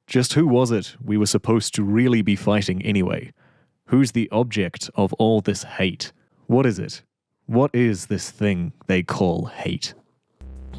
Just who was it we were supposed to really be fighting anyway? Who's the object of all this hate? What is it? What is this thing they call hate?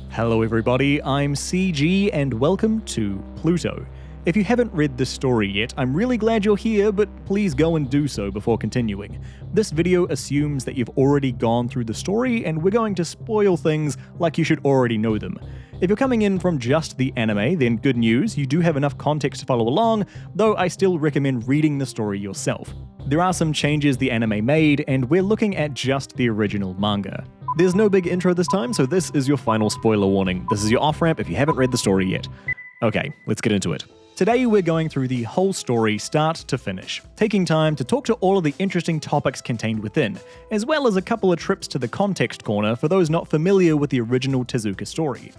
Hello everybody, I'm CG and welcome to Pluto. If you haven't read this story yet, I'm really glad you're here, but please go and do so before continuing. This video assumes that you've already gone through the story, and we're going to spoil things like you should already know them. If you're coming in from just the anime, then good news, you do have enough context to follow along, though I still recommend reading the story yourself. There are some changes the anime made, and we're looking at just the original manga. There's no big intro this time, so this is your final spoiler warning. This is your off-ramp if you haven't read the story yet. Okay, let's get into it. Today we're going through the whole story start to finish, taking time to talk to all of the interesting topics contained within, as well as a couple of trips to the context corner for those not familiar with the original Tezuka story.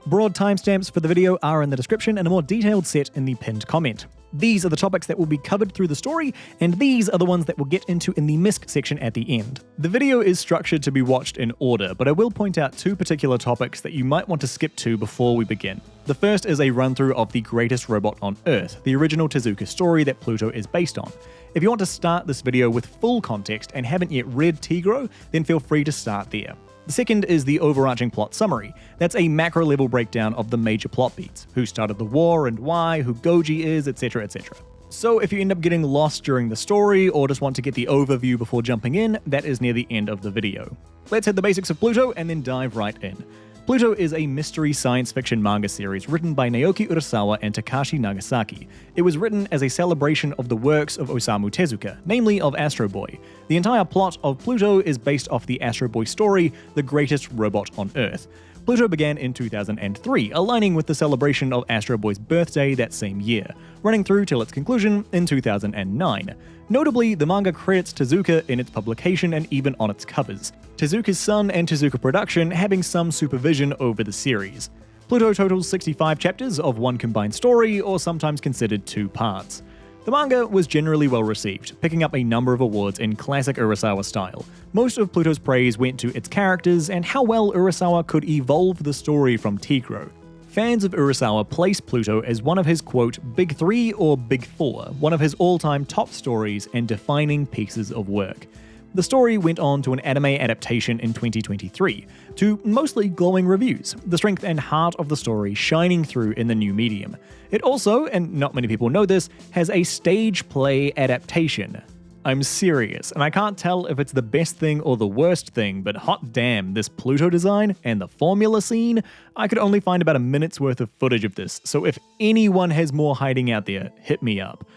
Broad timestamps for the video are in the description and a more detailed set in the pinned comment. These are the topics that will be covered through the story, and these are the ones that we'll get into in the Misc section at the end. The video is structured to be watched in order, but I will point out two particular topics that you might want to skip to before we begin. The first is a run-through of the greatest robot on Earth, the original Tezuka story that Pluto is based on. If you want to start this video with full context and haven't yet read Tigro, then feel free to start there. The second is the overarching plot summary. That's a macro-level breakdown of the major plot beats, who started the war and why, who Goji is, etc, etc. So if you end up getting lost during the story, or just want to get the overview before jumping in, that is near the end of the video. Let's hit the basics of Pluto and then dive right in. Pluto is a mystery science fiction manga series written by Naoki Urasawa and Takashi Nagasaki. It was written as a celebration of the works of Osamu Tezuka, namely of Astro Boy. The entire plot of Pluto is based off the Astro Boy story, the greatest robot on Earth. Pluto began in 2003, aligning with the celebration of Astro Boy's birthday that same year, running through till its conclusion in 2009. Notably, the manga credits Tezuka in its publication and even on its covers, Tezuka's son and Tezuka Production having some supervision over the series. Pluto totals 65 chapters of one combined story, or sometimes considered two parts. The manga was generally well received, picking up a number of awards in classic Urasawa style. Most of Pluto's praise went to its characters and how well Urasawa could evolve the story from Tigro. Fans of Urasawa place Pluto as one of his quote big three or big four, one of his all-time top stories and defining pieces of work. The story went on to an anime adaptation in 2023, to mostly glowing reviews, the strength and heart of the story shining through in the new medium. It also, and not many people know this, has a stage play adaptation. I'm serious, and I can't tell if it's the best thing or the worst thing, but hot damn, this Pluto design and the formula scene, I could only find about a minute's worth of footage of this, so if anyone has more hiding out there, hit me up.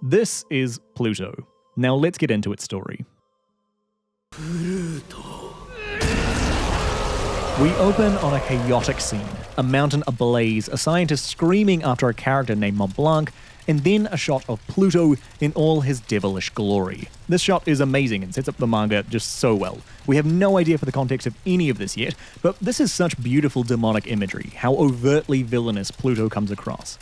This is Pluto. Now let's get into its story. We open on a chaotic scene, a mountain ablaze, a scientist screaming after a character named Mont Blanc, and then a shot of Pluto in all his devilish glory. This shot is amazing and sets up the manga just so well. We have no idea for the context of any of this yet, but this is such beautiful demonic imagery, how overtly villainous Pluto comes across.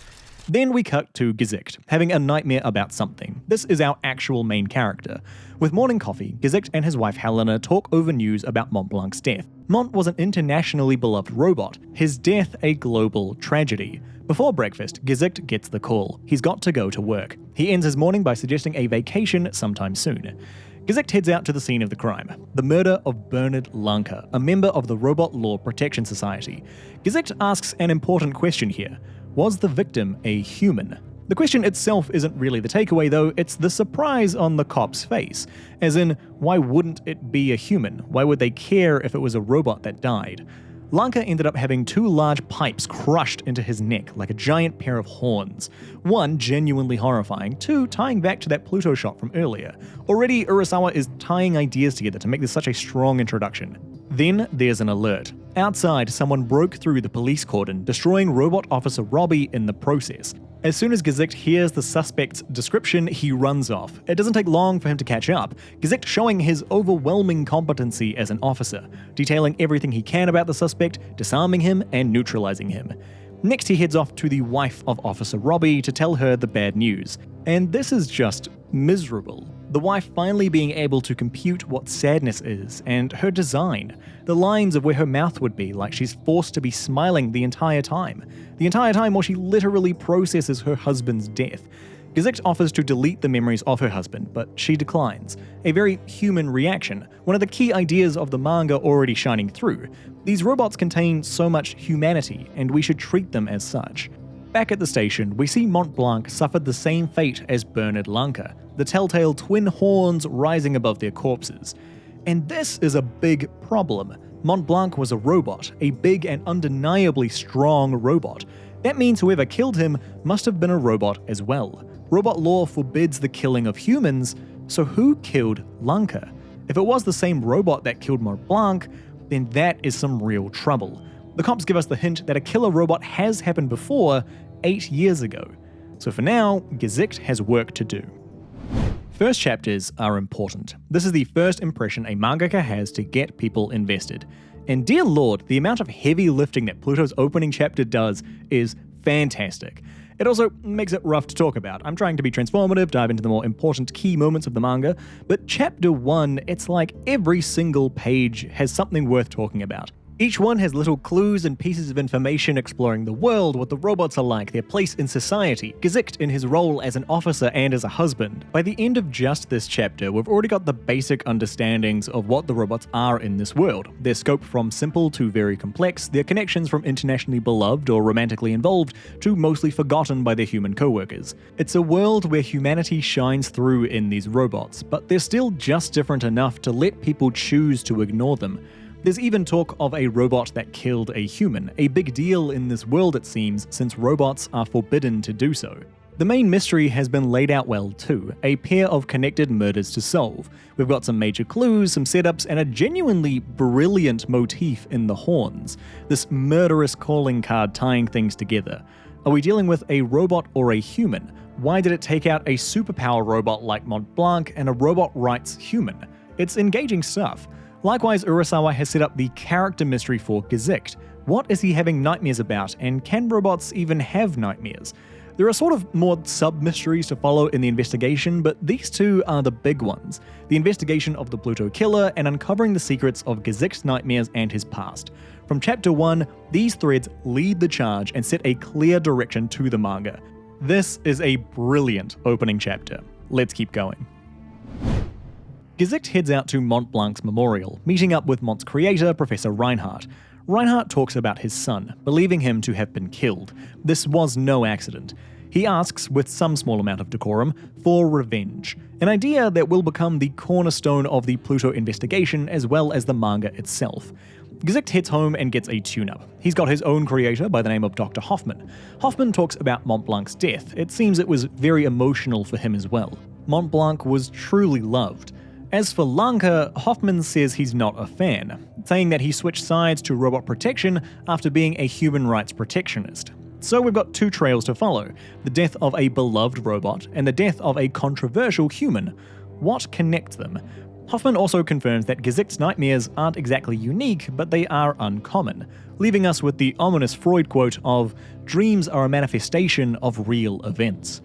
Then we cut to Gesicht, having a nightmare about something. This is our actual main character. With morning coffee, Gesicht and his wife Helena talk over news about Mont Blanc's death. Mont was an internationally beloved robot, his death a global tragedy. Before breakfast, Gesicht gets the call. He's got to go to work. He ends his morning by suggesting a vacation sometime soon. Gesicht heads out to the scene of the crime, the murder of Bernard Lanka, a member of the Robot Law Protection Society. Gesicht asks an important question here. Was the victim a human? The question itself isn't really the takeaway though, it's the surprise on the cop's face. As in, why wouldn't it be a human? Why would they care if it was a robot that died? Lanka ended up having two large pipes crushed into his neck like a giant pair of horns. One genuinely horrifying, two tying back to that Pluto shot from earlier. Already Urasawa is tying ideas together to make this such a strong introduction. Then there's an alert. Outside, someone broke through the police cordon, destroying Robot Officer Robbie in the process. As soon as Gesicht hears the suspect's description, he runs off. It doesn't take long for him to catch up, Gesicht showing his overwhelming competency as an officer, detailing everything he can about the suspect, disarming him and neutralizing him. Next he heads off to the wife of Officer Robbie to tell her the bad news. And this is just miserable. The wife finally being able to compute what sadness is, and her design, the lines of where her mouth would be, like she's forced to be smiling the entire time while she literally processes her husband's death. Gesicht offers to delete the memories of her husband, but she declines. A very human reaction, one of the key ideas of the manga already shining through. These robots contain so much humanity, and we should treat them as such. Back at the station, we see Mont Blanc suffered the same fate as Bernard Lanka, the telltale twin horns rising above their corpses. And this is a big problem. Mont Blanc was a robot, a big and undeniably strong robot. That means whoever killed him must have been a robot as well. Robot law forbids the killing of humans, so who killed Lanka? If it was the same robot that killed Mont Blanc, then that is some real trouble. The cops give us the hint that a killer robot has happened before, 8 years ago. So for now, Gesicht has work to do. First chapters are important. This is the first impression a mangaka has to get people invested. And dear lord, the amount of heavy lifting that Pluto's opening chapter does is fantastic. It also makes it rough to talk about. I'm trying to be transformative, dive into the more important key moments of the manga, but chapter 1, it's like every single page has something worth talking about. Each one has little clues and pieces of information exploring the world, what the robots are like, their place in society, Gesicht in his role as an officer and as a husband. By the end of just this chapter, we've already got the basic understandings of what the robots are in this world, their scope from simple to very complex, their connections from internationally beloved or romantically involved to mostly forgotten by their human co-workers. It's a world where humanity shines through in these robots, but they're still just different enough to let people choose to ignore them. There's even talk of a robot that killed a human, a big deal in this world it seems, since robots are forbidden to do so. The main mystery has been laid out well too, a pair of connected murders to solve. We've got some major clues, some setups, and a genuinely brilliant motif in the horns, this murderous calling card tying things together. Are we dealing with a robot or a human? Why did it take out a superpower robot like Mont Blanc and a robot rights human? It's engaging stuff. Likewise, Urasawa has set up the character mystery for Gesicht. What is he having nightmares about, and can robots even have nightmares? There are sort of more sub-mysteries to follow in the investigation, but these two are the big ones. The investigation of the Pluto killer and uncovering the secrets of Gesicht's nightmares and his past. From chapter 1, these threads lead the charge and set a clear direction to the manga. This is a brilliant opening chapter. Let's keep going. Gesicht heads out to Mont Blanc's memorial, meeting up with Mont's creator, Professor Reinhardt. Reinhardt talks about his son, believing him to have been killed. This was no accident. He asks, with some small amount of decorum, for revenge, an idea that will become the cornerstone of the Pluto investigation as well as the manga itself. Gesicht heads home and gets a tune-up. He's got his own creator by the name of Dr. Hoffman. Hoffman talks about Mont Blanc's death. It seems it was very emotional for him as well. Mont Blanc was truly loved. As for Lanka, Hoffman says he's not a fan, saying that he switched sides to robot protection after being a human rights protectionist. So we've got two trails to follow, the death of a beloved robot and the death of a controversial human. What connects them? Hoffman also confirms that Gesicht's nightmares aren't exactly unique, but they are uncommon, leaving us with the ominous Freud quote of, "Dreams are a manifestation of real events."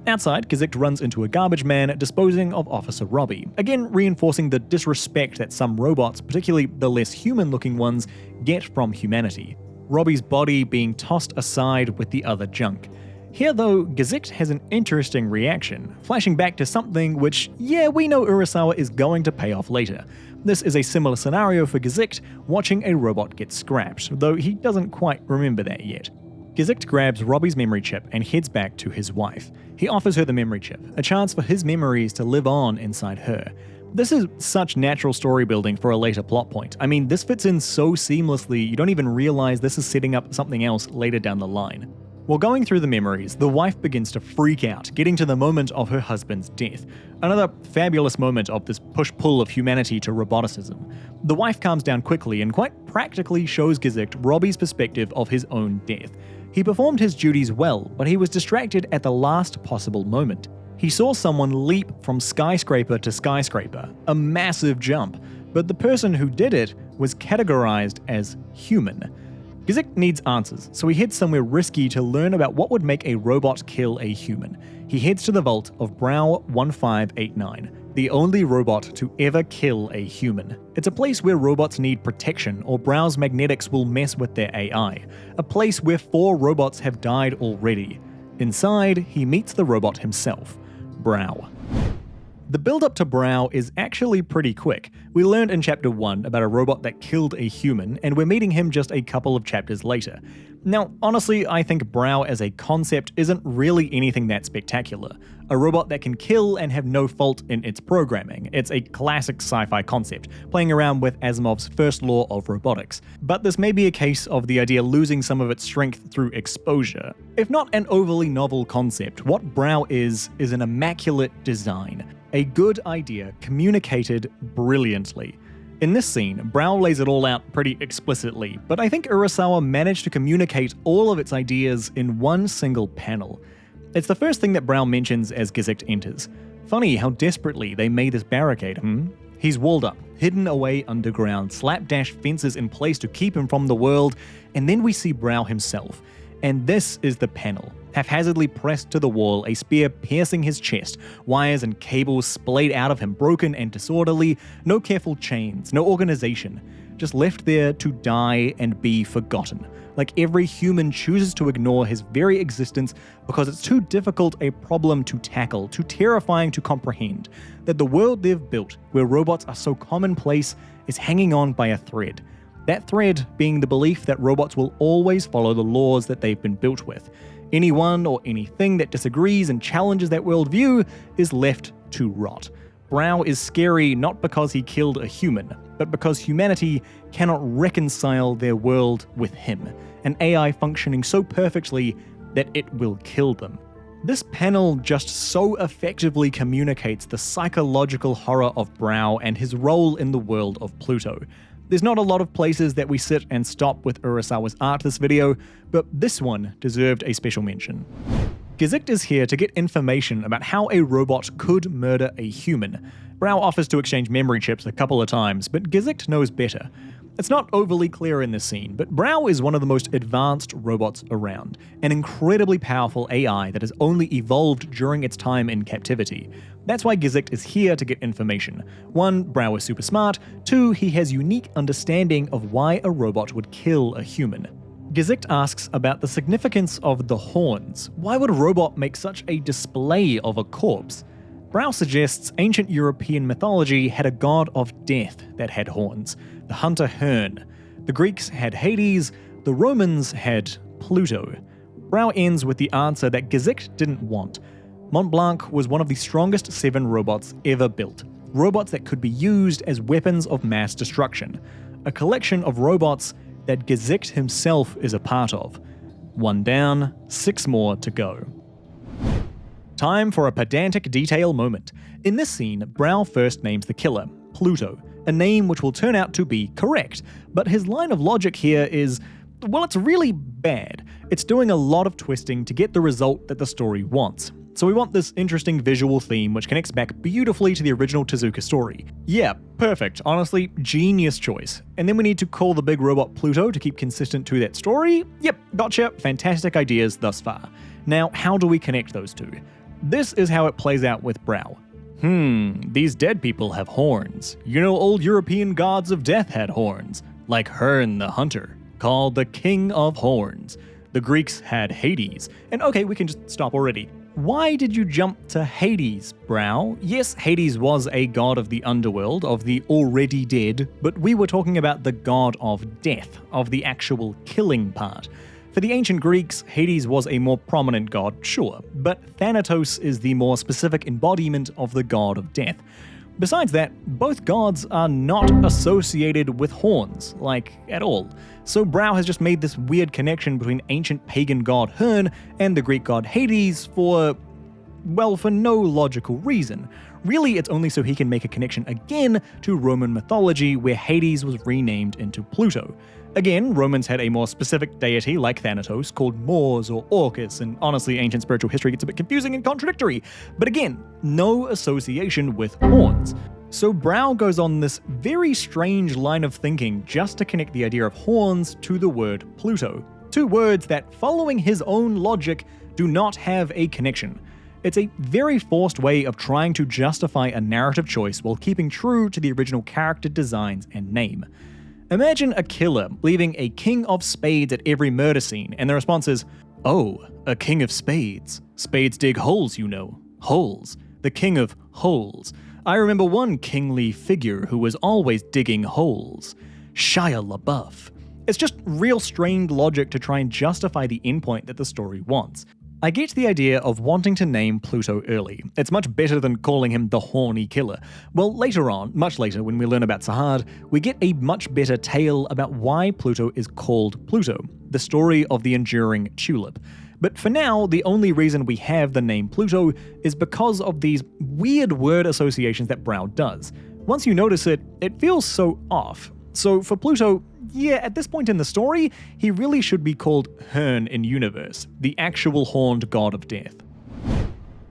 Outside, Gesicht runs into a garbage man disposing of Officer Robbie, again reinforcing the disrespect that some robots, particularly the less human-looking ones, get from humanity. Robbie's body being tossed aside with the other junk. Here though, Gesicht has an interesting reaction, flashing back to something which, yeah, we know Urasawa is going to pay off later. This is a similar scenario for Gesicht, watching a robot get scrapped, though he doesn't quite remember that yet. Gesicht grabs Robbie's memory chip and heads back to his wife. He offers her the memory chip, a chance for his memories to live on inside her. This is such natural story building for a later plot point. I mean, this fits in so seamlessly you don't even realize this is setting up something else later down the line. While going through the memories, the wife begins to freak out, getting to the moment of her husband's death. Another fabulous moment of this push-pull of humanity to roboticism. The wife calms down quickly and quite practically shows Gesicht Robbie's perspective of his own death. He performed his duties well, but he was distracted at the last possible moment. He saw someone leap from skyscraper to skyscraper, a massive jump, but the person who did it was categorized as human. Gesicht needs answers, so he heads somewhere risky to learn about what would make a robot kill a human. He heads to the vault of Brow 1589. the only robot to ever kill a human. It's a place where robots need protection or Brow's magnetics will mess with their AI. A place where 4 robots have died already. Inside, he meets the robot himself, Brow. The build-up to Brow is actually pretty quick. We learned in Chapter 1 about a robot that killed a human, and we're meeting him just a couple of chapters later. Now, honestly, I think Brow as a concept isn't really anything that spectacular. A robot that can kill and have no fault in its programming. It's a classic sci-fi concept, playing around with Asimov's first law of robotics. But this may be a case of the idea losing some of its strength through exposure. If not an overly novel concept, what Brow is an immaculate design. A good idea communicated brilliantly. In this scene, Brow lays it all out pretty explicitly, but I think Urasawa managed to communicate all of its ideas in one single panel. It's the first thing that Brow mentions as Gesicht enters. Funny how desperately they made this barricade, He's walled up, hidden away underground, slapdash fences in place to keep him from the world, and then we see Brow himself. And this is the panel. Haphazardly pressed to the wall, a spear piercing his chest, wires and cables splayed out of him, broken and disorderly, no careful chains, no organization, just left there to die and be forgotten. Like every human chooses to ignore his very existence because it's too difficult a problem to tackle, too terrifying to comprehend, that the world they've built, where robots are so commonplace, is hanging on by a thread. That thread being the belief that robots will always follow the laws that they've been built with. Anyone or anything that disagrees and challenges that worldview is left to rot. Brow is scary not because he killed a human, but because humanity cannot reconcile their world with him, an AI functioning so perfectly that it will kill them. This panel just so effectively communicates the psychological horror of Brow and his role in the world of Pluto. There's not a lot of places that we sit and stop with Urasawa's art this video, but this one deserved a special mention. Gesicht is here to get information about how a robot could murder a human. Brow offers to exchange memory chips a couple of times, but Gesicht knows better. It's not overly clear in this scene, but Brow is one of the most advanced robots around, an incredibly powerful AI that has only evolved during its time in captivity. That's why Gesicht is here to get information. 1, Brow is super smart. 2, he has unique understanding of why a robot would kill a human. Gesicht asks about the significance of the horns. Why would a robot make such a display of a corpse? Brow suggests ancient European mythology had a god of death that had horns, the hunter Hern. The Greeks had Hades, the Romans had Pluto. Brow ends with the answer that Gesicht didn't want. Mont Blanc was one of the strongest 7 robots ever built. Robots that could be used as weapons of mass destruction. A collection of robots that Gesicht himself is a part of. 1 down, 6 more to go. Time for a pedantic detail moment. In this scene, Brow first names the killer, Pluto, a name which will turn out to be correct, but his line of logic here is, well, it's really bad. It's doing a lot of twisting to get the result that the story wants. So we want this interesting visual theme which connects back beautifully to the original Tezuka story. Yeah, perfect. Honestly, genius choice. And then we need to call the big robot Pluto to keep consistent to that story? Yep, gotcha. Fantastic ideas thus far. Now, how do we connect those two? This is how it plays out with Brow. These dead people have horns. You know, old European gods of death had horns. Like Hern the Hunter, called the King of Horns. The Greeks had Hades. And okay, we can just stop already. Why did you jump to Hades, Brow? Yes, Hades was a god of the underworld, of the already dead, but we were talking about the god of death, of the actual killing part. For the ancient Greeks, Hades was a more prominent god, sure, but Thanatos is the more specific embodiment of the god of death. Besides that, both gods are not associated with horns, like, at all. So Brow has just made this weird connection between ancient pagan god Hern and the Greek god Hades for no logical reason. Really, it's only so he can make a connection again to Roman mythology, where Hades was renamed into Pluto. Again, Romans had a more specific deity like Thanatos called Mors or Orcus, and honestly, ancient spiritual history gets a bit confusing and contradictory. But again, no association with horns. So Brow goes on this very strange line of thinking just to connect the idea of horns to the word Pluto. 2 words that, following his own logic, do not have a connection. It's a very forced way of trying to justify a narrative choice while keeping true to the original character designs and name. Imagine a killer leaving a king of spades at every murder scene, and the response is, "Oh, a king of spades. Spades dig holes, you know. Holes. The king of holes. I remember one kingly figure who was always digging holes. Shia LaBeouf." It's just real strained logic to try and justify the endpoint that the story wants. I get the idea of wanting to name Pluto early. It's much better than calling him the horny killer. Well, later on, much later when we learn about Sahad, we get a much better tale about why Pluto is called Pluto, the story of the enduring tulip. But for now, the only reason we have the name Pluto is because of these weird word associations that Brow does. Once you notice it, it feels so off. So for Pluto, yeah, at this point in the story, he really should be called Hearn in universe, the actual horned god of death.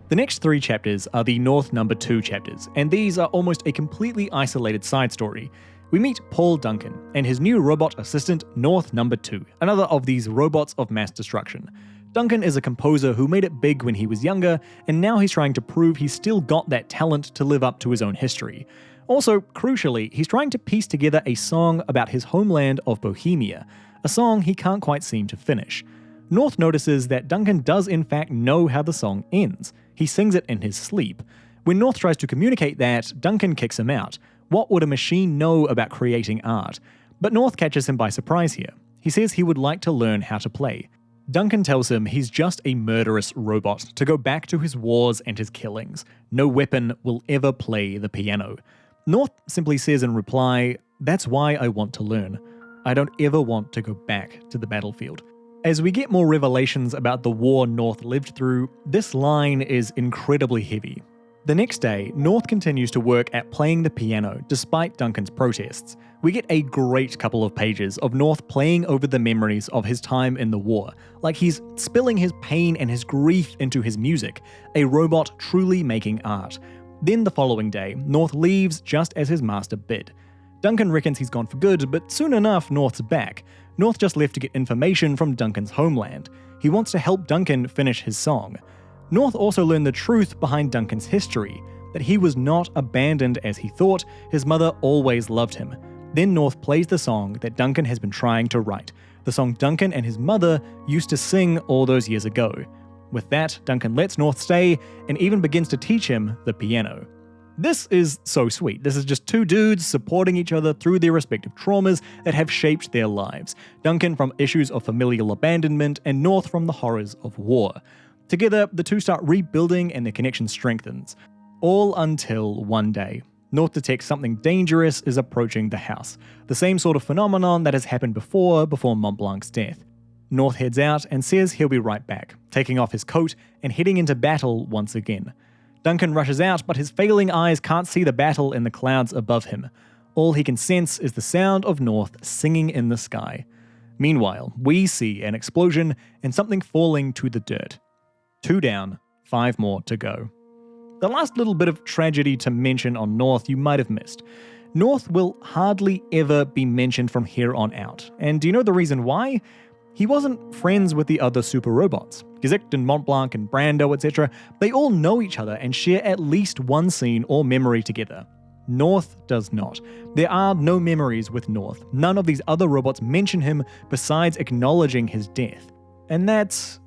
The next 3 chapters are the North number 2 chapters, and these are almost a completely isolated side story. We meet Paul Duncan and his new robot assistant, North number 2, another of these robots of mass destruction. Duncan is a composer who made it big when he was younger, and now he's trying to prove he's still got that talent to live up to his own history. Also, crucially, he's trying to piece together a song about his homeland of Bohemia, a song he can't quite seem to finish. North notices that Duncan does in fact know how the song ends. He sings it in his sleep. When North tries to communicate that, Duncan kicks him out. What would a machine know about creating art? But North catches him by surprise here. He says he would like to learn how to play. Duncan tells him he's just a murderous robot to go back to his wars and his killings. No weapon will ever play the piano. North simply says in reply, "That's why I want to learn. I don't ever want to go back to the battlefield." As we get more revelations about the war North lived through, this line is incredibly heavy. The next day, North continues to work at playing the piano despite Duncan's protests. We get a great couple of pages of North playing over the memories of his time in the war, like he's spilling his pain and his grief into his music, a robot truly making art. Then the following day, North leaves just as his master bid. Duncan reckons he's gone for good, but soon enough, North's back. North just left to get information from Duncan's homeland. He wants to help Duncan finish his song. North also learned the truth behind Duncan's history, that he was not abandoned as he thought, his mother always loved him. Then North plays the song that Duncan has been trying to write, the song Duncan and his mother used to sing all those years ago. With that, Duncan lets North stay and even begins to teach him the piano. This is so sweet. This is just 2 dudes supporting each other through their respective traumas that have shaped their lives. Duncan from issues of familial abandonment and North from the horrors of war. Together, the 2 start rebuilding and their connection strengthens. All until one day, North detects something dangerous is approaching the house. The same sort of phenomenon that has happened before Mont Blanc's death. North heads out and says he'll be right back, taking off his coat and heading into battle once again. Duncan rushes out, but his failing eyes can't see the battle in the clouds above him. All he can sense is the sound of North singing in the sky. Meanwhile, we see an explosion and something falling to the dirt. 2 down, 5 more to go. The last little bit of tragedy to mention on North you might have missed. North will hardly ever be mentioned from here on out. And do you know the reason why? He wasn't friends with the other super robots. Gesicht and Mont Blanc and Brando, etc. They all know each other and share at least one scene or memory together. North does not. There are no memories with North. None of these other robots mention him besides acknowledging his death. And that's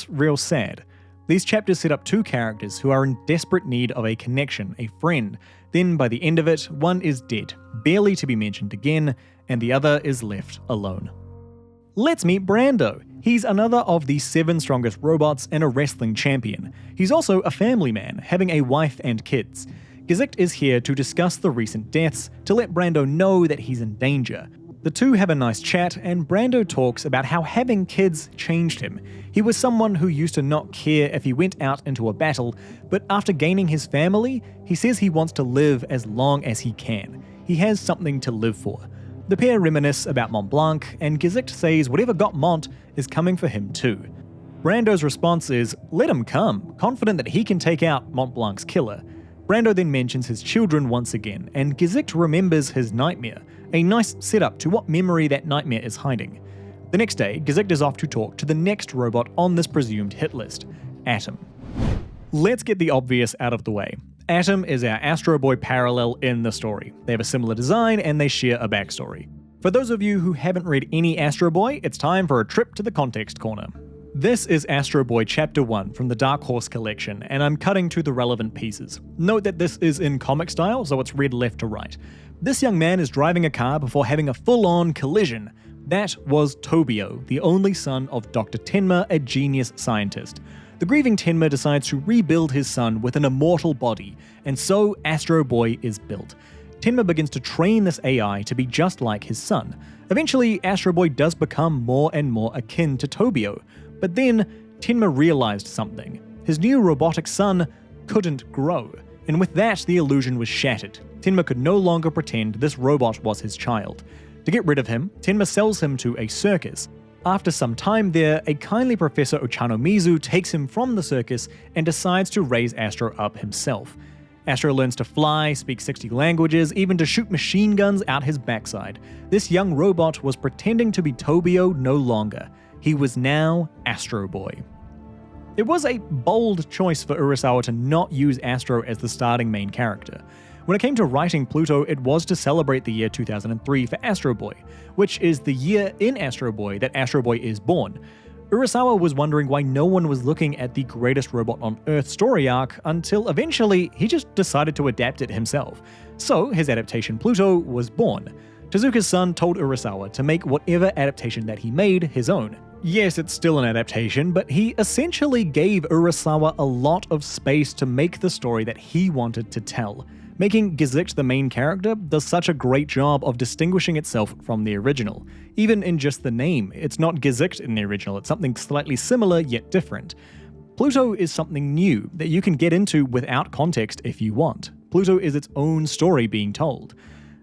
real sad. These chapters set up 2 characters who are in desperate need of a connection, a friend. Then by the end of it, one is dead, barely to be mentioned again, and the other is left alone. Let's meet Brando. He's another of the 7 strongest robots and a wrestling champion. He's also a family man, having a wife and kids. Gesicht is here to discuss the recent deaths, to let Brando know that he's in danger. The 2 have a nice chat, and Brando talks about how having kids changed him. He was someone who used to not care if he went out into a battle, but after gaining his family, he says he wants to live as long as he can. He has something to live for. The pair reminisce about Mont Blanc, and Gesicht says whatever got Mont is coming for him too. Brando's response is, "Let him come," confident that he can take out Mont Blanc's killer. Brando then mentions his children once again, and Gesicht remembers his nightmare, a nice setup to what memory that nightmare is hiding. The next day, Gesicht is off to talk to the next robot on this presumed hit list, Atom. Let's get the obvious out of the way. Atom is our Astro Boy parallel in the story. They have a similar design and they share a backstory. For those of you who haven't read any Astro Boy, it's time for a trip to the context corner. This is Astro Boy Chapter 1 from the Dark Horse collection, and I'm cutting to the relevant pieces. Note that this is in comic style, so it's read left to right. This young man is driving a car before having a full-on collision. That was Tobio, the only son of Dr. Tenma, a genius scientist. The grieving Tenma decides to rebuild his son with an immortal body, and so Astro Boy is built. Tenma begins to train this AI to be just like his son. Eventually, Astro Boy does become more and more akin to Tobio, but then Tenma realized something. His new robotic son couldn't grow, and with that the illusion was shattered. Tenma could no longer pretend this robot was his child. To get rid of him, Tenma sells him to a circus. After some time there, a kindly Professor Ochanomizu takes him from the circus and decides to raise Astro up himself. Astro learns to fly, speak 60 languages, even to shoot machine guns out his backside. This young robot was pretending to be Tobio no longer. He was now Astro Boy. It was a bold choice for Urasawa to not use Astro as the starting main character. When it came to writing Pluto, it was to celebrate the year 2003 for Astro Boy, which is the year in Astro Boy that Astro Boy is born. Urasawa was wondering why no one was looking at the greatest robot on Earth story arc until eventually he just decided to adapt it himself. So his adaptation Pluto was born. Tezuka's son told Urasawa to make whatever adaptation that he made his own. Yes, it's still an adaptation, but he essentially gave Urasawa a lot of space to make the story that he wanted to tell. Making Gesicht the main character does such a great job of distinguishing itself from the original. Even in just the name, it's not Gesicht in the original, it's something slightly similar yet different. Pluto is something new that you can get into without context if you want. Pluto is its own story being told.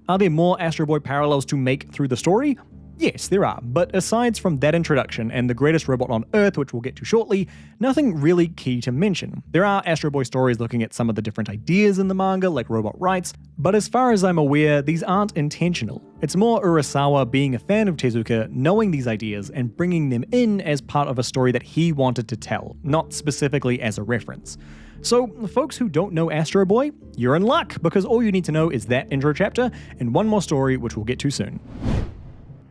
Are there more Astro Boy parallels to make through the story? Yes, there are, but aside from that introduction and the greatest robot on Earth, which we'll get to shortly, nothing really key to mention. There are Astro Boy stories looking at some of the different ideas in the manga, like robot rights, but as far as I'm aware, these aren't intentional. It's more Urasawa being a fan of Tezuka, knowing these ideas, and bringing them in as part of a story that he wanted to tell, not specifically as a reference. So, folks who don't know Astro Boy, you're in luck, because all you need to know is that intro chapter, and one more story which we'll get to soon.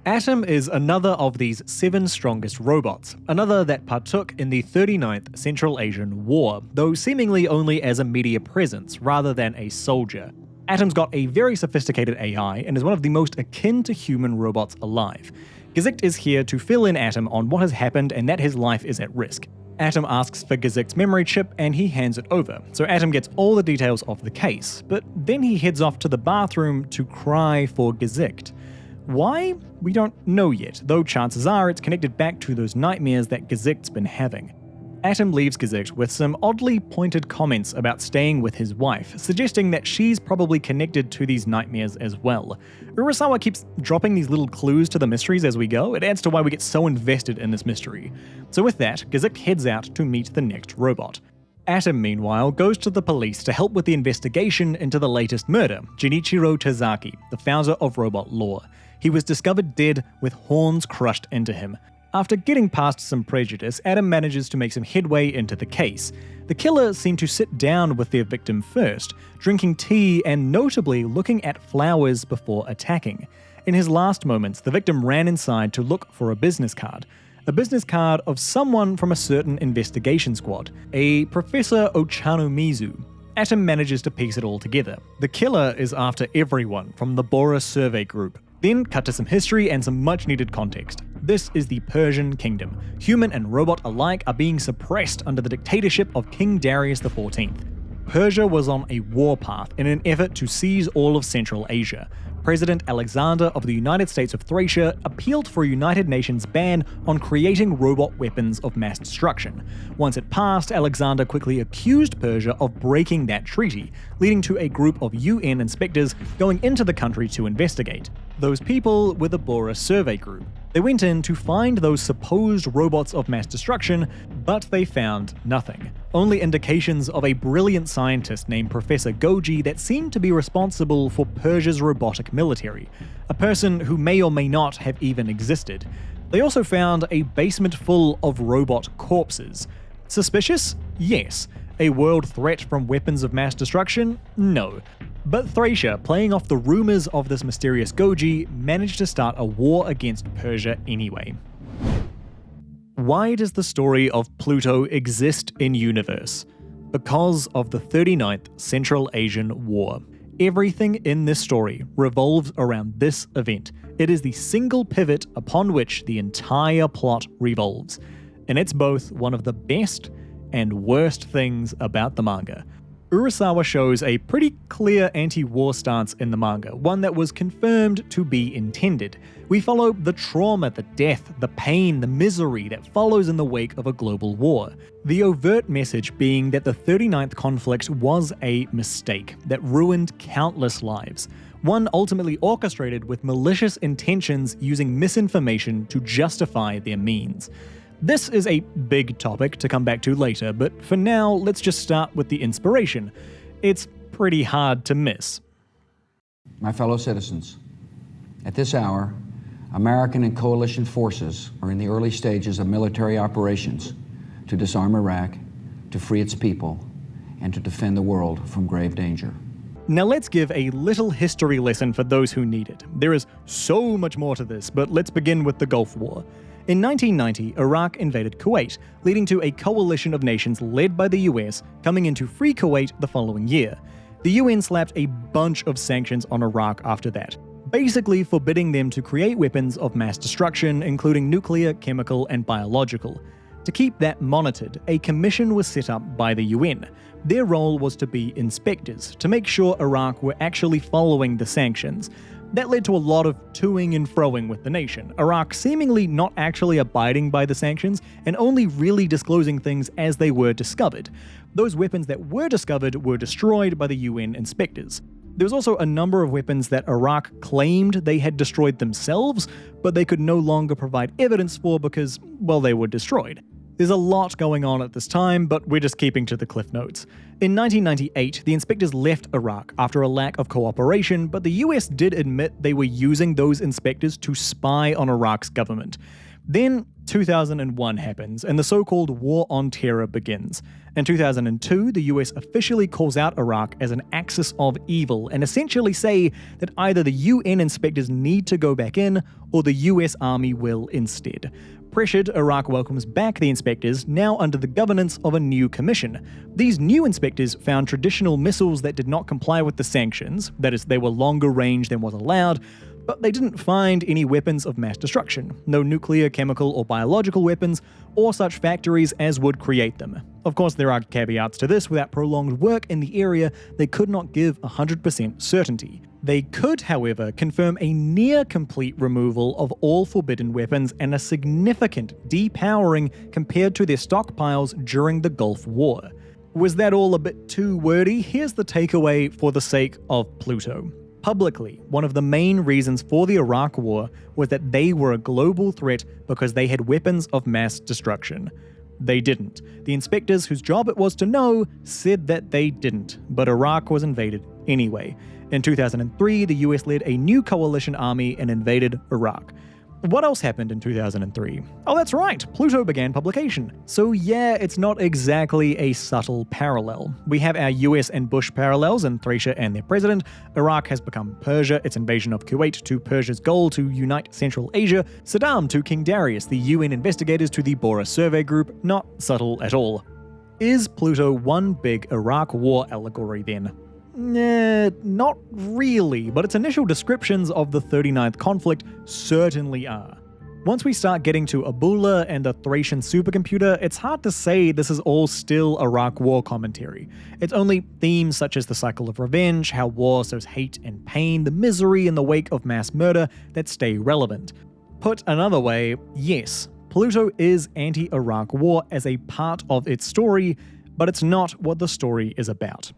Atom is another of these 7 strongest robots, another that partook in the 39th Central Asian War, though seemingly only as a media presence rather than a soldier. Atom's got a very sophisticated AI and is one of the most akin to human robots alive. Gesicht is here to fill in Atom on what has happened and that his life is at risk. Atom asks for Gesicht's memory chip and he hands it over, so Atom gets all the details of the case, but then he heads off to the bathroom to cry for Gesicht. Why? We don't know yet, though chances are it's connected back to those nightmares that Gesicht's been having. Atom leaves Gesicht with some oddly pointed comments about staying with his wife, suggesting that she's probably connected to these nightmares as well. Urasawa keeps dropping these little clues to the mysteries as we go. It adds to why we get so invested in this mystery. So with that, Gesicht heads out to meet the next robot. Atom, meanwhile, goes to the police to help with the investigation into the latest murder, Junichiro Tazaki, the founder of robot lore. He was discovered dead with horns crushed into him. After getting past some prejudice, Atom manages to make some headway into the case. The killer seemed to sit down with their victim first, drinking tea and notably looking at flowers before attacking. In his last moments, the victim ran inside to look for a business card of someone from a certain investigation squad, a Professor Ochanomizu. Atom manages to piece it all together. The killer is after everyone from the Bora survey group. Then cut to some history and some much needed context. This is the Persian kingdom. Human and robot alike are being suppressed under the dictatorship of King Darius XIV. Persia was on a warpath in an effort to seize all of Central Asia. President Alexander of the United States of Thracia appealed for a United Nations ban on creating robot weapons of mass destruction. Once it passed, Alexander quickly accused Persia of breaking that treaty, leading to a group of UN inspectors going into the country to investigate. Those people were the Bora survey group. They went in to find those supposed robots of mass destruction, but they found nothing. Only indications of a brilliant scientist named Professor Goji that seemed to be responsible for Persia's robotic military, a person who may or may not have even existed. They also found a basement full of robot corpses. Suspicious? Yes. A world threat from weapons of mass destruction? No. But Thracia, playing off the rumors of this mysterious Goji, managed to start a war against Persia anyway. Why does the story of Pluto exist in universe? Because of the 39th Central Asian War. Everything in this story revolves around this event. It is the single pivot upon which the entire plot revolves. And it's both one of the best and worst things about the manga. Urasawa shows a pretty clear anti-war stance in the manga, one that was confirmed to be intended. We follow the trauma, the death, the pain, the misery that follows in the wake of a global war. The overt message being that the 39th conflict was a mistake that ruined countless lives. One ultimately orchestrated with malicious intentions using misinformation to justify their means. This is a big topic to come back to later, but for now, let's just start with the inspiration. It's pretty hard to miss. My fellow citizens, at this hour, American and coalition forces are in the early stages of military operations to disarm Iraq, to free its people, and to defend the world from grave danger. Now let's give a little history lesson for those who need it. There is so much more to this, but let's begin with the Gulf War. In 1990, Iraq invaded Kuwait, leading to a coalition of nations led by the US coming in to free Kuwait the following year. The UN slapped a bunch of sanctions on Iraq after that, basically forbidding them to create weapons of mass destruction, including nuclear, chemical, and biological. To keep that monitored, a commission was set up by the UN. Their role was to be inspectors, to make sure Iraq were actually following the sanctions. That led to a lot of toing and froing with the nation, Iraq seemingly not actually abiding by the sanctions and only really disclosing things as they were discovered. Those weapons that were discovered were destroyed by the UN inspectors. There was also a number of weapons that Iraq claimed they had destroyed themselves, but they could no longer provide evidence for because, well, they were destroyed. There's a lot going on at this time, but we're just keeping to the cliff notes. In 1998, the inspectors left Iraq after a lack of cooperation, but the US did admit they were using those inspectors to spy on Iraq's government. Then 2001 happens, and the so-called War on Terror begins. In 2002, the US officially calls out Iraq as an axis of evil and essentially say that either the UN inspectors need to go back in, or the US Army will instead. Pressured, Iraq welcomes back the inspectors, now under the governance of a new commission. These new inspectors found traditional missiles that did not comply with the sanctions, that is, they were longer range than was allowed, but they didn't find any weapons of mass destruction, no nuclear, chemical, or biological weapons, or such factories as would create them. Of course, there are caveats to this. Without prolonged work in the area, they could not give 100% certainty. They could, however, confirm a near-complete removal of all forbidden weapons and a significant depowering compared to their stockpiles during the Gulf War. Was that all a bit too wordy? Here's the takeaway for the sake of Pluto. Publicly, one of the main reasons for the Iraq War was that they were a global threat because they had weapons of mass destruction. They didn't. The inspectors, whose job it was to know, said that they didn't, but Iraq was invaded anyway. In 2003, the US led a new coalition army and invaded Iraq. What else happened in 2003? Oh, that's right, Pluto began publication. So yeah, it's not exactly a subtle parallel. We have our US and Bush parallels in Thracia and their president. Iraq has become Persia, its invasion of Kuwait to Persia's goal to unite Central Asia. Saddam to King Darius, the UN investigators to the Bora Survey Group. Not subtle at all. Is Pluto one big Iraq war allegory then? Not really, but its initial descriptions of the 39th conflict certainly are. Once we start getting to Abula and the Thracian supercomputer, it's hard to say this is all still Iraq war commentary. It's only themes such as the cycle of revenge, how war sows hate and pain, the misery in the wake of mass murder that stay relevant. Put another way, yes, Pluto is anti-Iraq war as a part of its story, but it's not what the story is about.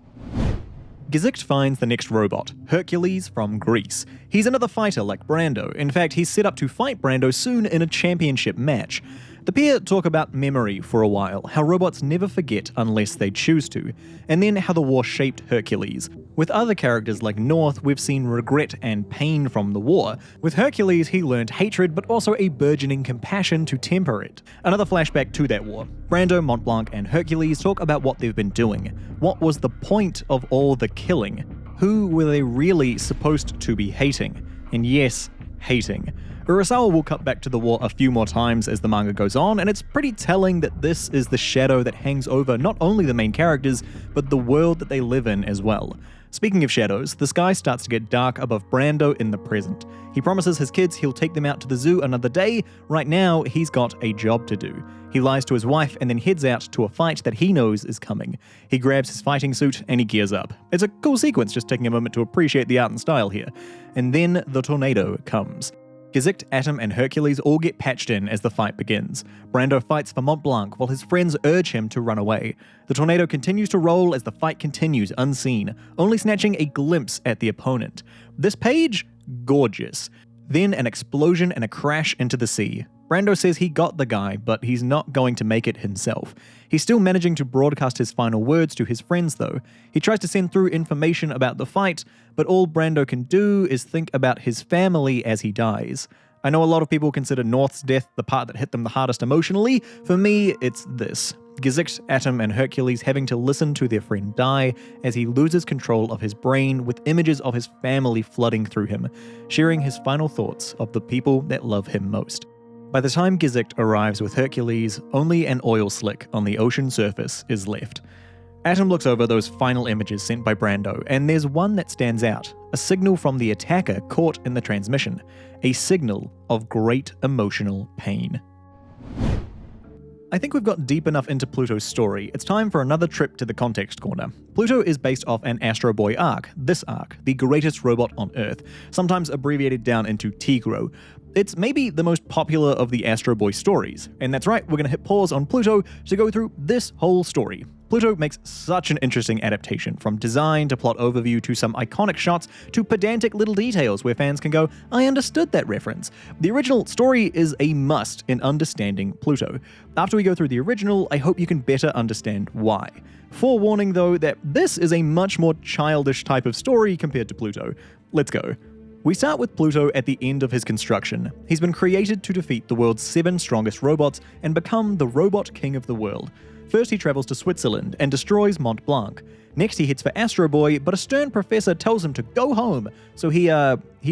Gzicht finds the next robot, Hercules from Greece. He's another fighter like Brando. In fact, he's set up to fight Brando soon in a championship match. The pair talk about memory for a while, how robots never forget unless they choose to, and then how the war shaped Hercules. With other characters like North, we've seen regret and pain from the war. With Hercules, he learned hatred, but also a burgeoning compassion to temper it. Another flashback to that war. Brando, Montblanc, and Hercules talk about what they've been doing. What was the point of all the killing? Who were they really supposed to be hating? And yes, hating. Urasawa will cut back to the war a few more times as the manga goes on, and it's pretty telling that this is the shadow that hangs over not only the main characters, but the world that they live in as well. Speaking of shadows, the sky starts to get dark above Brando in the present. He promises his kids he'll take them out to the zoo another day. Right now, he's got a job to do. He lies to his wife and then heads out to a fight that he knows is coming. He grabs his fighting suit and he gears up. It's a cool sequence, just taking a moment to appreciate the art and style here. And then the tornado comes. Gesicht, Atom, and Hercules all get patched in as the fight begins. Brando fights for Montblanc while his friends urge him to run away. The tornado continues to roll as the fight continues unseen, only snatching a glimpse at the opponent. This page? Gorgeous. Then an explosion and a crash into the sea. Brando says he got the guy, but he's not going to make it himself. He's still managing to broadcast his final words to his friends though. He tries to send through information about the fight, but all Brando can do is think about his family as he dies. I know a lot of people consider North's death the part that hit them the hardest emotionally. For me, it's this. Gesicht, Atom, and Hercules having to listen to their friend die as he loses control of his brain with images of his family flooding through him, sharing his final thoughts of the people that love him most. By the time Gesicht arrives with Hercules, only an oil slick on the ocean surface is left. Atom looks over those final images sent by Brando, and there's one that stands out, a signal from the attacker caught in the transmission, a signal of great emotional pain. I think we've got deep enough into Pluto's story. It's time for another trip to the context corner. Pluto is based off an Astro Boy arc, this arc, the greatest robot on Earth, sometimes abbreviated down into Tigro. It's maybe the most popular of the Astro Boy stories, and that's right, we're going to hit pause on Pluto to go through this whole story. Pluto makes such an interesting adaptation, from design to plot overview to some iconic shots to pedantic little details where fans can go, I understood that reference. The original story is a must in understanding Pluto. After we go through the original, I hope you can better understand why. Forewarning though that this is a much more childish type of story compared to Pluto. Let's go. We start with Pluto at the end of his construction. He's been created to defeat the world's 7 strongest robots and become the robot king of the world. First he travels to Switzerland and destroys Montblanc. Next he heads for Astro Boy, but a stern professor tells him to go home, so he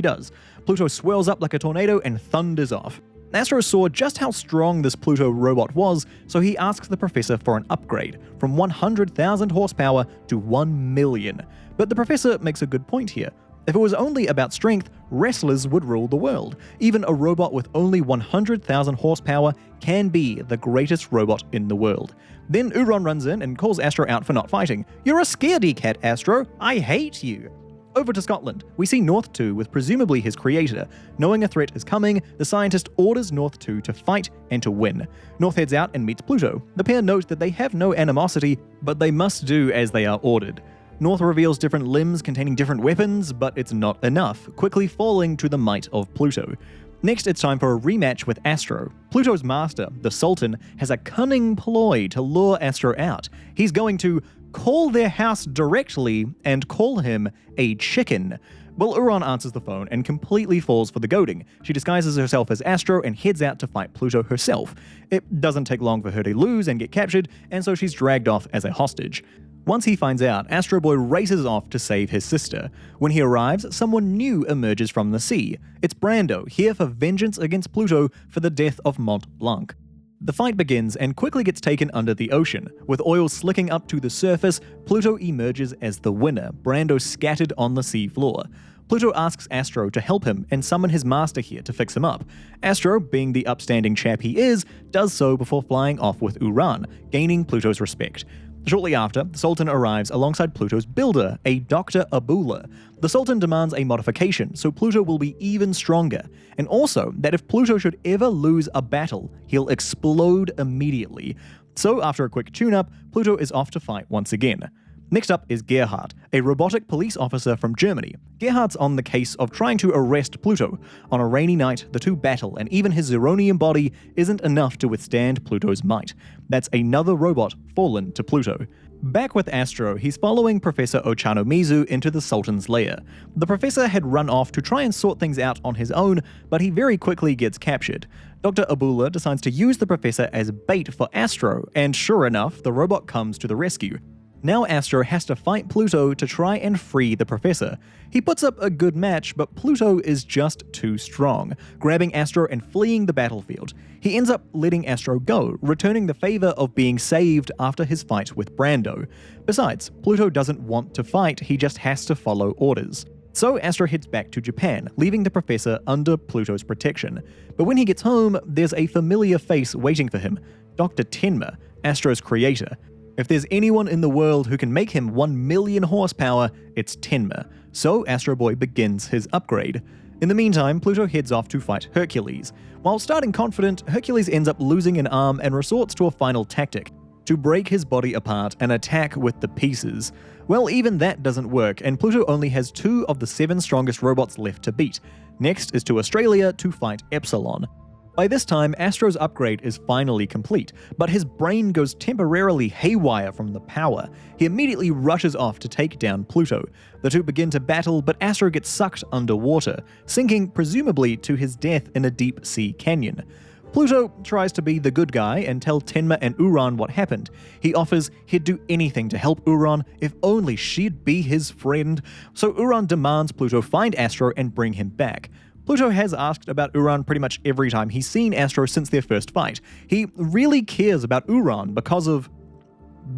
does. Pluto swells up like a tornado and thunders off. Astro saw just how strong this Pluto robot was, so he asks the professor for an upgrade, from 100,000 horsepower to 1 million. But the professor makes a good point here. If it was only about strength, wrestlers would rule the world. Even a robot with only 100,000 horsepower can be the greatest robot in the world. Then Uron runs in and calls Astro out for not fighting. You're a scaredy cat, Astro. I hate you. Over to Scotland, we see North 2 with presumably his creator. Knowing a threat is coming, the scientist orders North 2 to fight and to win. North heads out and meets Pluto. The pair note that they have no animosity, but they must do as they are ordered. North reveals different limbs containing different weapons, but it's not enough, quickly falling to the might of Pluto. Next, it's time for a rematch with Astro. Pluto's master, the Sultan, has a cunning ploy to lure Astro out. He's going to call their house directly and call him a chicken. Well, Uron answers the phone and completely falls for the goading. She disguises herself as Astro and heads out to fight Pluto herself. It doesn't take long for her to lose and get captured, and so she's dragged off as a hostage. Once he finds out, Astro Boy races off to save his sister. When he arrives, someone new emerges from the sea. It's Brando, here for vengeance against Pluto for the death of Montblanc. The fight begins and quickly gets taken under the ocean. With oil slicking up to the surface, Pluto emerges as the winner, Brando scattered on the sea floor. Pluto asks Astro to help him and summon his master here to fix him up. Astro, being the upstanding chap he is, does so before flying off with Uran, gaining Pluto's respect. Shortly after, the Sultan arrives alongside Pluto's builder, a Dr. Abula. The Sultan demands a modification, so Pluto will be even stronger, and also that if Pluto should ever lose a battle, he'll explode immediately. So after a quick tune-up, Pluto is off to fight once again. Next up is Gerhardt, a robotic police officer from Germany. Gerhardt's on the case of trying to arrest Pluto. On a rainy night, the two battle, and even his Zeronium body isn't enough to withstand Pluto's might. That's another robot fallen to Pluto. Back with Astro, he's following Professor Ochanomizu into the Sultan's lair. The professor had run off to try and sort things out on his own, but he very quickly gets captured. Dr. Abula decides to use the professor as bait for Astro, and sure enough, the robot comes to the rescue. Now Astro has to fight Pluto to try and free the professor. He puts up a good match, but Pluto is just too strong, grabbing Astro and fleeing the battlefield. He ends up letting Astro go, returning the favor of being saved after his fight with Brando. Besides, Pluto doesn't want to fight, he just has to follow orders. So Astro heads back to Japan, leaving the professor under Pluto's protection. But when he gets home, there's a familiar face waiting for him, Dr. Tenma, Astro's creator. If there's anyone in the world who can make him 1 million horsepower, it's Tenma. So Astro Boy begins his upgrade. In the meantime, Pluto heads off to fight Hercules. While starting confident, Hercules ends up losing an arm and resorts to a final tactic, to break his body apart and attack with the pieces. Well, even that doesn't work, and Pluto only has 2 of the 7 strongest robots left to beat. Next is to Australia to fight Epsilon. By this time, Astro's upgrade is finally complete, but his brain goes temporarily haywire from the power. He immediately rushes off to take down Pluto. The two begin to battle, but Astro gets sucked underwater, sinking presumably to his death in a deep sea canyon. Pluto tries to be the good guy and tell Tenma and Uran what happened. He offers he'd do anything to help Uran if only she'd be his friend. So Uran demands Pluto find Astro and bring him back. Pluto has asked about Uran pretty much every time he's seen Astro since their first fight. He really cares about Uran because of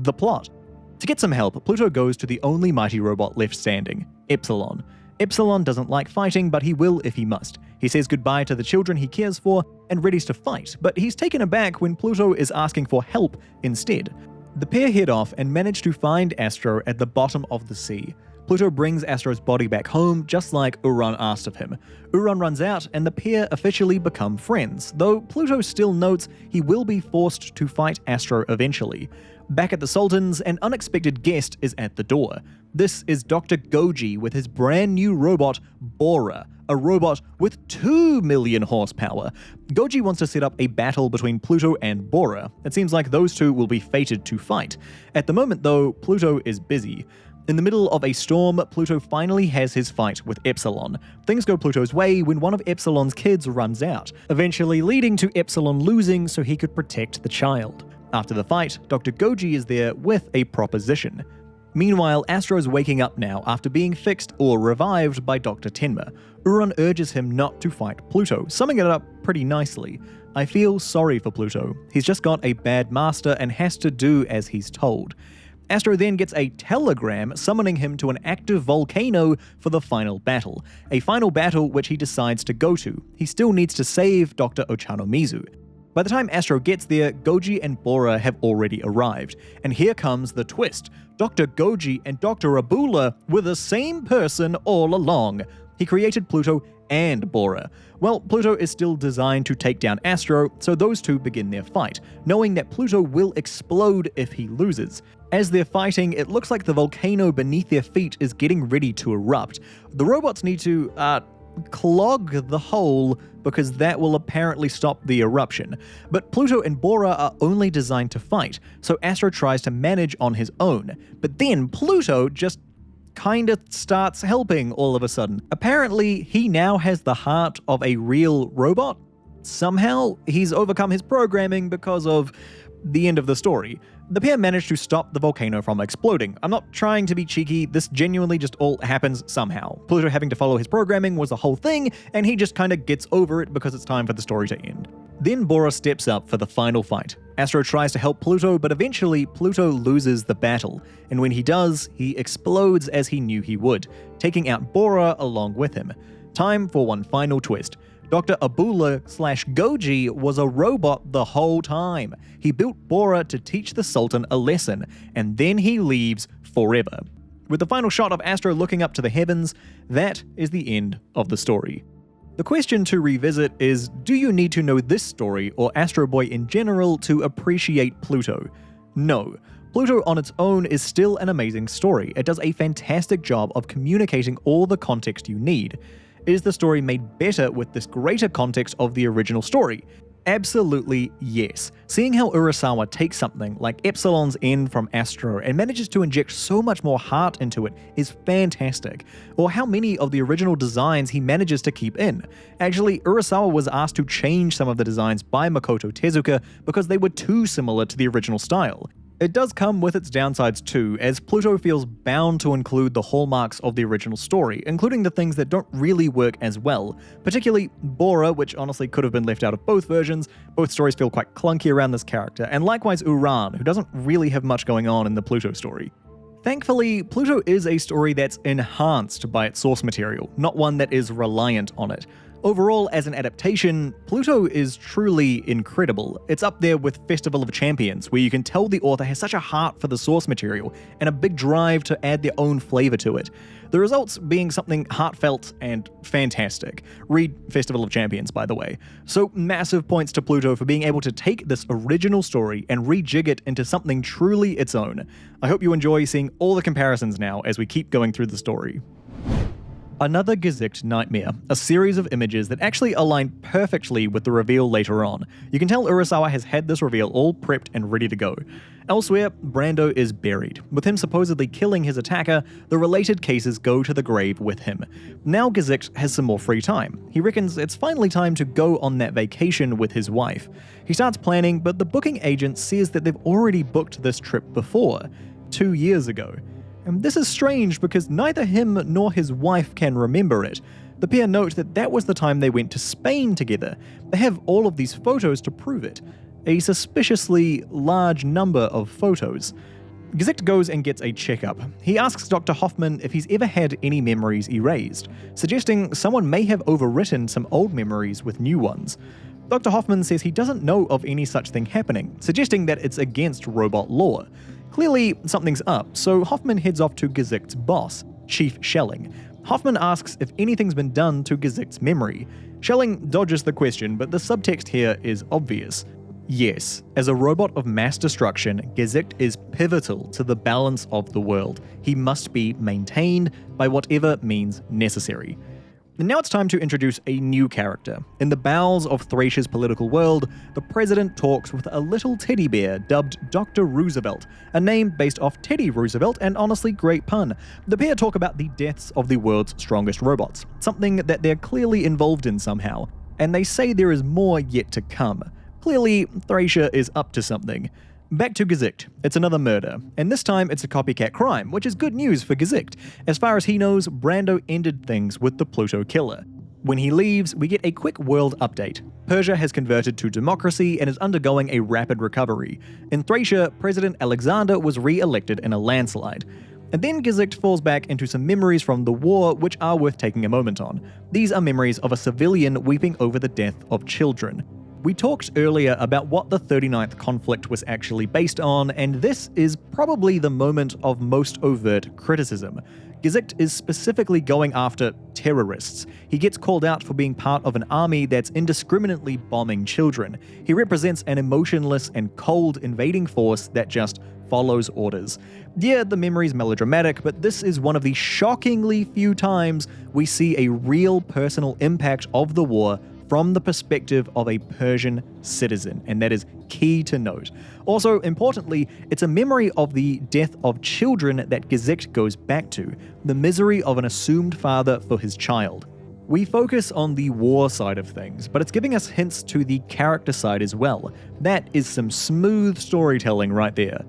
the plot. To get some help, Pluto goes to the only mighty robot left standing, Epsilon. Epsilon doesn't like fighting, but he will if he must. He says goodbye to the children he cares for and readies to fight, but he's taken aback when Pluto is asking for help instead. The pair head off and manage to find Astro at the bottom of the sea. Pluto brings Astro's body back home, just like Uran asked of him. Uran runs out, and the pair officially become friends, though Pluto still notes he will be forced to fight Astro eventually. Back at the Sultan's, an unexpected guest is at the door. This is Dr. Goji with his brand new robot, Bora, a robot with 2 million horsepower. Goji wants to set up a battle between Pluto and Bora. It seems like those two will be fated to fight. At the moment, though, Pluto is busy. In the middle of a storm, Pluto finally has his fight with Epsilon. Things go Pluto's way when one of Epsilon's kids runs out, eventually leading to Epsilon losing so he could protect the child. After the fight, Dr. Goji is there with a proposition. Meanwhile, Astro's waking up now after being fixed or revived by Dr. Tenma. Uran urges him not to fight Pluto, summing it up pretty nicely. I feel sorry for Pluto. He's just got a bad master and has to do as he's told. Astro then gets a telegram summoning him to an active volcano for the final battle. A final battle which he decides to go to. He still needs to save Dr. Ochanomizu. By the time Astro gets there, Goji and Bora have already arrived. And here comes the twist. Dr. Goji and Dr. Abula were the same person all along. He created Pluto and Bora. Well, Pluto is still designed to take down Astro, so those two begin their fight, knowing that Pluto will explode if he loses. As they're fighting, it looks like the volcano beneath their feet is getting ready to erupt. The robots need to, clog the hole because that will apparently stop the eruption. But Pluto and Bora are only designed to fight, so Astro tries to manage on his own. But then Pluto just kinda starts helping all of a sudden. Apparently, he now has the heart of a real robot. Somehow, he's overcome his programming because of the end of the story. The pair managed to stop the volcano from exploding. I'm not trying to be cheeky, this genuinely just all happens somehow. Pluto having to follow his programming was a whole thing, and he just kinda gets over it because it's time for the story to end. Then Bora steps up for the final fight. Astro tries to help Pluto, but eventually Pluto loses the battle, and when he does, he explodes as he knew he would, taking out Bora along with him. Time for one final twist. Dr. Abula/Goji was a robot the whole time. He built Bora to teach the Sultan a lesson, and then he leaves forever. With the final shot of Astro looking up to the heavens, that is the end of the story. The question to revisit is, do you need to know this story or Astro Boy in general to appreciate Pluto? No. Pluto on its own is still an amazing story. It does a fantastic job of communicating all the context you need. Is the story made better with this greater context of the original story? Absolutely yes. Seeing how Urasawa takes something like Epsilon's End from Astro and manages to inject so much more heart into it is fantastic, or how many of the original designs he manages to keep in. Actually, Urasawa was asked to change some of the designs by Makoto Tezuka because they were too similar to the original style. It does come with its downsides too, as Pluto feels bound to include the hallmarks of the original story, including the things that don't really work as well, particularly Bora, which honestly could have been left out of both versions. Both stories feel quite clunky around this character, and likewise Uran, who doesn't really have much going on in the Pluto story. Thankfully, Pluto is a story that's enhanced by its source material, not one that is reliant on it. Overall, as an adaptation, Pluto is truly incredible. It's up there with Festival of Champions, where you can tell the author has such a heart for the source material and a big drive to add their own flavor to it. The results being something heartfelt and fantastic. Read Festival of Champions, by the way. So massive points to Pluto for being able to take this original story and rejig it into something truly its own. I hope you enjoy seeing all the comparisons now as we keep going through the story. Another Gesicht nightmare, a series of images that actually align perfectly with the reveal later on. You can tell Urasawa has had this reveal all prepped and ready to go. Elsewhere, Brando is buried. With him supposedly killing his attacker, the related cases go to the grave with him. Now Gesicht has some more free time. He reckons it's finally time to go on that vacation with his wife. He starts planning, but the booking agent says that they've already booked this trip before, 2 years ago. And this is strange because neither him nor his wife can remember it. The pair note that that was the time they went to Spain together. They have all of these photos to prove it. A suspiciously large number of photos. Gesicht goes and gets a checkup. He asks Dr. Hoffman if he's ever had any memories erased, suggesting someone may have overwritten some old memories with new ones. Dr. Hoffman says he doesn't know of any such thing happening, suggesting that it's against robot law. Clearly, something's up, so Hoffman heads off to Gesicht's boss, Chief Schelling. Hoffman asks if anything's been done to Gesicht's memory. Schelling dodges the question, but the subtext here is obvious. Yes, as a robot of mass destruction, Gesicht is pivotal to the balance of the world. He must be maintained by whatever means necessary. And now it's time to introduce a new character. In the bowels of Thracia's political world, the president talks with a little teddy bear dubbed Dr. Roosevelt, a name based off Teddy Roosevelt, and honestly great pun. The pair talk about the deaths of the world's strongest robots, something that they're clearly involved in somehow, and they say there is more yet to come. Clearly, Thracia is up to something. Back to Gesicht. It's another murder, and this time it's a copycat crime, which is good news for Gesicht. As far as he knows, Brando ended things with the Pluto killer. When he leaves, we get a quick world update. Persia has converted to democracy and is undergoing a rapid recovery. In Thracia, President Alexander was re-elected in a landslide. And then Gesicht falls back into some memories from the war which are worth taking a moment on. These are memories of a civilian weeping over the death of children. We talked earlier about what the 39th conflict was actually based on, and this is probably the moment of most overt criticism. Gesicht is specifically going after terrorists. He gets called out for being part of an army that's indiscriminately bombing children. He represents an emotionless and cold invading force that just follows orders. Yeah, the memory's melodramatic, but this is one of the shockingly few times we see a real personal impact of the war from the perspective of a Persian citizen, and that is key to note. Also, importantly, it's a memory of the death of children that Gesicht goes back to, the misery of an assumed father for his child. We focus on the war side of things, but it's giving us hints to the character side as well. That is some smooth storytelling right there.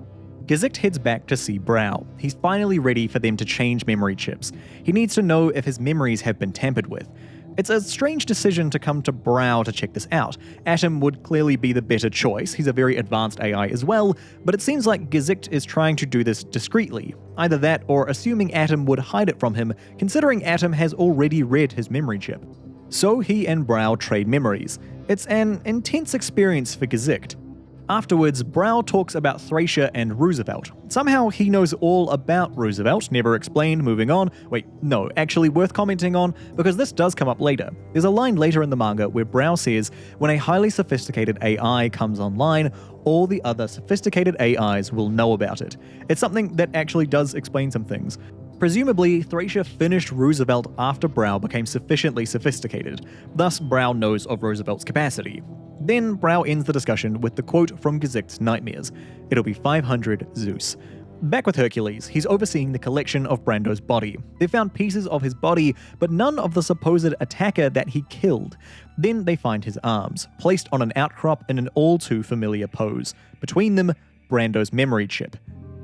Gesicht heads back to see Brau. He's finally ready for them to change memory chips. He needs to know if his memories have been tampered with. It's a strange decision to come to Brau to check this out. Atom would clearly be the better choice, he's a very advanced AI as well, but it seems like Gesicht is trying to do this discreetly. Either that or assuming Atom would hide it from him, considering Atom has already read his memory chip. So he and Brau trade memories. It's an intense experience for Gesicht. Afterwards, Brow talks about Thracia and Roosevelt. Somehow he knows all about Roosevelt, never explained, moving on. Wait, no, actually worth commenting on, because this does come up later. There's a line later in the manga where Brow says, when a highly sophisticated AI comes online, all the other sophisticated AIs will know about it. It's something that actually does explain some things. Presumably, Thracia finished Roosevelt after Brow became sufficiently sophisticated, thus Brow knows of Roosevelt's capacity. Then Brow ends the discussion with the quote from Gesicht's Nightmares, "It'll be 500 Zeus." Back with Hercules, he's overseeing the collection of Brando's body. They found pieces of his body, but none of the supposed attacker that he killed. Then they find his arms, placed on an outcrop in an all too familiar pose. Between them, Brando's memory chip.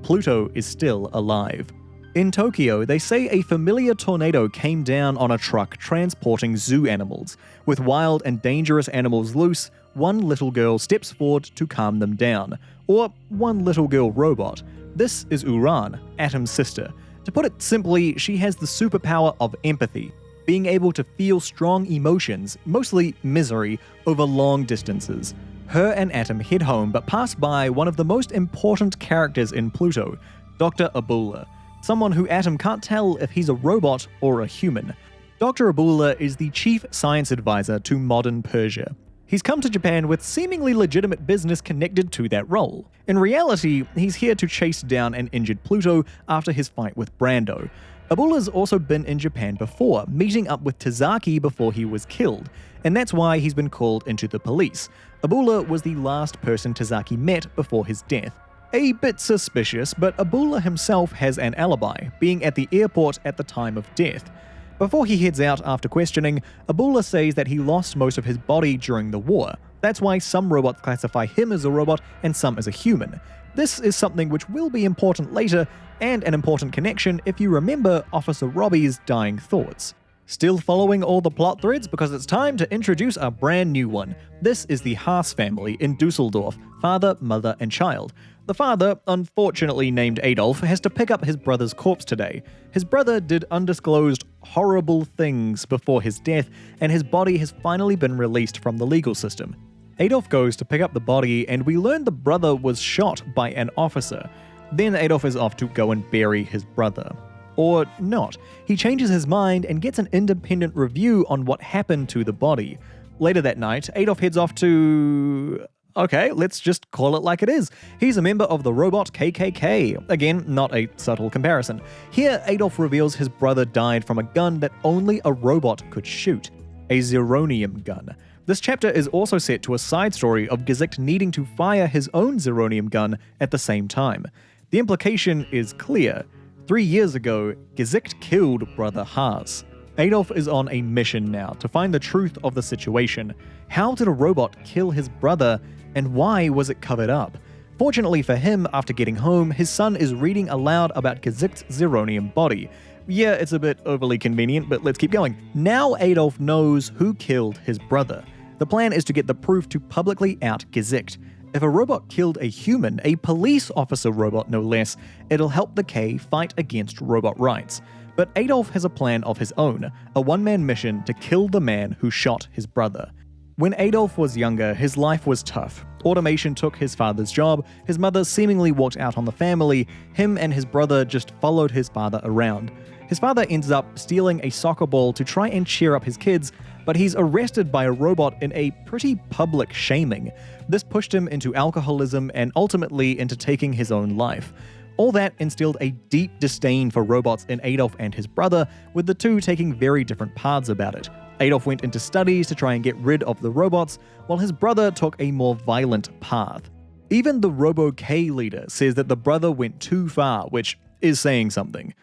Pluto is still alive. In Tokyo, they say a familiar tornado came down on a truck transporting zoo animals. With wild and dangerous animals loose, one little girl steps forward to calm them down. Or one little girl robot. This is Uran, Atom's sister. To put it simply, she has the superpower of empathy, being able to feel strong emotions, mostly misery, over long distances. Her and Atom head home but pass by one of the most important characters in Pluto, Dr. Abula. Someone who Atom can't tell if he's a robot or a human. Dr. Abula is the chief science advisor to modern Persia. He's come to Japan with seemingly legitimate business connected to that role. In reality, he's here to chase down an injured Pluto after his fight with Brando. Abula's also been in Japan before, meeting up with Tazaki before he was killed, and that's why he's been called into the police. Abula was the last person Tazaki met before his death. A bit suspicious, but Abula himself has an alibi, being at the airport at the time of death. Before he heads out after questioning, Abula says that he lost most of his body during the war. That's why some robots classify him as a robot and some as a human. This is something which will be important later, and an important connection if you remember Officer Robbie's dying thoughts. Still following all the plot threads because it's time to introduce a brand new one. This is the Haas family in Dusseldorf, father, mother, and child. The father, unfortunately named Adolf, has to pick up his brother's corpse today. His brother did undisclosed horrible things before his death, and his body has finally been released from the legal system. Adolf goes to pick up the body, and we learn the brother was shot by an officer. Then Adolf is off to go and bury his brother. Or not. He changes his mind and gets an independent review on what happened to the body. Later that night, Adolf heads off to... Okay, let's just call it like it is. He's a member of the robot KKK. Again, not a subtle comparison. Here, Adolf reveals his brother died from a gun that only a robot could shoot. A zeronium gun. This chapter is also set to a side story of Gesicht needing to fire his own zeronium gun at the same time. The implication is clear. 3 years ago, Gesicht killed brother Haas. Adolf is on a mission now to find the truth of the situation. How did a robot kill his brother, and why was it covered up? Fortunately for him, after getting home, his son is reading aloud about Gesicht's zeronium body. Yeah, it's a bit overly convenient, but let's keep going. Now Adolf knows who killed his brother. The plan is to get the proof to publicly out Gesicht. If a robot killed a human, a police officer robot no less, it'll help the K fight against robot rights. But Adolf has a plan of his own, a one-man mission to kill the man who shot his brother. When Adolf was younger, his life was tough. Automation took his father's job, his mother seemingly walked out on the family, him and his brother just followed his father around. His father ends up stealing a soccer ball to try and cheer up his kids, but he's arrested by a robot in a pretty public shaming. This pushed him into alcoholism and ultimately into taking his own life. All that instilled a deep disdain for robots in Adolf and his brother, with the two taking very different paths about it. Adolf went into studies to try and get rid of the robots, while his brother took a more violent path. Even the Robo-K leader says that the brother went too far, which is saying something.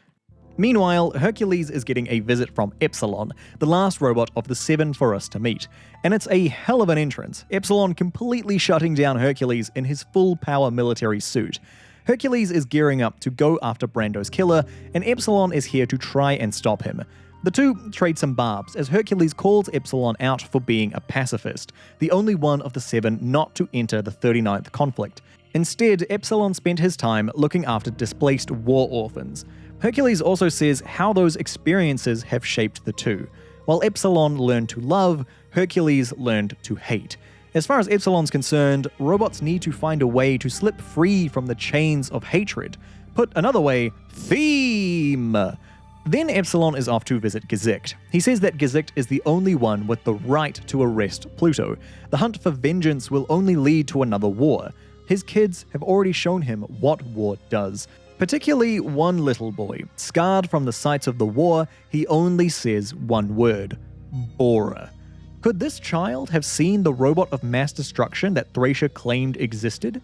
Meanwhile, Hercules is getting a visit from Epsilon, the last robot of the 7 for us to meet. And it's a hell of an entrance, Epsilon completely shutting down Hercules in his full-power military suit. Hercules is gearing up to go after Brando's killer, and Epsilon is here to try and stop him. The two trade some barbs as Hercules calls Epsilon out for being a pacifist, the only one of the 7 not to enter the 39th conflict. Instead, Epsilon spent his time looking after displaced war orphans. Hercules also says how those experiences have shaped the two. While Epsilon learned to love, Hercules learned to hate. As far as Epsilon's concerned, robots need to find a way to slip free from the chains of hatred. Put another way, theme! Then Epsilon is off to visit Gesicht. He says that Gesicht is the only one with the right to arrest Pluto. The hunt for vengeance will only lead to another war. His kids have already shown him what war does. Particularly one little boy. Scarred from the sights of the war, he only says one word: Bora. Could this child have seen the robot of mass destruction that Thracia claimed existed?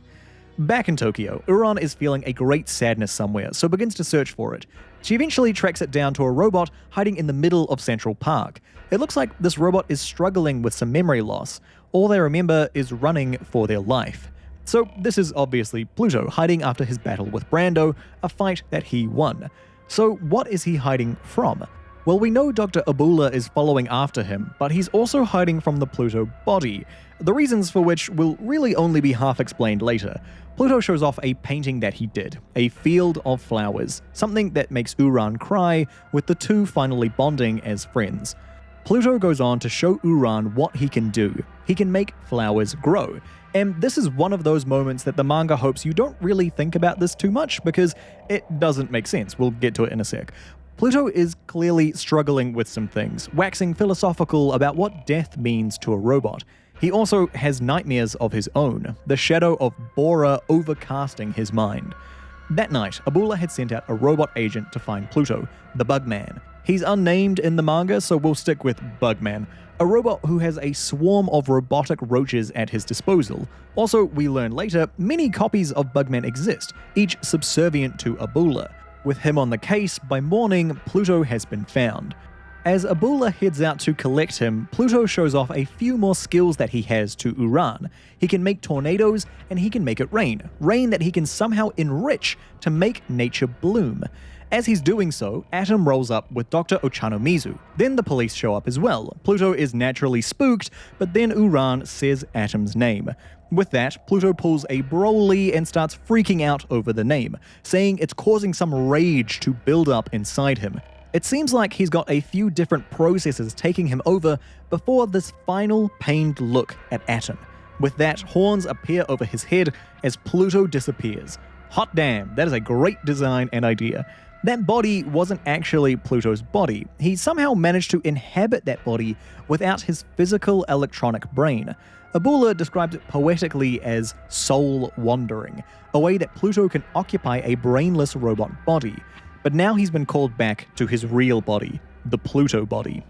Back in Tokyo, Uran is feeling a great sadness somewhere, so begins to search for it. She eventually tracks it down to a robot hiding in the middle of Central Park. It looks like this robot is struggling with some memory loss. All they remember is running for their life. So this is obviously Pluto hiding after his battle with Brando, a fight that he won. So what is he hiding from? Well, we know Dr. Abula is following after him, but he's also hiding from the Pluto body, the reasons for which will really only be half explained later. Pluto shows off a painting that he did, a field of flowers, something that makes Uran cry, with the two finally bonding as friends. Pluto goes on to show Uran what he can do. He can make flowers grow. And this is one of those moments that the manga hopes you don't really think about this too much because it doesn't make sense. We'll get to it in a sec. Pluto is clearly struggling with some things, waxing philosophical about what death means to a robot. He also has nightmares of his own, the shadow of Bora overcasting his mind. That night, Abula had sent out a robot agent to find Pluto, the Bugman. He's unnamed in the manga, so we'll stick with Bugman, a robot who has a swarm of robotic roaches at his disposal. Also, we learn later, many copies of Bugman exist, each subservient to Abula. With him on the case, by morning, Pluto has been found. As Abula heads out to collect him, Pluto shows off a few more skills that he has to Uran. He can make tornadoes, and he can make it rain. Rain that he can somehow enrich to make nature bloom. As he's doing so, Atom rolls up with Dr. Ochanomizu. Then the police show up as well. Pluto is naturally spooked, but then Uran says Atom's name. With that, Pluto pulls a Broly and starts freaking out over the name, saying it's causing some rage to build up inside him. It seems like he's got a few different processes taking him over before this final pained look at Atom. With that, horns appear over his head as Pluto disappears. Hot damn, that is a great design and idea. That body wasn't actually Pluto's body. He somehow managed to inhabit that body without his physical electronic brain. Abula describes it poetically as soul wandering, a way that Pluto can occupy a brainless robot body. But now he's been called back to his real body, the Pluto body.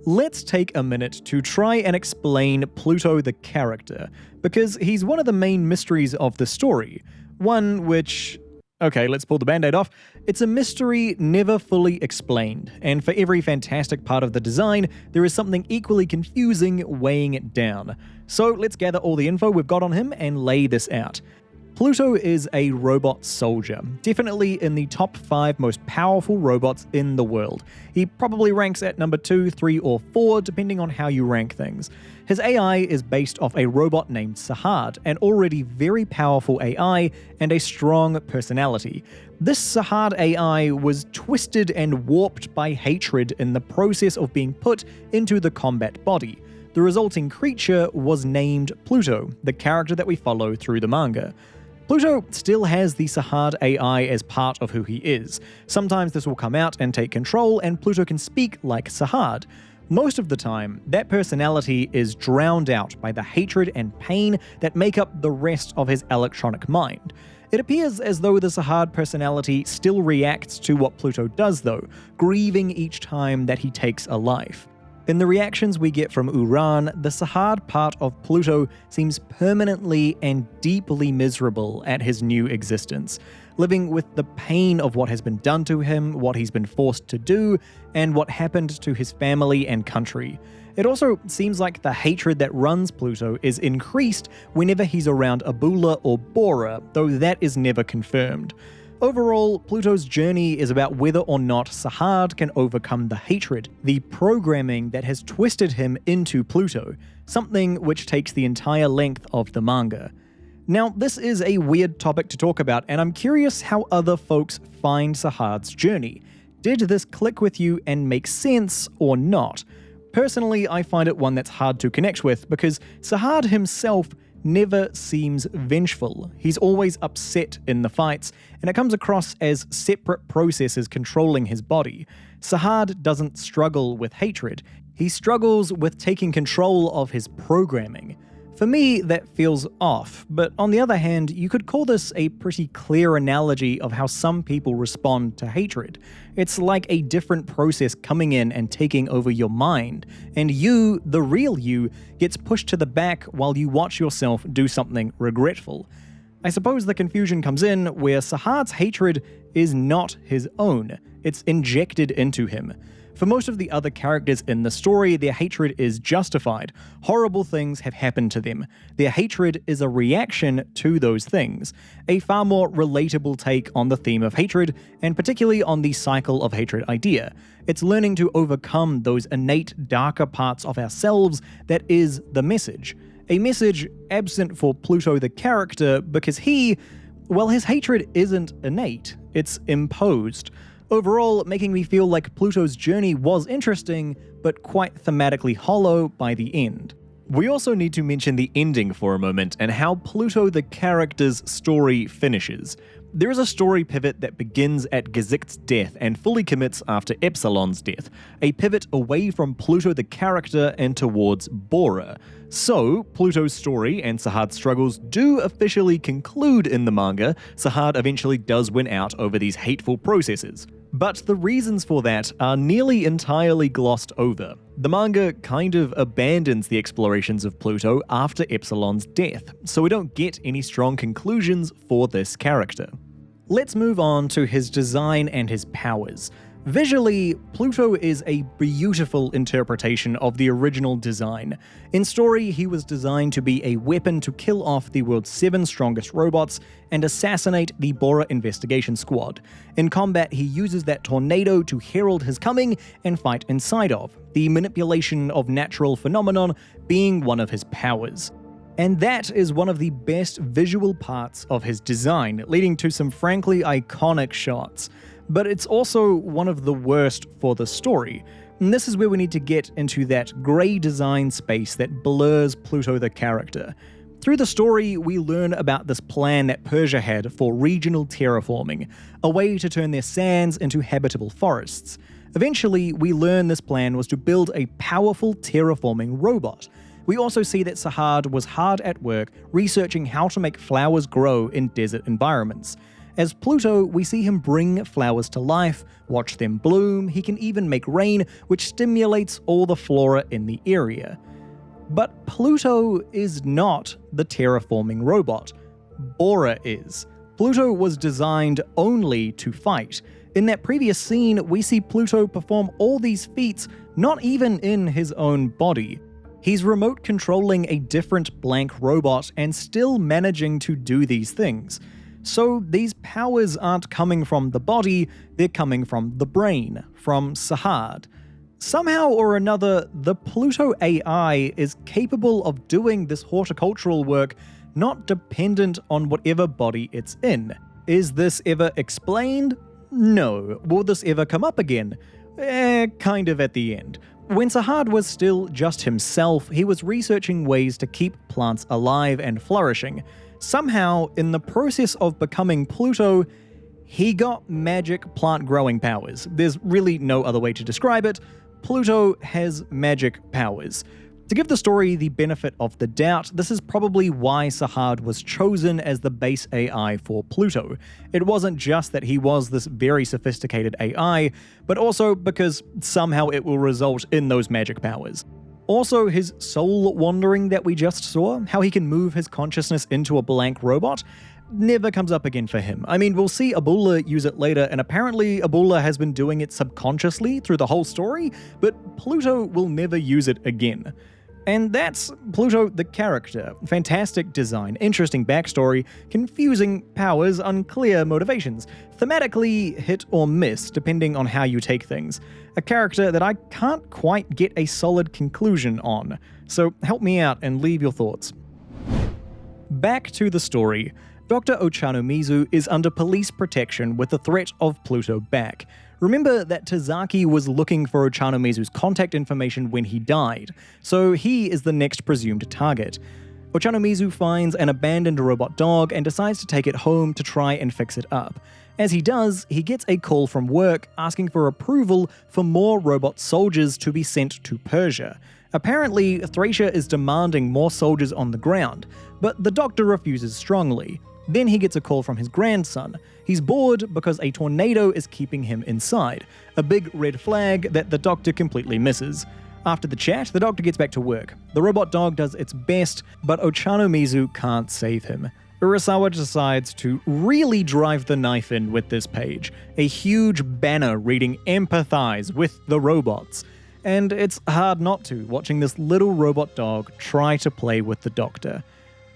Let's take a minute to try and explain Pluto the character, because he's one of the main mysteries of the story. One which... Okay, let's pull the band-aid off. It's a mystery never fully explained, and for every fantastic part of the design, there is something equally confusing weighing it down. So let's gather all the info we've got on him and lay this out. Pluto is a robot soldier, definitely in the top 5 most powerful robots in the world. He probably ranks at number 2, 3, or 4, depending on how you rank things. His AI is based off a robot named Sahad, an already very powerful AI and a strong personality. This Sahad AI was twisted and warped by hatred in the process of being put into the combat body. The resulting creature was named Pluto, the character that we follow through the manga. Pluto still has the Sahad AI as part of who he is. Sometimes this will come out and take control, and Pluto can speak like Sahad. Most of the time, that personality is drowned out by the hatred and pain that make up the rest of his electronic mind. It appears as though the Sahad personality still reacts to what Pluto does though, grieving each time that he takes a life. In the reactions we get from Uran, the Sahad part of Pluto seems permanently and deeply miserable at his new existence, living with the pain of what has been done to him, what he's been forced to do, and what happened to his family and country. It also seems like the hatred that runs Pluto is increased whenever he's around Abula or Bora, though that is never confirmed. Overall, Pluto's journey is about whether or not Sahad can overcome the hatred, the programming that has twisted him into Pluto, something which takes the entire length of the manga. Now, this is a weird topic to talk about, and I'm curious how other folks find Sahad's journey. Did this click with you and make sense or not? Personally, I find it one that's hard to connect with because Sahad himself never seems vengeful. He's always upset in the fights, and it comes across as separate processes controlling his body. Sahad doesn't struggle with hatred. He struggles with taking control of his programming. For me, that feels off, but on the other hand, you could call this a pretty clear analogy of how some people respond to hatred. It's like a different process coming in and taking over your mind, and you, the real you, gets pushed to the back while you watch yourself do something regretful. I suppose the confusion comes in where Sahad's hatred is not his own, it's injected into him. For most of the other characters in the story, their hatred is justified. Horrible things have happened to them. Their hatred is a reaction to those things. A far more relatable take on the theme of hatred, and particularly on the cycle of hatred idea. It's learning to overcome those innate darker parts of ourselves that is the message. A message absent for Pluto the character because his hatred isn't innate, it's imposed. Overall, making me feel like Pluto's journey was interesting, but quite thematically hollow by the end. We also need to mention the ending for a moment and how Pluto the character's story finishes. There is a story pivot that begins at Gesicht's death and fully commits after Epsilon's death, a pivot away from Pluto the character and towards Bora. So, Pluto's story and Sahad's struggles do officially conclude in the manga. Sahad eventually does win out over these hateful processes. But the reasons for that are nearly entirely glossed over. The manga kind of abandons the explorations of Pluto after Epsilon's death, so we don't get any strong conclusions for this character. Let's move on to his design and his powers. Visually, Pluto is a beautiful interpretation of the original design. In story, he was designed to be a weapon to kill off the world's 7 strongest robots and assassinate the Bora investigation squad. In combat, he uses that tornado to herald his coming and fight inside of, the manipulation of natural phenomenon being one of his powers. And that is one of the best visual parts of his design, leading to some frankly iconic shots. But it's also one of the worst for the story. And this is where we need to get into that grey design space that blurs Pluto the character. Through the story, we learn about this plan that Persia had for regional terraforming, a way to turn their sands into habitable forests. Eventually, we learn this plan was to build a powerful terraforming robot. We also see that Sahad was hard at work researching how to make flowers grow in desert environments. As Pluto, we see him bring flowers to life, watch them bloom, he can even make rain, which stimulates all the flora in the area. But Pluto is not the terraforming robot. Bora is. Pluto was designed only to fight. In that previous scene, we see Pluto perform all these feats not even in his own body. He's remote controlling a different blank robot and still managing to do these things. So these powers aren't coming from the body, they're coming from the brain, from Sahad. Somehow or another, the Pluto AI is capable of doing this horticultural work not dependent on whatever body it's in. Is this ever explained? No. Will this ever come up again? Kind of at the end. When Sahad was still just himself, he was researching ways to keep plants alive and flourishing. Somehow, in the process of becoming Pluto, he got magic plant growing powers. There's really no other way to describe it. Pluto has magic powers. To give the story the benefit of the doubt, this is probably why Sahad was chosen as the base AI for Pluto. It wasn't just that he was this very sophisticated AI, but also because somehow it will result in those magic powers. Also, his soul wandering that we just saw, how he can move his consciousness into a blank robot, never comes up again for him. I mean, we'll see Abula use it later, and apparently Abula has been doing it subconsciously through the whole story, but Pluto will never use it again. And that's Pluto the character. Fantastic design, interesting backstory, confusing powers, unclear motivations. Thematically hit or miss, depending on how you take things. A character that I can't quite get a solid conclusion on. So help me out and leave your thoughts. Back to the story. Dr. Ochanomizu is under police protection with the threat of Pluto back. Remember that Tazaki was looking for Ochanomizu's contact information when he died, so he is the next presumed target. Ochanomizu finds an abandoned robot dog and decides to take it home to try and fix it up. As he does, he gets a call from work asking for approval for more robot soldiers to be sent to Persia. Apparently, Thracia is demanding more soldiers on the ground, but the doctor refuses strongly. Then he gets a call from his grandson. He's bored because a tornado is keeping him inside, a big red flag that the doctor completely misses. After the chat, the doctor gets back to work. The robot dog does its best, but Ochanomizu can't save him. Urasawa decides to really drive the knife in with this page, a huge banner reading "Empathize with the robots." And it's hard not to, watching this little robot dog try to play with the doctor.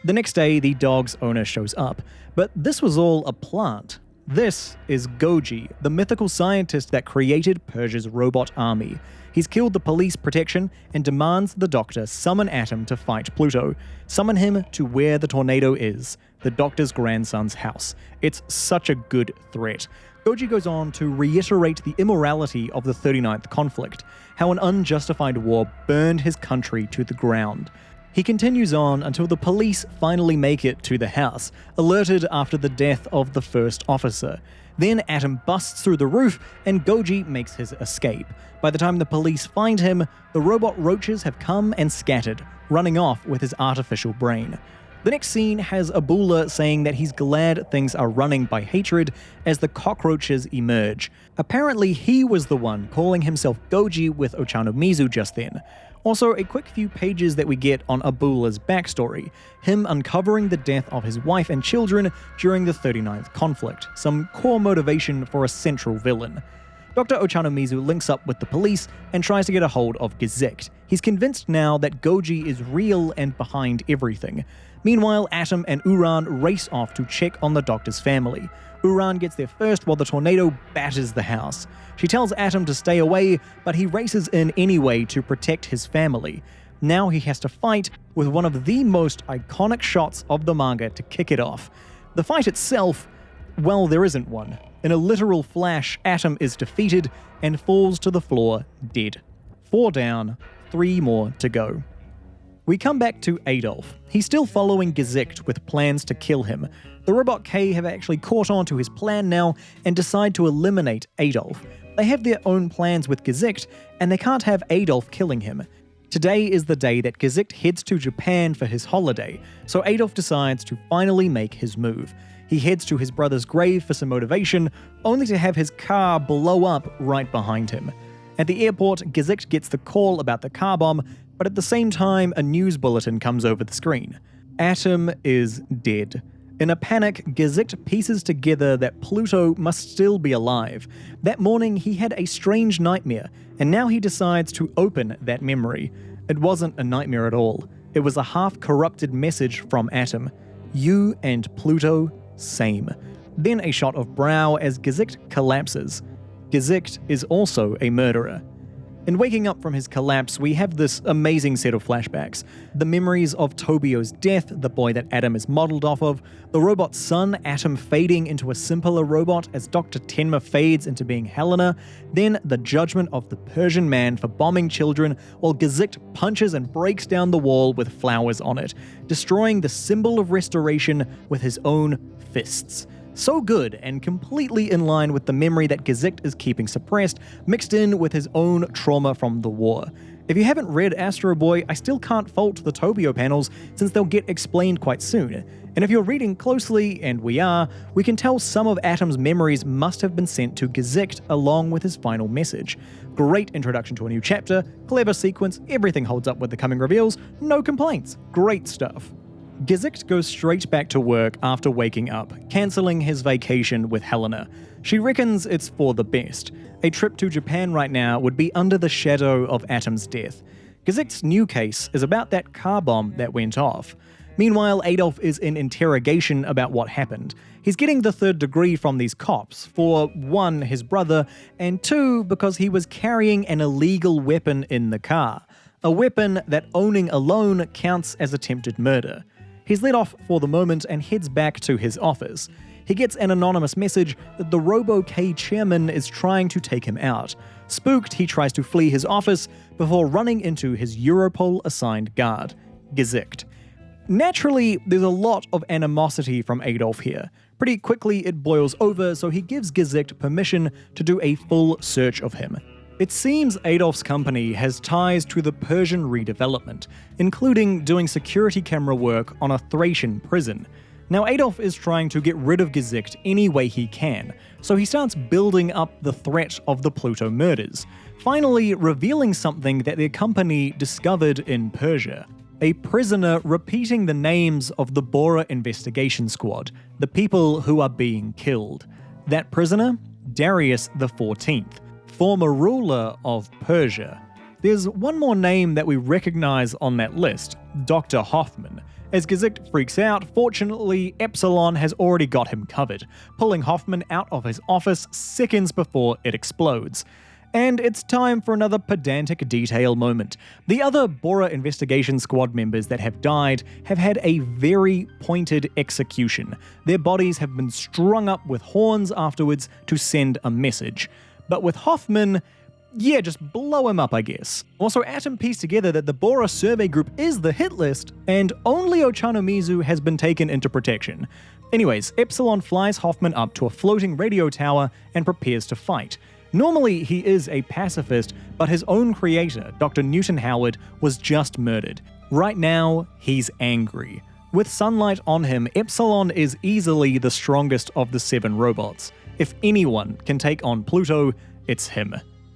The next day, the dog's owner shows up, but this was all a plant. This is Goji, the mythical scientist that created Persia's robot army. He's killed the police protection and demands the doctor summon Atom to fight Pluto. Summon him to where the tornado is, the doctor's grandson's house. It's such a good threat. Goji goes on to reiterate the immorality of the 39th conflict, how an unjustified war burned his country to the ground. He continues on until the police finally make it to the house, alerted after the death of the first officer. Then Atom busts through the roof and Goji makes his escape. By the time the police find him, the robot roaches have come and scattered, running off with his artificial brain. The next scene has Abula saying that he's glad things are running by hatred as the cockroaches emerge. Apparently he was the one calling himself Goji with Ochanomizu just then. Also, a quick few pages that we get on Abula's backstory, him uncovering the death of his wife and children during the 39th conflict, some core motivation for a central villain. Dr. Ochanomizu links up with the police and tries to get a hold of Gesicht. He's convinced now that Goji is real and behind everything. Meanwhile, Atom and Uran race off to check on the doctor's family. Uran gets there first while the tornado batters the house. She tells Atom to stay away, but he races in anyway to protect his family. Now he has to fight with one of the most iconic shots of the manga to kick it off. The fight itself, well, there isn't one. In a literal flash, Atom is defeated and falls to the floor dead. 4 down, 3 more to go. We come back to Adolf. He's still following Gesicht with plans to kill him. The Robot K have actually caught on to his plan now and decide to eliminate Adolf. They have their own plans with Gesicht, and they can't have Adolf killing him. Today is the day that Gesicht heads to Japan for his holiday, so Adolf decides to finally make his move. He heads to his brother's grave for some motivation, only to have his car blow up right behind him. At the airport, Gesicht gets the call about the car bomb, but at the same time, a news bulletin comes over the screen. Atom is dead. In a panic, Gesicht pieces together that Pluto must still be alive. That morning, he had a strange nightmare, and now he decides to open that memory. It wasn't a nightmare at all. It was a half-corrupted message from Atom. You and Pluto, same. Then a shot of brow as Gesicht collapses. Gesicht is also a murderer. In waking up from his collapse, we have this amazing set of flashbacks. The memories of Tobio's death, the boy that Atom is modeled off of, the robot's son, Atom fading into a simpler robot as Dr. Tenma fades into being Helena, then the judgment of the Persian man for bombing children while Gesicht punches and breaks down the wall with flowers on it, destroying the symbol of restoration with his own fists. So good, and completely in line with the memory that Gesicht is keeping suppressed, mixed in with his own trauma from the war. If you haven't read Astro Boy, I still can't fault the Tobio panels, since they'll get explained quite soon. And if you're reading closely, and we are, we can tell some of Atom's memories must have been sent to Gesicht along with his final message. Great introduction to a new chapter, clever sequence, everything holds up with the coming reveals, no complaints, great stuff. Gesicht goes straight back to work after waking up, cancelling his vacation with Helena. She reckons it's for the best. A trip to Japan right now would be under the shadow of Atom's death. Gesicht's new case is about that car bomb that went off. Meanwhile, Adolf is in interrogation about what happened. He's getting the 3rd degree from these cops for 1, his brother, and 2, because he was carrying an illegal weapon in the car. A weapon that owning alone counts as attempted murder. He's let off for the moment and heads back to his office. he gets an anonymous message that the Robo-K chairman is trying to take him out. Spooked, he tries to flee his office before running into his Europol-assigned guard, Gesicht. Naturally, there's a lot of animosity from Adolf here. Pretty quickly it boils over, so he gives Gesicht permission to do a full search of him. It seems Adolf's company has ties to the Persian redevelopment, including doing security camera work on a Thracian prison. Now Adolf is trying to get rid of Gesicht any way he can, so he starts building up the threat of the Pluto murders, finally revealing something that their company discovered in Persia. A prisoner repeating the names of the Bora investigation squad, the people who are being killed. That prisoner? Darius XIV, former ruler of Persia. There's one more name that we recognize on that list, Dr. Hoffman. As Gesicht freaks out, fortunately, Epsilon has already got him covered, pulling Hoffman out of his office seconds before it explodes. And it's time for another pedantic detail moment. The other Bora investigation squad members that have died have had a very pointed execution. Their bodies have been strung up with horns afterwards to send a message. But with Hoffman, yeah, just blow him up, I guess. Also, Atom pieced together that the Bora survey group is the hit list, and only Ochanomizu has been taken into protection. Anyways, Epsilon flies Hoffman up to a floating radio tower and prepares to fight. Normally, he is a pacifist, but his own creator, Dr. Newton Howard, was just murdered. Right now, he's angry. With sunlight on him, Epsilon is easily the strongest of the 7 robots. If anyone can take on Pluto, it's him.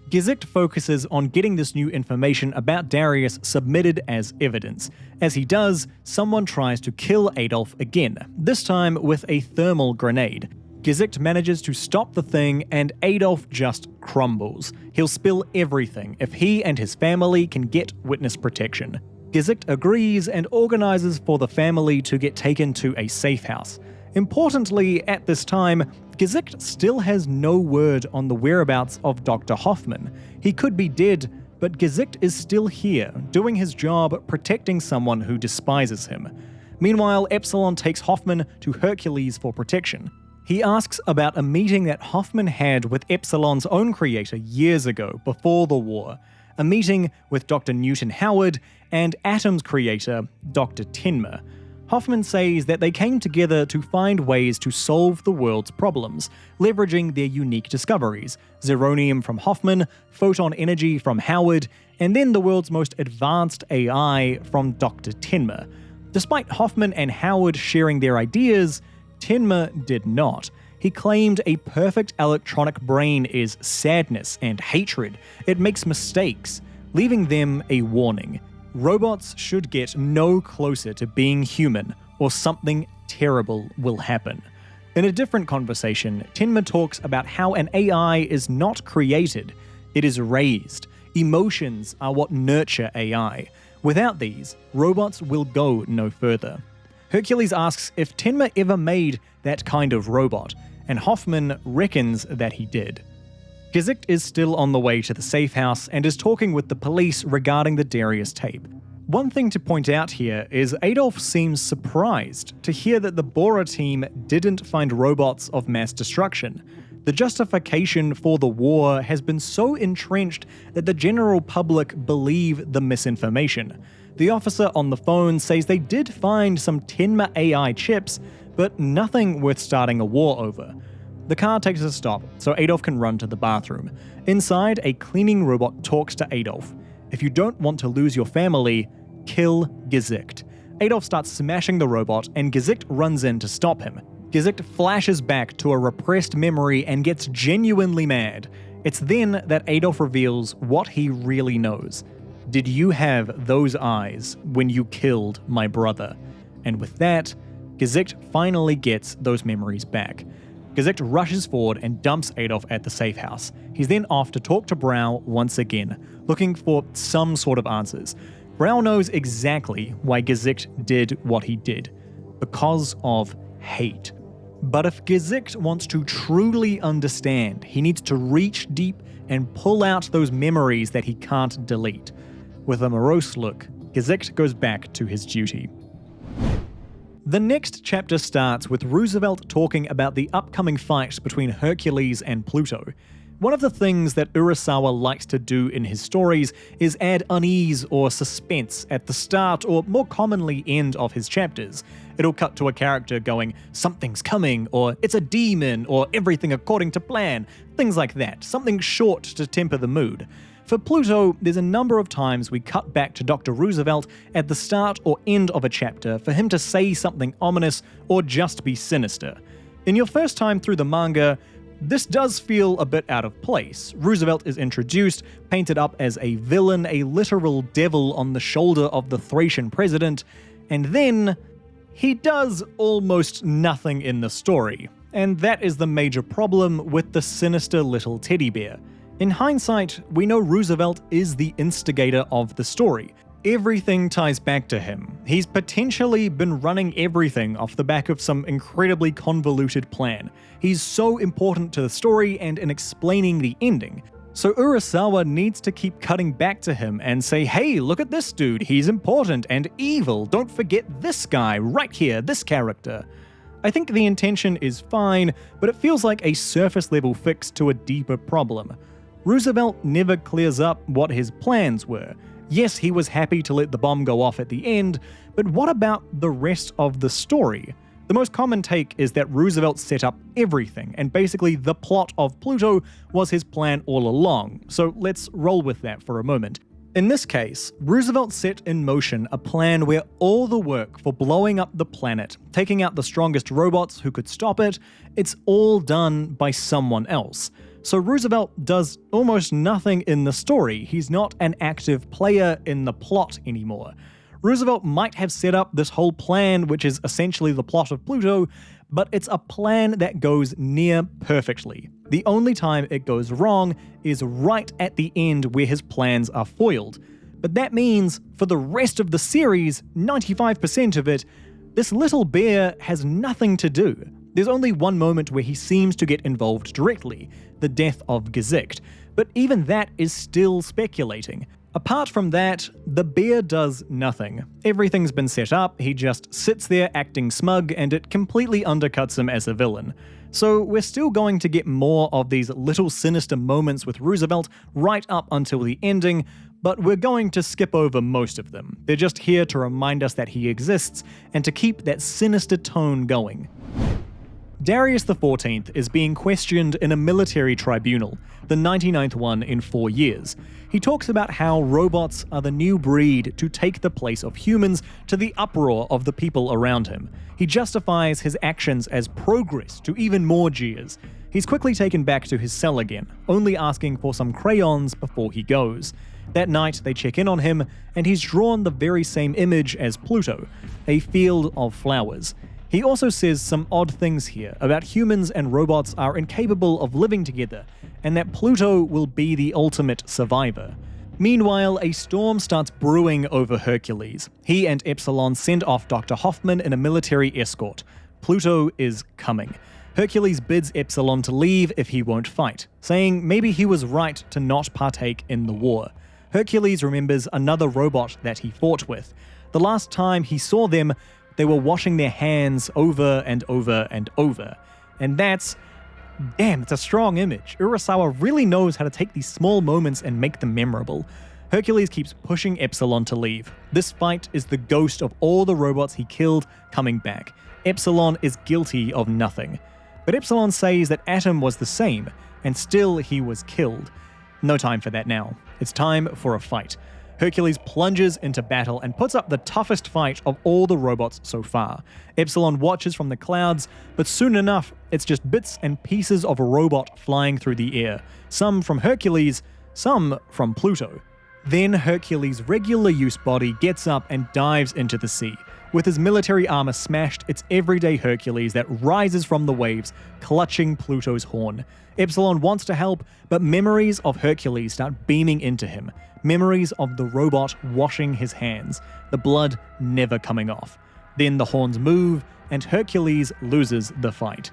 Gesicht focuses on getting this new information about Darius submitted as evidence. As he does, someone tries to kill Adolf again, this time with a thermal grenade. Gesicht manages to stop the thing and Adolf just crumbles. He'll spill everything if he and his family can get witness protection. Gesicht agrees and organizes for the family to get taken to a safe house. Importantly, at this time, Gesicht still has no word on the whereabouts of Dr. Hoffman. He could be dead, but Gesicht is still here, doing his job protecting someone who despises him. Meanwhile, Epsilon takes Hoffman to Hercules for protection. He asks about a meeting that Hoffman had with Epsilon's own creator years ago, before the war. A meeting with Dr. Newton Howard and Atom's creator, Dr. Tenma. Hoffman says that they came together to find ways to solve the world's problems, leveraging their unique discoveries, zeronium from Hoffman, photon energy from Howard, and then the world's most advanced AI from Dr. Tenma. Despite Hoffman and Howard sharing their ideas, Tenma did not. He claimed a perfect electronic brain is sadness and hatred. It makes mistakes, leaving them a warning. Robots should get no closer to being human, or something terrible will happen. In a different conversation, Tenma talks about how an AI is not created, it is raised. Emotions are what nurture AI. Without these, robots will go no further. Hercules asks if Tenma ever made that kind of robot, and Hoffman reckons that he did. Gesicht is still on the way to the safe house and is talking with the police regarding the Darius tape. One thing to point out here is Adolf seems surprised to hear that the Bora team didn't find robots of mass destruction. The justification for the war has been so entrenched that the general public believe the misinformation. The officer on the phone says they did find some Tenma AI chips, but nothing worth starting a war over. The car takes a stop, so Adolf can run to the bathroom. Inside, a cleaning robot talks to Adolf. If you don't want to lose your family, kill Gesicht. Adolf starts smashing the robot, and Gesicht runs in to stop him. Gesicht flashes back to a repressed memory and gets genuinely mad. It's then that Adolf reveals what he really knows. Did you have those eyes when you killed my brother? And with that, Gesicht finally gets those memories back. Gesicht rushes forward and dumps Adolf at the safe house. He's then off to talk to Brow once again, looking for some sort of answers. Brow knows exactly why Gesicht did what he did. Because of hate. But if Gesicht wants to truly understand, he needs to reach deep and pull out those memories that he can't delete. With a morose look, Gesicht goes back to his duty. The next chapter starts with Roosevelt talking about the upcoming fight between Hercules and Pluto. One of the things that Urasawa likes to do in his stories is add unease or suspense at the start or more commonly end of his chapters. It'll cut to a character going, "Something's coming," or "It's a demon," or "Everything according to plan," things like that, something short to temper the mood. For Pluto, there's a number of times we cut back to Dr. Roosevelt at the start or end of a chapter for him to say something ominous or just be sinister. In your first time through the manga, this does feel a bit out of place. Roosevelt is introduced, painted up as a villain, a literal devil on the shoulder of the Thracian president, and then he does almost nothing in the story. And that is the major problem with the sinister little teddy bear. In hindsight, we know Roosevelt is the instigator of the story. Everything ties back to him. He's potentially been running everything off the back of some incredibly convoluted plan. He's so important to the story and in explaining the ending. So Urasawa needs to keep cutting back to him and say, "Hey, look at this dude, he's important and evil. Don't forget this guy right here, this character." I think the intention is fine, but it feels like a surface level fix to a deeper problem. Roosevelt never clears up what his plans were. Yes, he was happy to let the bomb go off at the end, but what about the rest of the story? The most common take is that Roosevelt set up everything, and basically the plot of Pluto was his plan all along, so let's roll with that for a moment. In this case, Roosevelt set in motion a plan where all the work for blowing up the planet, taking out the strongest robots who could stop it, it's all done by someone else. So Roosevelt does almost nothing in the story. He's not an active player in the plot anymore. Roosevelt might have set up this whole plan, which is essentially the plot of Pluto, but it's a plan that goes near perfectly. The only time it goes wrong is right at the end where his plans are foiled. But that means, for the rest of the series, 95% of it, this little bear has nothing to do. There's only one moment where he seems to get involved directly, the death of Gesicht, but even that is still speculating. Apart from that, the bear does nothing. Everything's been set up, he just sits there acting smug, and it completely undercuts him as a villain. So we're still going to get more of these little sinister moments with Roosevelt right up until the ending, but we're going to skip over most of them. They're just here to remind us that he exists, and to keep that sinister tone going. Darius XIV is being questioned in a military tribunal, the 99th one in 4 years. He talks about how robots are the new breed to take the place of humans to the uproar of the people around him. He justifies his actions as progress to even more jeers. He's quickly taken back to his cell again, only asking for some crayons before he goes. That night they check in on him, and he's drawn the very same image as Pluto, a field of flowers. He also says some odd things here about humans and robots are incapable of living together, and that Pluto will be the ultimate survivor. Meanwhile, a storm starts brewing over Hercules. He and Epsilon send off Dr. Hoffman in a military escort. Pluto is coming. Hercules bids Epsilon to leave if he won't fight, saying maybe he was right to not partake in the war. Hercules remembers another robot that he fought with. The last time he saw them, they were washing their hands over and over and over. And that's a strong image. Urasawa really knows how to take these small moments and make them memorable. Hercules keeps pushing Epsilon to leave. This fight is the ghost of all the robots he killed coming back. Epsilon is guilty of nothing. But Epsilon says that Atom was the same, and still he was killed. No time for that now. It's time for a fight. Hercules plunges into battle and puts up the toughest fight of all the robots so far. Epsilon watches from the clouds, but soon enough, it's just bits and pieces of a robot flying through the air. Some from Hercules, some from Pluto. Then Hercules' regular use body gets up and dives into the sea. With his military armor smashed, it's everyday Hercules that rises from the waves, clutching Pluto's horn. Epsilon wants to help, but memories of Hercules start beaming into him. Memories of the robot washing his hands, the blood never coming off. Then the horns move, and Hercules loses the fight.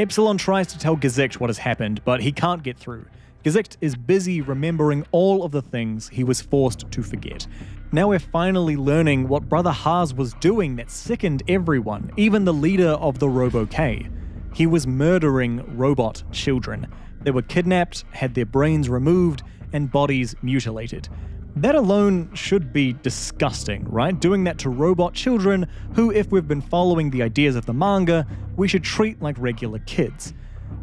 Epsilon tries to tell Gesicht what has happened, but he can't get through. Gesicht is busy remembering all of the things he was forced to forget. Now we're finally learning what Brother Haas was doing that sickened everyone, even the leader of the Robo-K. He was murdering robot children. They were kidnapped, had their brains removed, and bodies mutilated. That alone should be disgusting, right? Doing that to robot children who, if we've been following the ideas of the manga, we should treat like regular kids.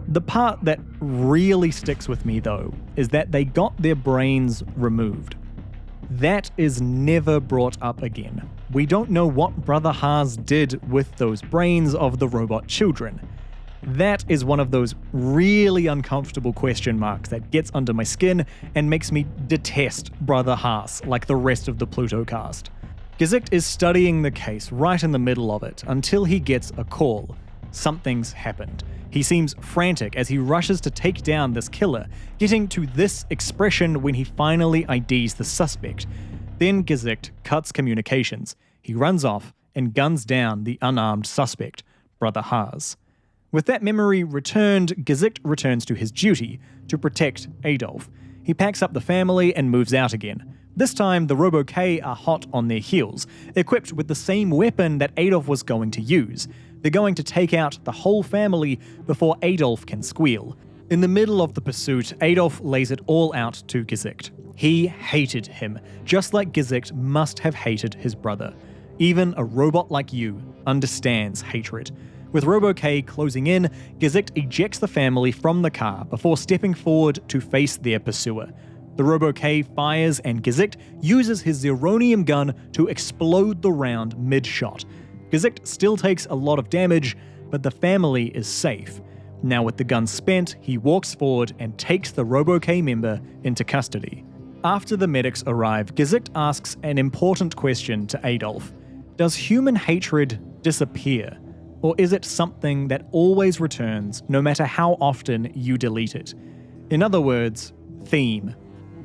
The part that really sticks with me, though, is that they got their brains removed. That is never brought up again. We don't know what Brother Haas did with those brains of the robot children. That is one of those really uncomfortable question marks that gets under my skin and makes me detest Brother Haas like the rest of the Pluto cast. Gesicht is studying the case right in the middle of it until he gets a call. Something's happened. He seems frantic as he rushes to take down this killer, getting to this expression when he finally IDs the suspect. Then Gesicht cuts communications. He runs off and guns down the unarmed suspect, Brother Haas. With that memory returned, Gesicht returns to his duty, to protect Adolf. He packs up the family and moves out again. This time, the Robo-K are hot on their heels, equipped with the same weapon that Adolf was going to use. They're going to take out the whole family before Adolf can squeal. In the middle of the pursuit, Adolf lays it all out to Gesicht. He hated him, just like Gesicht must have hated his brother. Even a robot like you understands hatred. With Robo-K closing in, Gesicht ejects the family from the car before stepping forward to face their pursuer. The Robo-K fires and Gesicht uses his Zeronium gun to explode the round mid-shot. Gesicht still takes a lot of damage, but the family is safe. Now with the gun spent, he walks forward and takes the Robo-K member into custody. After the medics arrive, Gesicht asks an important question to Adolf. Does human hatred disappear? Or is it something that always returns no matter how often you delete it? In other words, theme.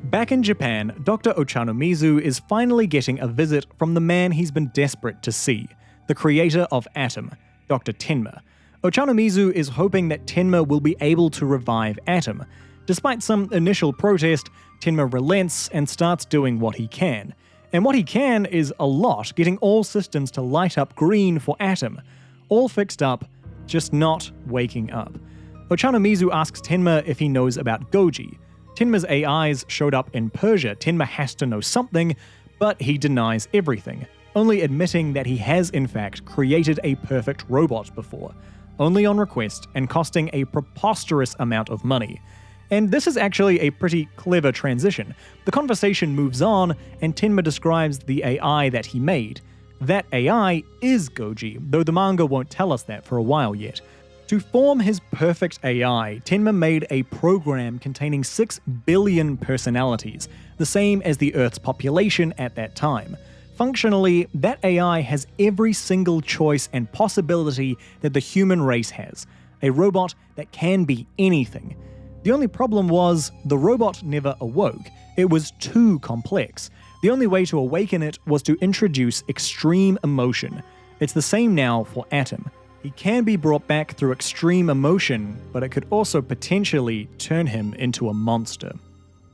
Back in Japan, Dr. Ochanomizu is finally getting a visit from the man he's been desperate to see, the creator of Atom, Dr. Tenma. Ochanomizu is hoping that Tenma will be able to revive Atom. Despite some initial protest, Tenma relents and starts doing what he can. And what he can is a lot, getting all systems to light up green for Atom. All fixed up, just not waking up. Ochanomizu asks Tenma if he knows about Goji. Tenma's AIs showed up in Persia. Tenma has to know something, but he denies everything, only admitting that he has in fact created a perfect robot before, only on request and costing a preposterous amount of money. And this is actually a pretty clever transition. The conversation moves on, and Tenma describes the AI that he made. That AI is Goji, though the manga won't tell us that for a while yet. To form his perfect AI, Tenma made a program containing 6 billion personalities, the same as the Earth's population at that time. Functionally, that AI has every single choice and possibility that the human race has. A robot that can be anything. The only problem was, the robot never awoke. It was too complex. The only way to awaken it was to introduce extreme emotion. It's the same now for Atom. He can be brought back through extreme emotion, but it could also potentially turn him into a monster.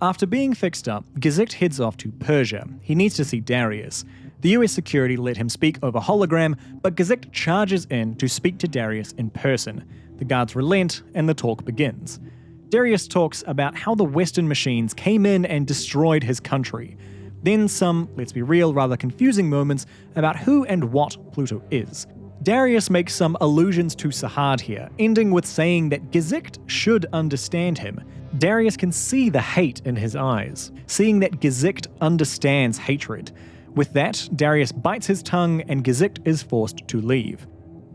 After being fixed up, Gesicht heads off to Persia. He needs to see Darius. The US security let him speak over hologram, but Gesicht charges in to speak to Darius in person. The guards relent, and the talk begins. Darius talks about how the Western machines came in and destroyed his country. Then some, let's be real, rather confusing moments about who and what Pluto is. Darius makes some allusions to Sahad here, ending with saying that Gesicht should understand him. Darius can see the hate in his eyes, seeing that Gesicht understands hatred. With that, Darius bites his tongue and Gesicht is forced to leave.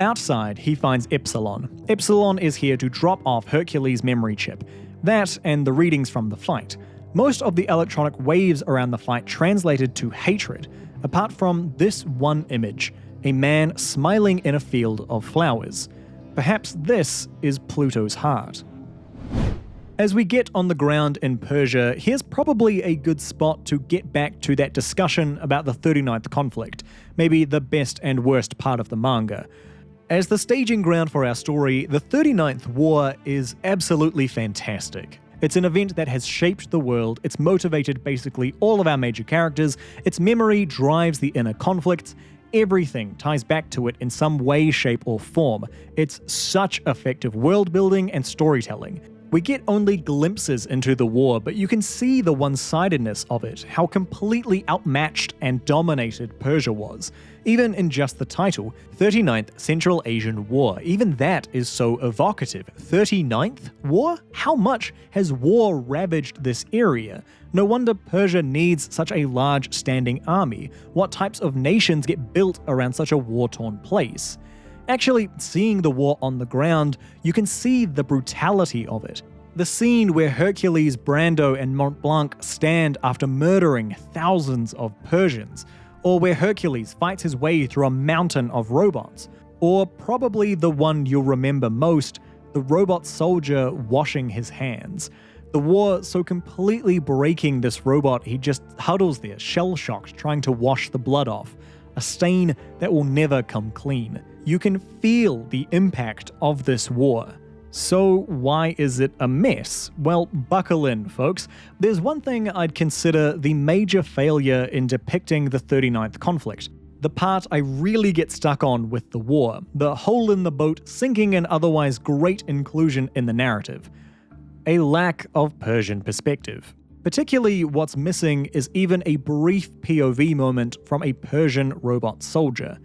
Outside, he finds Epsilon. Epsilon is here to drop off Hercules' memory chip. That and the readings from the fight. Most of the electronic waves around the fight translated to hatred, apart from this one image, a man smiling in a field of flowers. Perhaps this is Pluto's heart. As we get on the ground in Persia, here's probably a good spot to get back to that discussion about the 39th conflict, maybe the best and worst part of the manga. As the staging ground for our story, the 39th War is absolutely fantastic. It's an event that has shaped the world, it's motivated basically all of our major characters, its memory drives the inner conflicts, everything ties back to it in some way, shape, or form. It's such effective world building and storytelling. We get only glimpses into the war, but you can see the one-sidedness of it, how completely outmatched and dominated Persia was. Even in just the title, 39th Central Asian War, even that is so evocative. 39th War? How much has war ravaged this area? No wonder Persia needs such a large standing army. What types of nations get built around such a war-torn place? Actually, seeing the war on the ground, you can see the brutality of it. The scene where Hercules, Brando, and Mont Blanc stand after murdering thousands of Persians, or where Hercules fights his way through a mountain of robots, or probably the one you'll remember most, the robot soldier washing his hands. The war so completely breaking this robot, he just huddles there, shell-shocked, trying to wash the blood off. A stain that will never come clean. You can feel the impact of this war. So why is it a mess? Well, buckle in, folks. There's one thing I'd consider the major failure in depicting the 39th conflict. The part I really get stuck on with the war, the hole in the boat sinking an otherwise great inclusion in the narrative. A lack of Persian perspective. Particularly, what's missing is even a brief POV moment from a Persian robot soldier.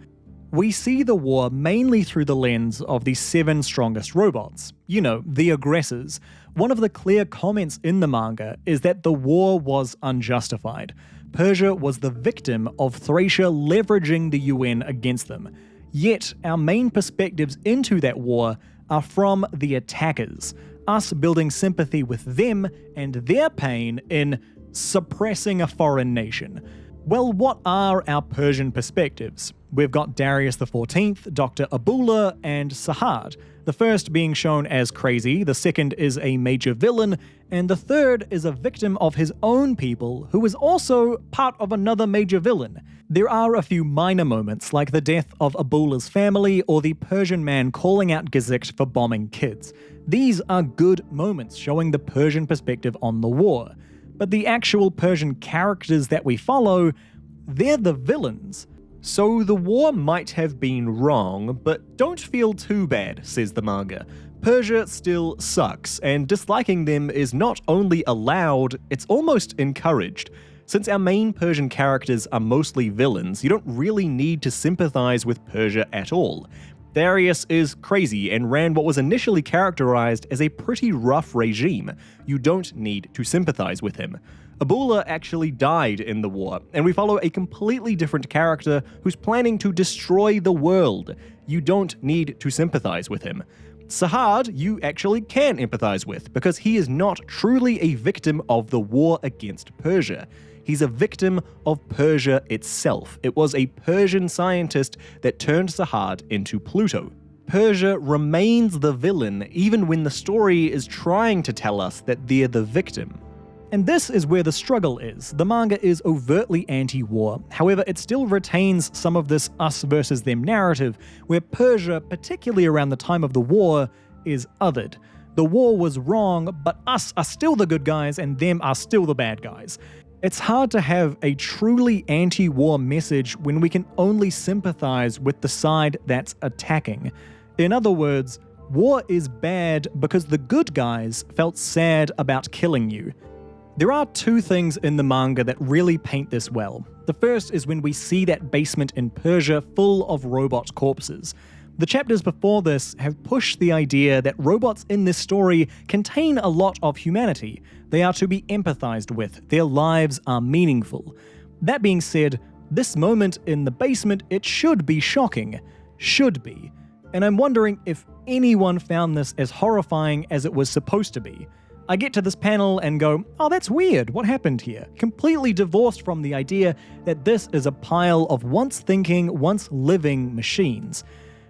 We see the war mainly through the lens of the 7 strongest robots. You know, the aggressors. One of the clear comments in the manga is that the war was unjustified. Persia was the victim of Thracia leveraging the UN against them. Yet, our main perspectives into that war are from the attackers, us building sympathy with them and their pain in suppressing a foreign nation. Well, what are our Persian perspectives? We've got Darius XIV, Dr. Abula, and Sahad. The first being shown as crazy, the second is a major villain, and the third is a victim of his own people who is also part of another major villain. There are a few minor moments like the death of Abula's family or the Persian man calling out Gizict for bombing kids. These are good moments showing the Persian perspective on the war. But the actual Persian characters that we follow, they're the villains. So the war might have been wrong, but don't feel too bad, says the manga. Persia still sucks, and disliking them is not only allowed, it's almost encouraged. Since our main Persian characters are mostly villains, you don't really need to sympathize with Persia at all. Darius is crazy and ran what was initially characterized as a pretty rough regime. You don't need to sympathize with him. Abula actually died in the war, and we follow a completely different character who's planning to destroy the world. You don't need to sympathize with him. Sahad, you actually can empathize with, because he is not truly a victim of the war against Persia. He's a victim of Persia itself. It was a Persian scientist that turned Sahad into Pluto. Persia remains the villain even when the story is trying to tell us that they're the victim. And this is where the struggle is. The manga is overtly anti-war, however it still retains some of this us versus them narrative, where Persia, particularly around the time of the war, is othered. The war was wrong, but us are still the good guys and them are still the bad guys. It's hard to have a truly anti-war message when we can only sympathize with the side that's attacking. In other words, war is bad because the good guys felt sad about killing you. There are 2 things in the manga that really paint this well. The first is when we see that basement in Persia full of robot corpses. The chapters before this have pushed the idea that robots in this story contain a lot of humanity. They are to be empathized with. Their lives are meaningful. That being said, this moment in the basement, it should be shocking. Should be. And I'm wondering if anyone found this as horrifying as it was supposed to be. I get to this panel and go, oh, that's weird, what happened here? Completely divorced from the idea that this is a pile of once thinking, once living machines.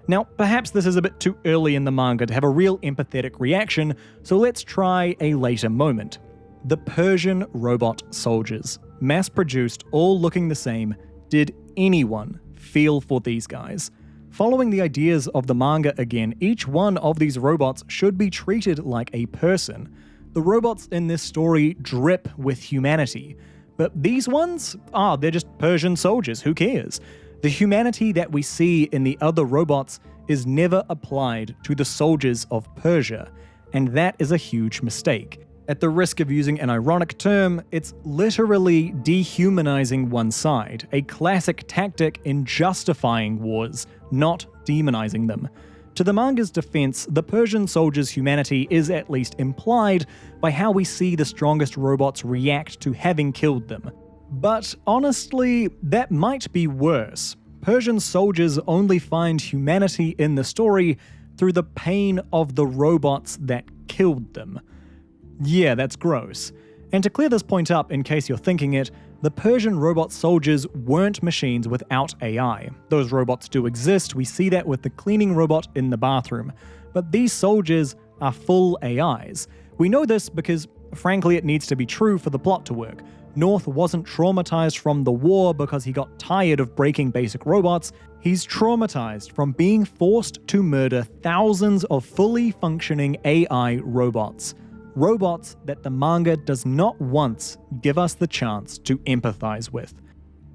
Now, perhaps this is a bit too early in the manga to have a real empathetic reaction, so let's try a later moment. The Persian robot soldiers, mass-produced, all looking the same. Did anyone feel for these guys? Following the ideas of the manga again, each one of these robots should be treated like a person. The robots in this story drip with humanity. But these ones? They're just Persian soldiers, who cares? The humanity that we see in the other robots is never applied to the soldiers of Persia, and that is a huge mistake. At the risk of using an ironic term, it's literally dehumanizing one side, a classic tactic in justifying wars, not demonizing them. To the manga's defense, the Persian soldiers' humanity is at least implied by how we see the strongest robots react to having killed them. But honestly, that might be worse. Persian soldiers only find humanity in the story through the pain of the robots that killed them. Yeah, that's gross. And to clear this point up in case you're thinking it, the Persian robot soldiers weren't machines without AI. Those robots do exist, we see that with the cleaning robot in the bathroom. But these soldiers are full AIs. We know this because, frankly, it needs to be true for the plot to work. North wasn't traumatized from the war because he got tired of breaking basic robots. He's traumatized from being forced to murder thousands of fully functioning AI robots. Robots that the manga does not once give us the chance to empathize with.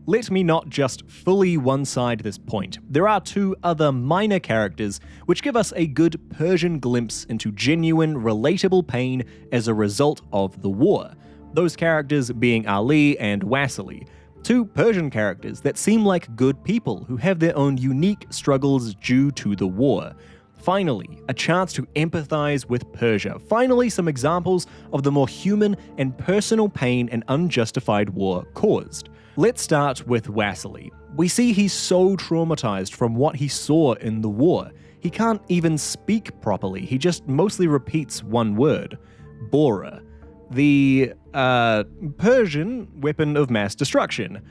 Let me not just fully one-side this point. There are two other minor characters which give us a good Persian glimpse into genuine, relatable pain as a result of the war. Those characters being Ali and Wasily, two Persian characters that seem like good people who have their own unique struggles due to the war. Finally, a chance to empathize with Persia. Finally, some examples of the more human and personal pain an unjustified war caused. Let's start with Wasily. We see he's so traumatized from what he saw in the war. He can't even speak properly, he just mostly repeats one word: Bora. The Persian weapon of mass destruction.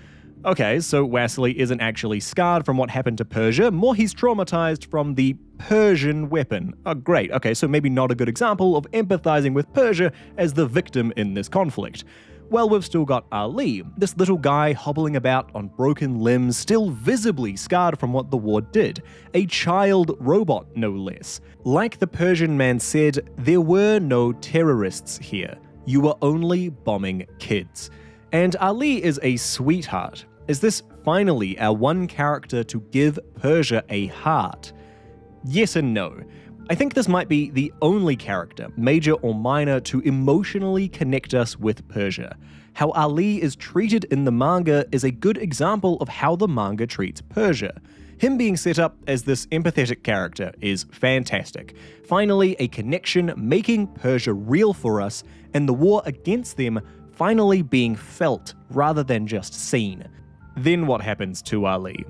Okay, so Wasily isn't actually scarred from what happened to Persia, more he's traumatized from the Persian weapon. Oh, great. Okay, so maybe not a good example of empathizing with Persia as the victim in this conflict. Well, we've still got Ali, this little guy hobbling about on broken limbs, still visibly scarred from what the war did. A child robot, no less. Like the Persian man said, there were no terrorists here. You were only bombing kids. And Ali is a sweetheart. Is this finally our one character to give Persia a heart? Yes and no. I think this might be the only character, major or minor, to emotionally connect us with Persia. How Ali is treated in the manga is a good example of how the manga treats Persia. Him being set up as this empathetic character is fantastic. Finally, a connection making Persia real for us, and the war against them finally being felt rather than just seen. Then what happens to Ali?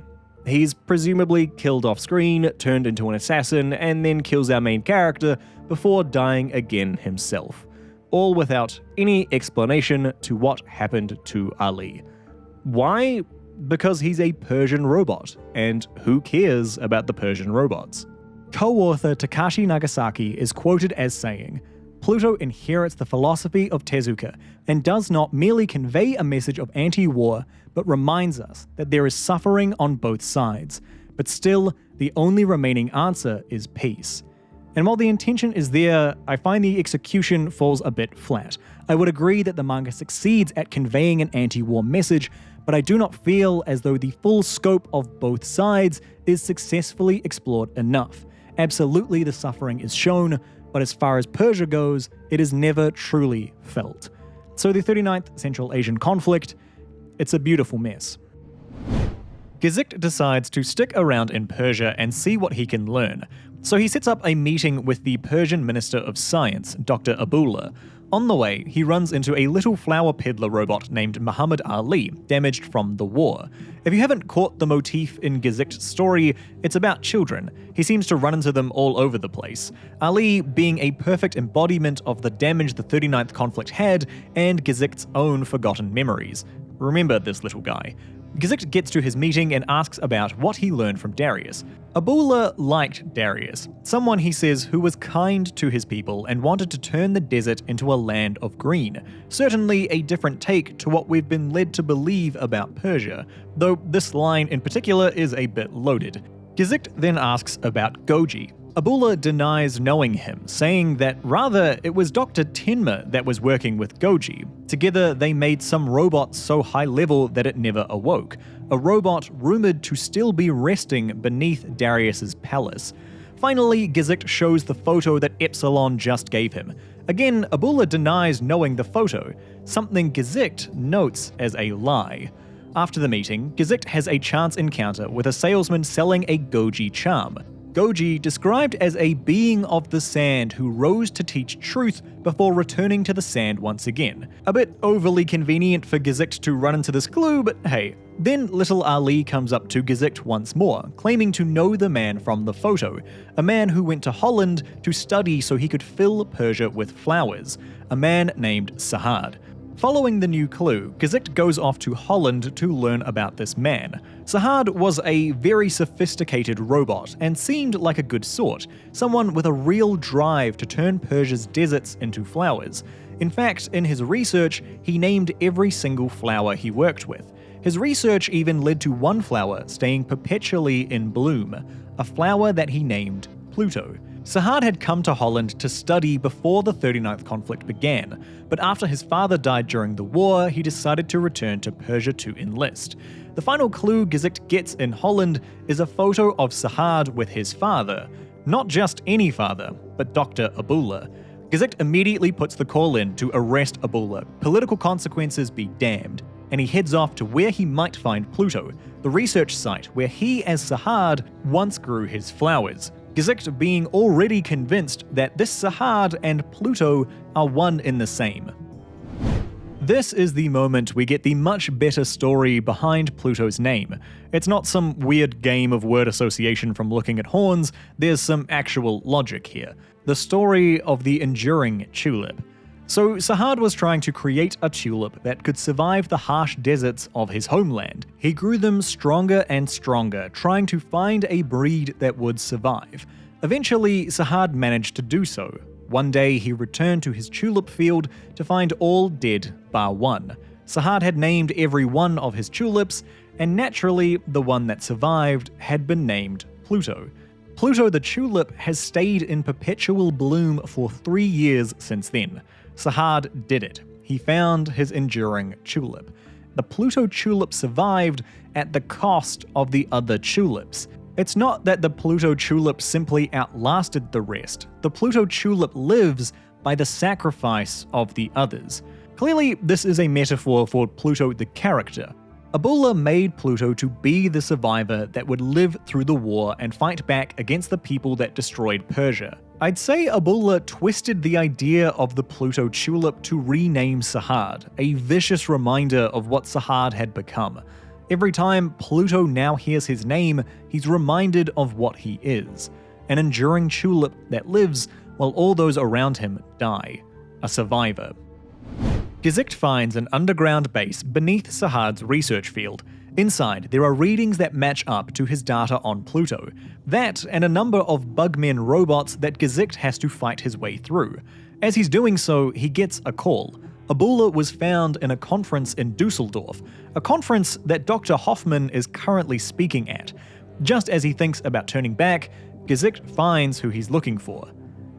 He's presumably killed off screen, turned into an assassin, and then kills our main character before dying again himself. All without any explanation to what happened to Ali. Why? Because he's a Persian robot, and who cares about the Persian robots? Co-author Takashi Nagasaki is quoted as saying, "Pluto inherits the philosophy of Tezuka and does not merely convey a message of anti-war, but reminds us that there is suffering on both sides. But still, the only remaining answer is peace." And while the intention is there, I find the execution falls a bit flat. I would agree that the manga succeeds at conveying an anti-war message, but I do not feel as though the full scope of both sides is successfully explored enough. Absolutely, the suffering is shown, but as far as Persia goes, it is never truly felt. So the 39th Central Asian conflict, it's a beautiful mess. Gezicht decides to stick around in Persia and see what he can learn. So he sets up a meeting with the Persian Minister of Science, Dr. Abullah. On the way, he runs into a little flower peddler robot named Muhammad Ali, damaged from the war. If you haven't caught the motif in Gezicht's story, it's about children. He seems to run into them all over the place. Ali being a perfect embodiment of the damage the 39th conflict had, and Gezicht's own forgotten memories. Remember this little guy. Gezicht gets to his meeting and asks about what he learned from Darius. Abullah liked Darius, someone he says who was kind to his people and wanted to turn the desert into a land of green. Certainly a different take to what we've been led to believe about Persia, though this line in particular is a bit loaded. Gezicht then asks about Goji. Abula denies knowing him, saying that rather it was Dr. Tenma that was working with Goji. Together they made some robot so high level that it never awoke, a robot rumored to still be resting beneath Darius's palace. Finally, Gesicht shows the photo that Epsilon just gave him. Again, Abula denies knowing the photo, something Gesicht notes as a lie. After the meeting, Gesicht has a chance encounter with a salesman selling a Goji charm. Goji, described as a being of the sand who rose to teach truth before returning to the sand once again. A bit overly convenient for Gesicht to run into this clue, but hey. Then little Ali comes up to Gesicht once more, claiming to know the man from the photo, a man who went to Holland to study so he could fill Persia with flowers, a man named Sahad. Following the new clue, Gesicht goes off to Holland to learn about this man. Sahad was a very sophisticated robot and seemed like a good sort, someone with a real drive to turn Persia's deserts into flowers. In fact, in his research, he named every single flower he worked with. His research even led to one flower staying perpetually in bloom, a flower that he named Pluto. Sahad had come to Holland to study before the 39th conflict began, but after his father died during the war, he decided to return to Persia to enlist. The final clue Gesicht gets in Holland is a photo of Sahad with his father. Not just any father, but Dr. Abula. Gesicht immediately puts the call in to arrest Abula, political consequences be damned, and he heads off to where he might find Pluto, the research site where he as Sahad once grew his flowers. Gesicht being already convinced that this Sahad and Pluto are one in the same. This is the moment we get the much better story behind Pluto's name. It's not some weird game of word association from looking at horns, there's some actual logic here. The story of the enduring tulip. So Sahad was trying to create a tulip that could survive the harsh deserts of his homeland. He grew them stronger and stronger, trying to find a breed that would survive. Eventually, Sahad managed to do so. One day, he returned to his tulip field to find all dead bar one. Sahad had named every one of his tulips, and naturally, the one that survived had been named Pluto. Pluto the tulip has stayed in perpetual bloom for 3 years since then. Sahad did it. He found his enduring tulip. The Pluto tulip survived at the cost of the other tulips. It's not that the Pluto tulip simply outlasted the rest. The Pluto tulip lives by the sacrifice of the others. Clearly, this is a metaphor for Pluto the character. Abula made Pluto to be the survivor that would live through the war and fight back against the people that destroyed Persia. I'd say Abula twisted the idea of the Pluto tulip to rename Sahad, a vicious reminder of what Sahad had become. Every time Pluto now hears his name, he's reminded of what he is. An enduring tulip that lives while all those around him die. A survivor. Gesicht finds an underground base beneath Sahad's research field. Inside, there are readings that match up to his data on Pluto. That and a number of bugmen robots that Gesicht has to fight his way through. As he's doing so, he gets a call. Abula was found in a conference in Dusseldorf, a conference that Dr. Hoffman is currently speaking at. Just as he thinks about turning back, Gesicht finds who he's looking for.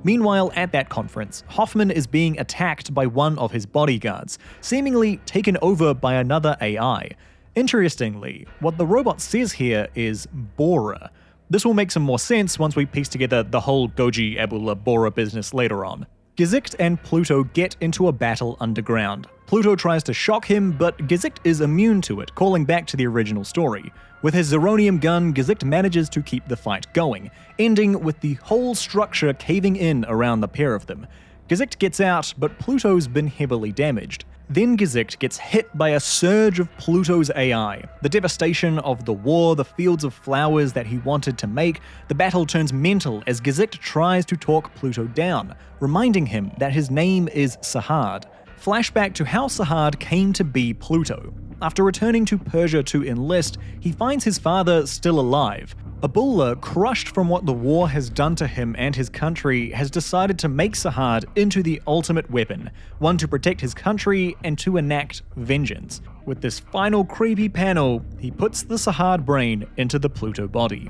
Meanwhile, at that conference, Hoffman is being attacked by one of his bodyguards, seemingly taken over by another AI. Interestingly, what the robot says here is Bora. This will make some more sense once we piece together the whole Goji Abula Bora business later on. Gesicht and Pluto get into a battle underground. Pluto tries to shock him, but Gesicht is immune to it, calling back to the original story. With his Zeronium gun, Gesicht manages to keep the fight going, ending with the whole structure caving in around the pair of them. Gesicht gets out, but Pluto's been heavily damaged. Then Gesicht gets hit by a surge of Pluto's AI. The devastation of the war, the fields of flowers that he wanted to make, the battle turns mental as Gesicht tries to talk Pluto down, reminding him that his name is Sahad. Flashback to how Sahad came to be Pluto. After returning to Persia to enlist, he finds his father still alive. Abula, crushed from what the war has done to him and his country, has decided to make Sahad into the ultimate weapon, one to protect his country and to enact vengeance. With this final creepy panel, he puts the Sahad brain into the Pluto body.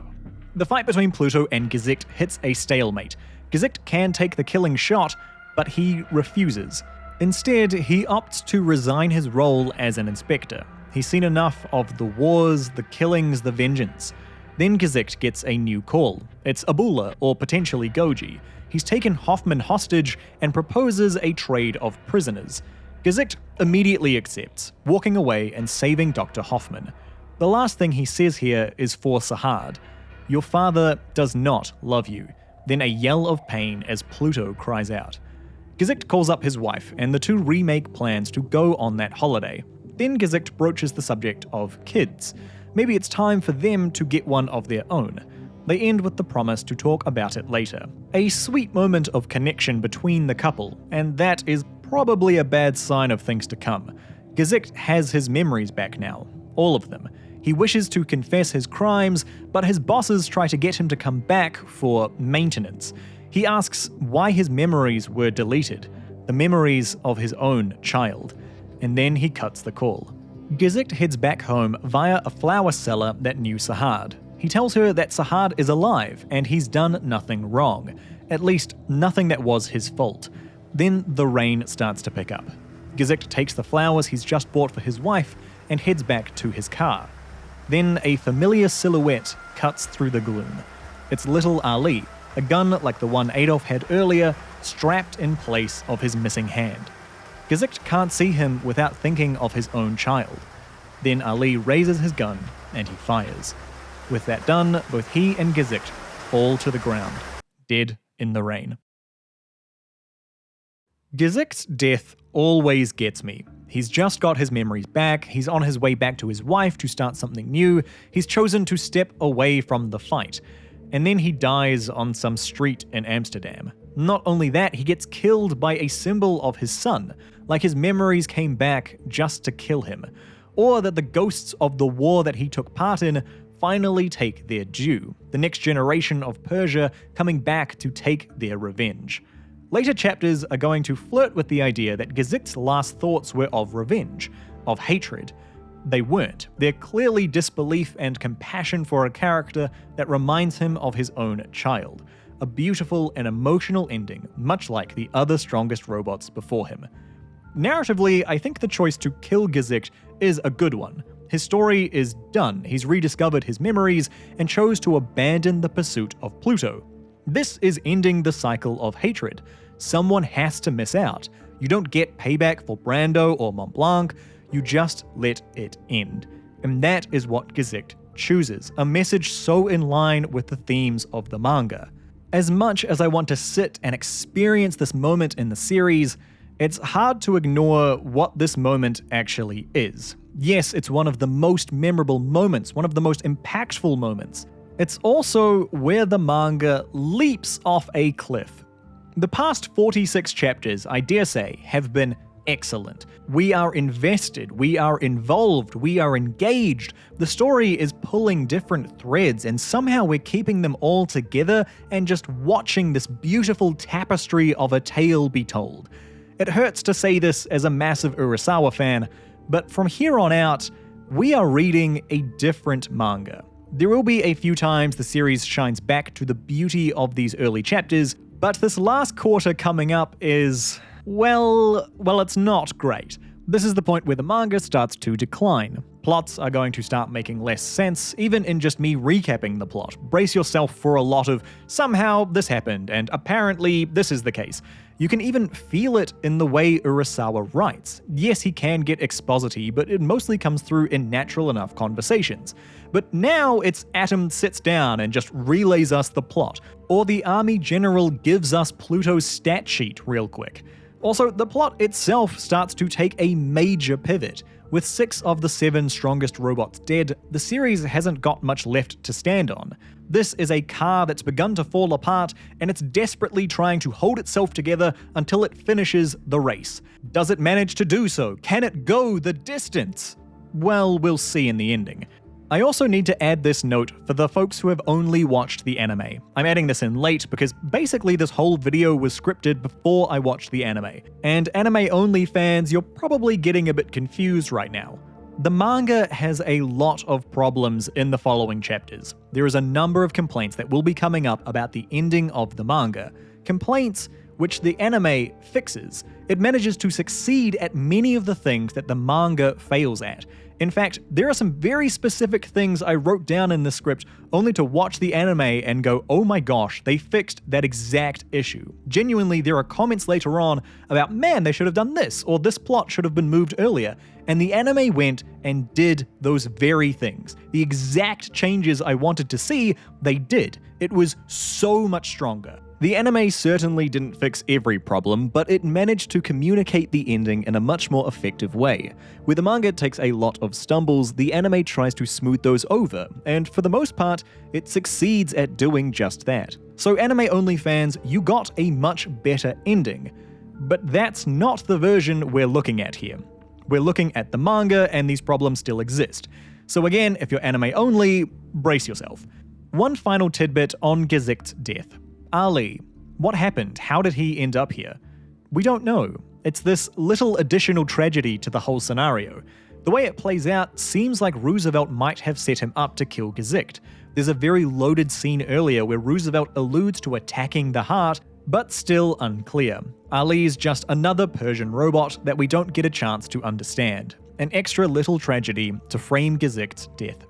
The fight between Pluto and Gesicht hits a stalemate. Gesicht can take the killing shot, but he refuses. Instead, he opts to resign his role as an inspector. He's seen enough of the wars, the killings, the vengeance. Then Gesicht gets a new call. It's Abula, or potentially Goji. He's taken Hoffman hostage and proposes a trade of prisoners. Gesicht immediately accepts, walking away and saving Dr. Hoffman. The last thing he says here is for Sahad. "Your father does not love you." Then a yell of pain as Pluto cries out. Gesicht calls up his wife, and the two remake plans to go on that holiday. Then Gesicht broaches the subject of kids. Maybe it's time for them to get one of their own. They end with the promise to talk about it later. A sweet moment of connection between the couple, and that is probably a bad sign of things to come. Gesicht has his memories back now. All of them. He wishes to confess his crimes, but his bosses try to get him to come back for maintenance. He asks why his memories were deleted, the memories of his own child, and then he cuts the call. Gesicht heads back home via a flower seller that knew Sahad. He tells her that Sahad is alive and he's done nothing wrong, at least nothing that was his fault. Then the rain starts to pick up. Gesicht takes the flowers he's just bought for his wife and heads back to his car. Then a familiar silhouette cuts through the gloom. It's little Ali, a gun like the one Adolf had earlier, strapped in place of his missing hand. Gesicht can't see him without thinking of his own child. Then Ali raises his gun and he fires. With that done, both he and Gesicht fall to the ground, dead in the rain. Gesicht's death always gets me. He's just got his memories back, he's on his way back to his wife to start something new, he's chosen to step away from the fight. And then he dies on some street in Amsterdam. Not only that, he gets killed by a symbol of his son, like his memories came back just to kill him. Or that the ghosts of the war that he took part in finally take their due, the next generation of Persia coming back to take their revenge. Later chapters are going to flirt with the idea that Gesicht's last thoughts were of revenge, of hatred. They weren't. They're clearly disbelief and compassion for a character that reminds him of his own child. A beautiful and emotional ending, much like the other strongest robots before him. Narratively, I think the choice to kill Gesicht is a good one. His story is done, he's rediscovered his memories, and chose to abandon the pursuit of Pluto. This is ending the cycle of hatred. Someone has to miss out. You don't get payback for Brando or Mont Blanc, you just let it end. And that is what Gesicht chooses, a message so in line with the themes of the manga. As much as I want to sit and experience this moment in the series, it's hard to ignore what this moment actually is. Yes, it's one of the most memorable moments, one of the most impactful moments. It's also where the manga leaps off a cliff. The past 46 chapters, I dare say, have been excellent. We are invested, we are involved, we are engaged. The story is pulling different threads and somehow we're keeping them all together and just watching this beautiful tapestry of a tale be told. It hurts to say this as a massive Urasawa fan, but from here on out, we are reading a different manga. There will be a few times the series shines back to the beauty of these early chapters, but this last quarter coming up is, well, it's not great. This is the point where the manga starts to decline. Plots are going to start making less sense, even in just me recapping the plot. Brace yourself for a lot of, somehow this happened, and apparently this is the case. You can even feel it in the way Urasawa writes. Yes, he can get exposity, but it mostly comes through in natural enough conversations. But now it's Atom sits down and just relays us the plot, or the army general gives us Pluto's stat sheet real quick. Also, the plot itself starts to take a major pivot. With 6 of the 7 strongest robots dead, the series hasn't got much left to stand on. This is a car that's begun to fall apart, and it's desperately trying to hold itself together until it finishes the race. Does it manage to do so? Can it go the distance? Well, we'll see in the ending. I also need to add this note for the folks who have only watched the anime. I'm adding this in late because basically this whole video was scripted before I watched the anime. And anime-only fans, you're probably getting a bit confused right now. The manga has a lot of problems in the following chapters. There is a number of complaints that will be coming up about the ending of the manga. Complaints which the anime fixes. It manages to succeed at many of the things that the manga fails at. In fact, there are some very specific things I wrote down in the script only to watch the anime and go, oh my gosh, they fixed that exact issue. Genuinely, there are comments later on about, man, they should have done this, or this plot should have been moved earlier. And the anime went and did those very things. The exact changes I wanted to see, they did. It was so much stronger. The anime certainly didn't fix every problem, but it managed to communicate the ending in a much more effective way. Where the manga takes a lot of stumbles, the anime tries to smooth those over, and for the most part, it succeeds at doing just that. So anime-only fans, you got a much better ending. But that's not the version we're looking at here. We're looking at the manga, and these problems still exist. So again, if you're anime-only, brace yourself. One final tidbit on Gezicht's death. Ali. What happened? How did he end up here? We don't know. It's this little additional tragedy to the whole scenario. The way it plays out seems like Roosevelt might have set him up to kill Gezicht. There's a very loaded scene earlier where Roosevelt alludes to attacking the heart, but still unclear. Ali's just another Persian robot that we don't get a chance to understand. An extra little tragedy to frame Gezicht's death.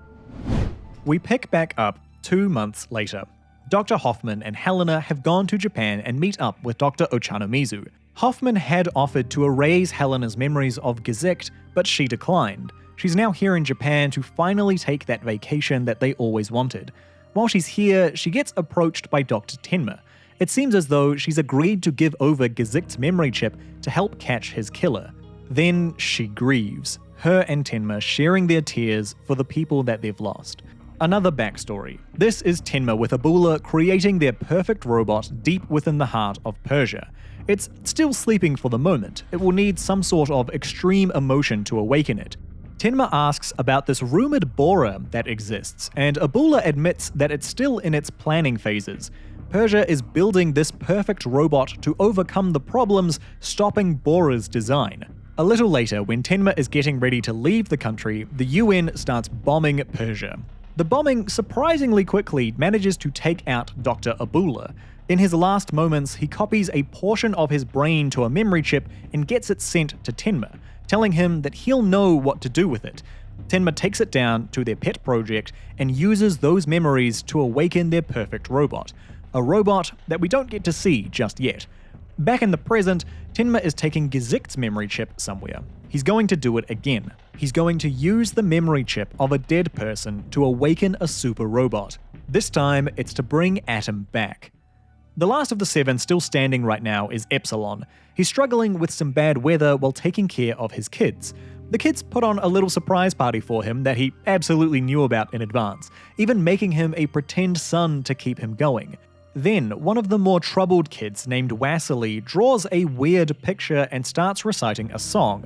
We pick back up 2 months later. Dr. Hoffman and Helena have gone to Japan and meet up with Dr. Ochanomizu. Hoffman had offered to erase Helena's memories of Gezicht, but she declined. She's now here in Japan to finally take that vacation that they always wanted. While she's here, she gets approached by Dr. Tenma. It seems as though she's agreed to give over Gezicht's memory chip to help catch his killer. Then she grieves, her and Tenma sharing their tears for the people that they've lost. Another backstory. This is Tenma with Abula creating their perfect robot deep within the heart of Persia. It's still sleeping for the moment. It will need some sort of extreme emotion to awaken it. Tenma asks about this rumored Bora that exists, and Abula admits that it's still in its planning phases. Persia is building this perfect robot to overcome the problems stopping Bora's design. A little later, when Tenma is getting ready to leave the country, the UN starts bombing Persia. The bombing surprisingly quickly manages to take out Dr. Abula. In his last moments, he copies a portion of his brain to a memory chip and gets it sent to Tenma, telling him that he'll know what to do with it. Tenma takes it down to their pet project and uses those memories to awaken their perfect robot. A robot that we don't get to see just yet. Back in the present, Tenma is taking Gezicht's memory chip somewhere. He's going to do it again. He's going to use the memory chip of a dead person to awaken a super robot. This time, it's to bring Atom back. The last of the 7 still standing right now is Epsilon. He's struggling with some bad weather while taking care of his kids. The kids put on a little surprise party for him that he absolutely knew about in advance, even making him a pretend son to keep him going. Then, one of the more troubled kids named Wassily draws a weird picture and starts reciting a song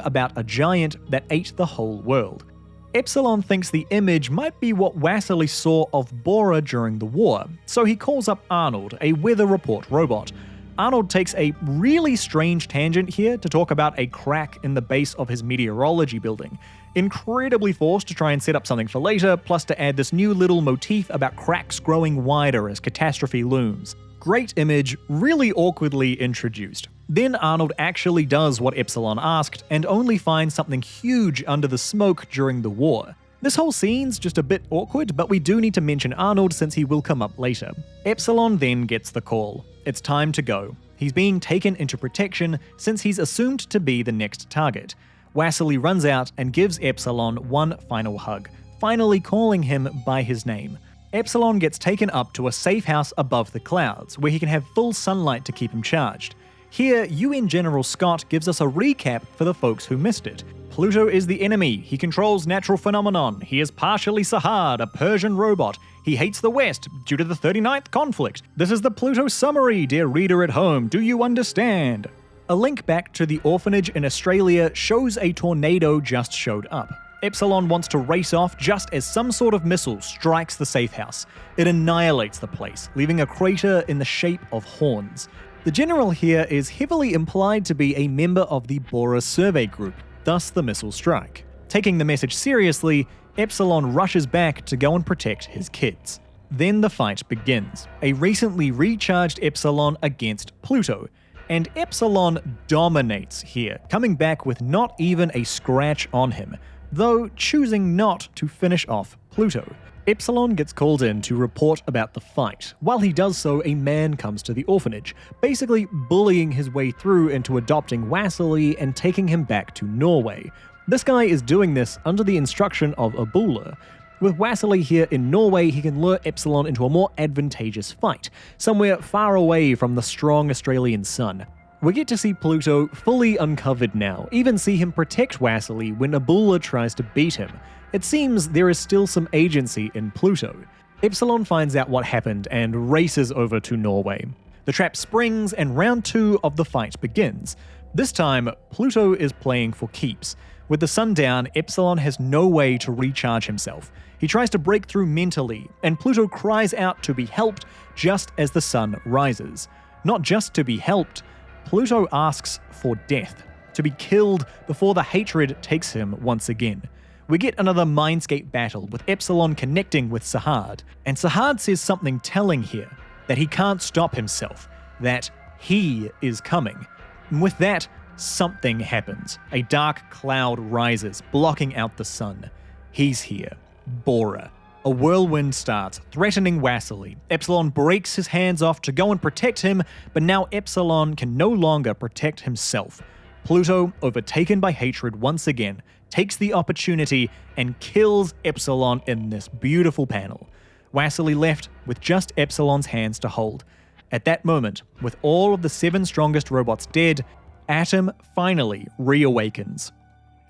about a giant that ate the whole world. Epsilon thinks the image might be what Wassily saw of Bora during the war, so he calls up Arnold, a weather report robot. Arnold takes a really strange tangent here to talk about a crack in the base of his meteorology building. Incredibly forced to try and set up something for later, plus to add this new little motif about cracks growing wider as catastrophe looms. Great image, really awkwardly introduced. Then Arnold actually does what Epsilon asked, and only finds something huge under the smoke during the war. This whole scene's just a bit awkward, but we do need to mention Arnold since he will come up later. Epsilon then gets the call. It's time to go. He's being taken into protection since he's assumed to be the next target. Wassily runs out and gives Epsilon one final hug, finally calling him by his name. Epsilon gets taken up to a safe house above the clouds, where he can have full sunlight to keep him charged. Here, UN General Scott gives us a recap for the folks who missed it. Pluto is the enemy. He controls natural phenomenon. He is partially Sahad, a Persian robot. He hates the West due to the 39th conflict. This is the Pluto summary, dear reader at home. Do you understand? A link back to the orphanage in Australia shows a tornado just showed up. Epsilon wants to race off just as some sort of missile strikes the safe house. It annihilates the place, leaving a crater in the shape of horns. The general here is heavily implied to be a member of the Bora survey group, thus the missile strike. Taking the message seriously, Epsilon rushes back to go and protect his kids. Then the fight begins, a recently recharged Epsilon against Pluto, and Epsilon dominates here, coming back with not even a scratch on him, though choosing not to finish off Pluto. Epsilon gets called in to report about the fight. While he does so, a man comes to the orphanage, basically bullying his way through into adopting Wassily and taking him back to Norway. This guy is doing this under the instruction of Abula. With Wassily here in Norway, he can lure Epsilon into a more advantageous fight, somewhere far away from the strong Australian sun. We get to see Pluto fully uncovered now, even see him protect Wassily when Abula tries to beat him. It seems there is still some agency in Pluto. Epsilon finds out what happened and races over to Norway. The trap springs and round 2 of the fight begins. This time, Pluto is playing for keeps. With the sun down, Epsilon has no way to recharge himself. He tries to break through mentally, and Pluto cries out to be helped just as the sun rises. Not just to be helped, Pluto asks for death, to be killed before the hatred takes him once again. We get another Mindscape battle with Epsilon connecting with Sahad, and Sahad says something telling here, that he can't stop himself, that he is coming. And with that, something happens. A dark cloud rises, blocking out the sun. He's here. Bora. A whirlwind starts, threatening Wassily. Epsilon breaks his hands off to go and protect him, but now Epsilon can no longer protect himself. Pluto, overtaken by hatred once again, takes the opportunity and kills Epsilon in this beautiful panel. Wassily left with just Epsilon's hands to hold. At that moment, with all of the 7 strongest robots dead, Atom finally reawakens.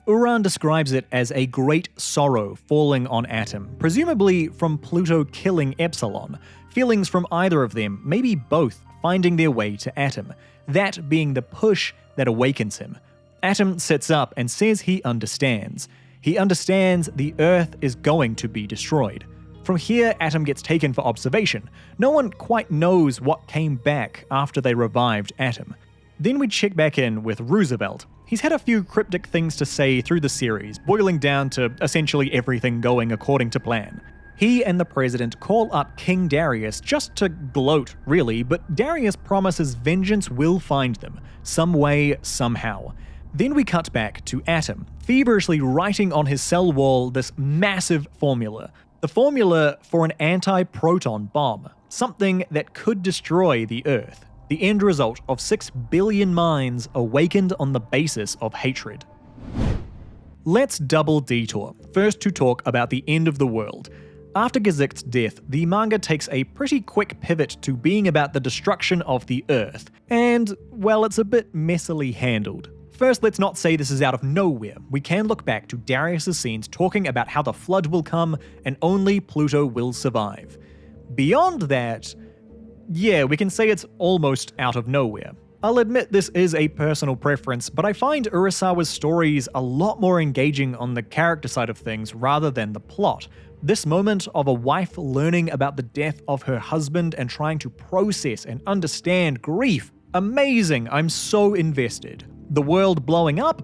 Uran describes it as a great sorrow falling on Atom, presumably from Pluto killing Epsilon. Feelings from either of them, maybe both, finding their way to Atom, that being the push that awakens him. Atom sits up and says he understands. He understands the Earth is going to be destroyed. From here, Atom gets taken for observation. No one quite knows what came back after they revived Atom. Then we check back in with Roosevelt. He's had a few cryptic things to say through the series, boiling down to essentially everything going according to plan. He and the president call up King Darius just to gloat, really, but Darius promises vengeance will find them, some way, somehow. Then we cut back to Atom, feverishly writing on his cell wall this massive formula. The formula for an anti-proton bomb, something that could destroy the Earth. The end result of 6 billion minds awakened on the basis of hatred. Let's double detour, first to talk about the end of the world. After Gesicht's death, the manga takes a pretty quick pivot to being about the destruction of the Earth, and, well, it's a bit messily handled. First, let's not say this is out of nowhere. We can look back to Darius' scenes talking about how the flood will come and only Pluto will survive. Beyond that, yeah, we can say it's almost out of nowhere. I'll admit this is a personal preference, but I find Urasawa's stories a lot more engaging on the character side of things rather than the plot. This moment of a wife learning about the death of her husband and trying to process and understand grief, amazing, I'm so invested. The world blowing up?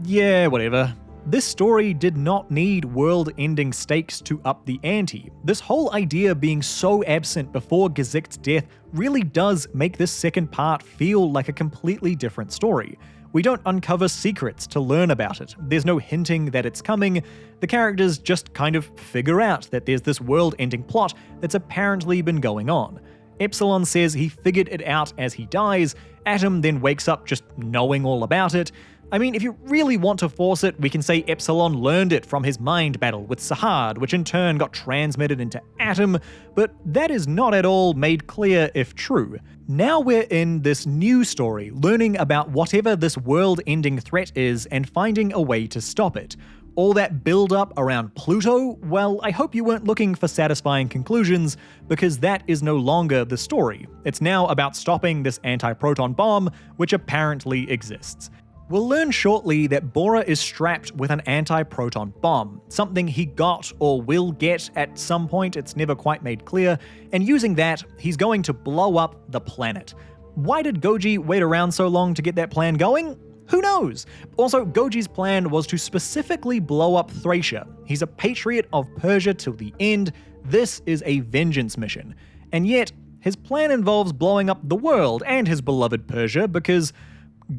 Yeah, whatever. This story did not need world-ending stakes to up the ante. This whole idea being so absent before Gesicht's death really does make this second part feel like a completely different story. We don't uncover secrets to learn about it. There's no hinting that it's coming. The characters just kind of figure out that there's this world-ending plot that's apparently been going on. Epsilon says he figured it out as he dies. Atom then wakes up just knowing all about it. I mean, if you really want to force it, we can say Epsilon learned it from his mind battle with Sahad, which in turn got transmitted into Atom, but that is not at all made clear if true. Now we're in this new story, learning about whatever this world-ending threat is and finding a way to stop it. All that build-up around Pluto, well, I hope you weren't looking for satisfying conclusions, because that is no longer the story. It's now about stopping this anti-proton bomb, which apparently exists. We'll learn shortly that Bora is strapped with an anti-proton bomb, something he got or will get at some point, it's never quite made clear, and using that, he's going to blow up the planet. Why did Goji wait around so long to get that plan going? Who knows? Also, Goji's plan was to specifically blow up Thracia. He's a patriot of Persia till the end. This is a vengeance mission. And yet, his plan involves blowing up the world and his beloved Persia because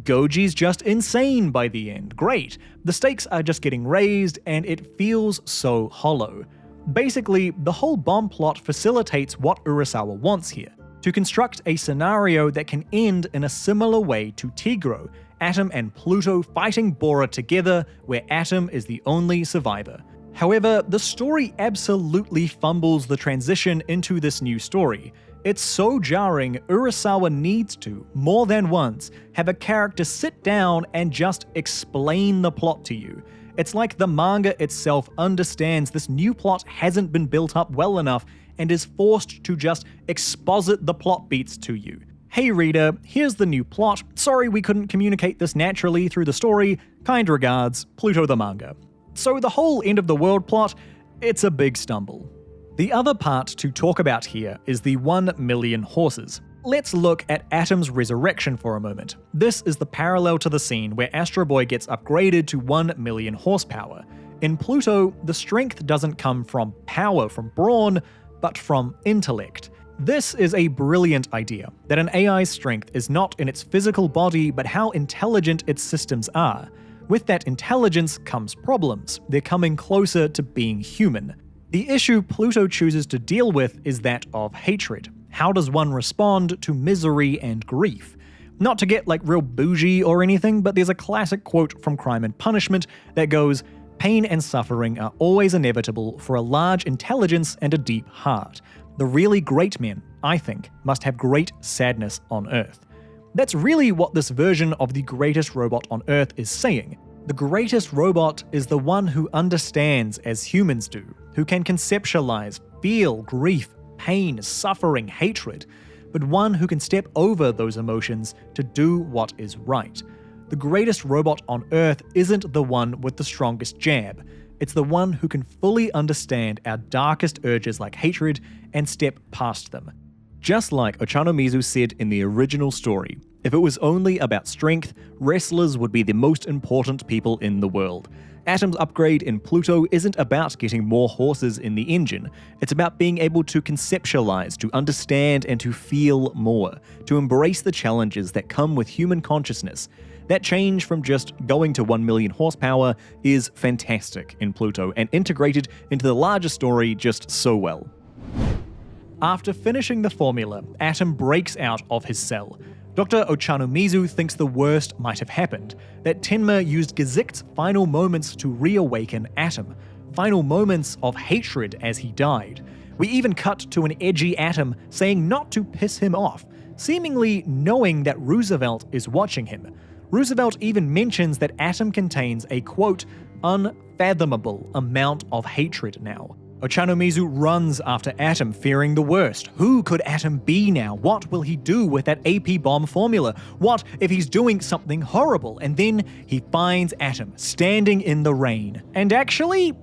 Goji's just insane by the end. Great. The stakes are just getting raised and it feels so hollow. Basically, the whole bomb plot facilitates what Urasawa wants here, to construct a scenario that can end in a similar way to Tigro, Atom and Pluto fighting Bora together, where Atom is the only survivor. However, the story absolutely fumbles the transition into this new story. It's so jarring, Urasawa needs to, more than once, have a character sit down and just explain the plot to you. It's like the manga itself understands this new plot hasn't been built up well enough and is forced to just exposit the plot beats to you. Hey reader, here's the new plot. Sorry we couldn't communicate this naturally through the story. Kind regards, Pluto the manga. So the whole end of the world plot, it's a big stumble. The other part to talk about here is the 1 million horses. Let's look at Atom's resurrection for a moment. This is the parallel to the scene where Astro Boy gets upgraded to 1 million horsepower. In Pluto, the strength doesn't come from power, from brawn, but from intellect. This is a brilliant idea, that an AI's strength is not in its physical body, but how intelligent its systems are. With that intelligence comes problems. They're coming closer to being human. The issue Pluto chooses to deal with is that of hatred. How does one respond to misery and grief? Not to get like real bougie or anything, but there's a classic quote from Crime and Punishment that goes, "Pain and suffering are always inevitable for a large intelligence and a deep heart. The really great men, I think, must have great sadness on Earth." That's really what this version of the greatest robot on Earth is saying. The greatest robot is the one who understands as humans do, who can conceptualize, feel grief, pain, suffering, hatred, but one who can step over those emotions to do what is right. The greatest robot on Earth isn't the one with the strongest jab. It's the one who can fully understand our darkest urges like hatred and step past them. Just like Ochanomizu said in the original story, if it was only about strength, wrestlers would be the most important people in the world. Atom's upgrade in Pluto isn't about getting more horses in the engine. It's about being able to conceptualize, to understand, and to feel more, to embrace the challenges that come with human consciousness. That change from just going to 1 million horsepower is fantastic in Pluto and integrated into the larger story just so well. After finishing the formula, Atom breaks out of his cell. Dr. Ochanomizu thinks the worst might have happened, that Tenma used Gezict's final moments to reawaken Atom, final moments of hatred as he died. We even cut to an edgy Atom saying not to piss him off, seemingly knowing that Roosevelt is watching him. Roosevelt even mentions that Atom contains a, quote, unfathomable amount of hatred now. Ochanomizu runs after Atom, fearing the worst. Who could Atom be now? What will he do with that AP bomb formula? What if he's doing something horrible? And then he finds Atom standing in the rain. And actually,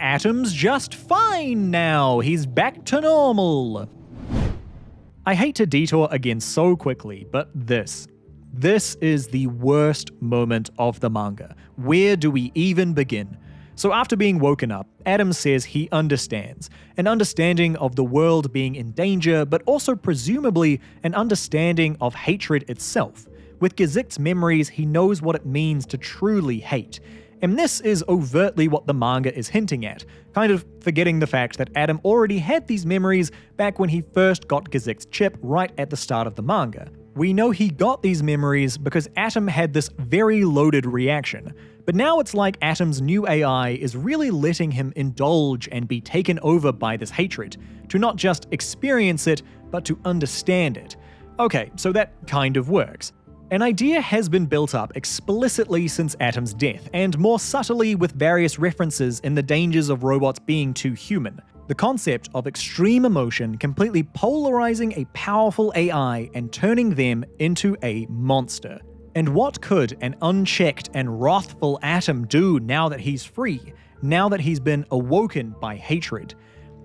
Atom's just fine now. He's back to normal. I hate to detour again so quickly, but this is the worst moment of the manga. Where do we even begin? So after being woken up, Atom says he understands. An understanding of the world being in danger, but also presumably an understanding of hatred itself. With Gezict's memories, he knows what it means to truly hate. And this is overtly what the manga is hinting at, kind of forgetting the fact that Atom already had these memories back when he first got Gezict's chip right at the start of the manga. We know he got these memories because Atom had this very loaded reaction. But now it's like Atom's new AI is really letting him indulge and be taken over by this hatred, to not just experience it, but to understand it. Okay, so that kind of works. An idea has been built up explicitly since Atom's death, and more subtly with various references in the dangers of robots being too human. The concept of extreme emotion completely polarizing a powerful AI and turning them into a monster. And what could an unchecked and wrathful Atom do now that he's free, now that he's been awoken by hatred?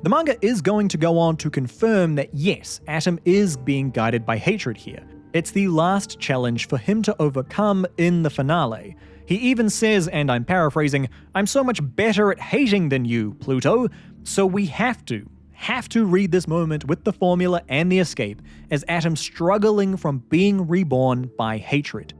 The manga is going to go on to confirm that yes, Atom is being guided by hatred here. It's the last challenge for him to overcome in the finale. He even says, and I'm paraphrasing, "I'm so much better at hating than you, Pluto." So we have to read this moment with the formula and the escape as Atom struggling from being reborn by hatred.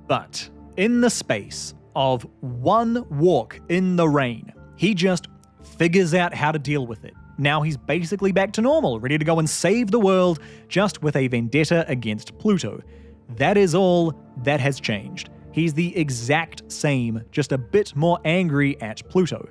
But in the space of one walk in the rain, he just figures out how to deal with it. Now he's basically back to normal, ready to go and save the world, just with a vendetta against Pluto. That is all that has changed. He's the exact same, just a bit more angry at Pluto.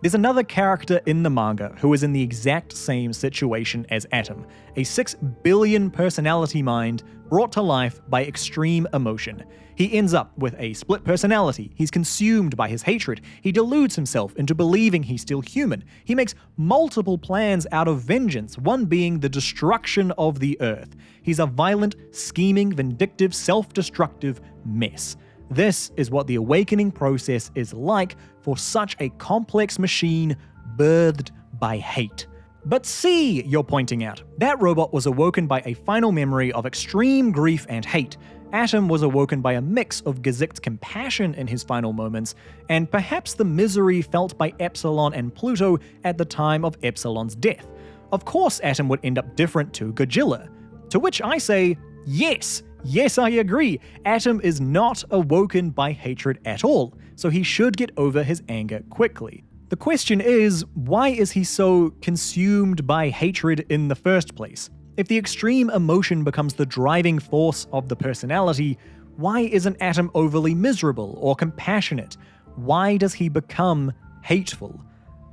There's another character in the manga who is in the exact same situation as Atom, a 6 billion personality mind brought to life by extreme emotion. He ends up with a split personality, he's consumed by his hatred, he deludes himself into believing he's still human, he makes multiple plans out of vengeance, one being the destruction of the Earth. He's a violent, scheming, vindictive, self-destructive mess. This is what the awakening process is like for such a complex machine birthed by hate. But see, you're pointing out, that robot was awoken by a final memory of extreme grief and hate. Atom was awoken by a mix of Gazict's compassion in his final moments, and perhaps the misery felt by Epsilon and Pluto at the time of Epsilon's death. Of course Atom would end up different to Gojilla. To which I say, yes! Yes, I agree. Atom is not awoken by hatred at all, so he should get over his anger quickly. The question is, why is he so consumed by hatred in the first place? If the extreme emotion becomes the driving force of the personality, why isn't Atom overly miserable or compassionate? Why does he become hateful?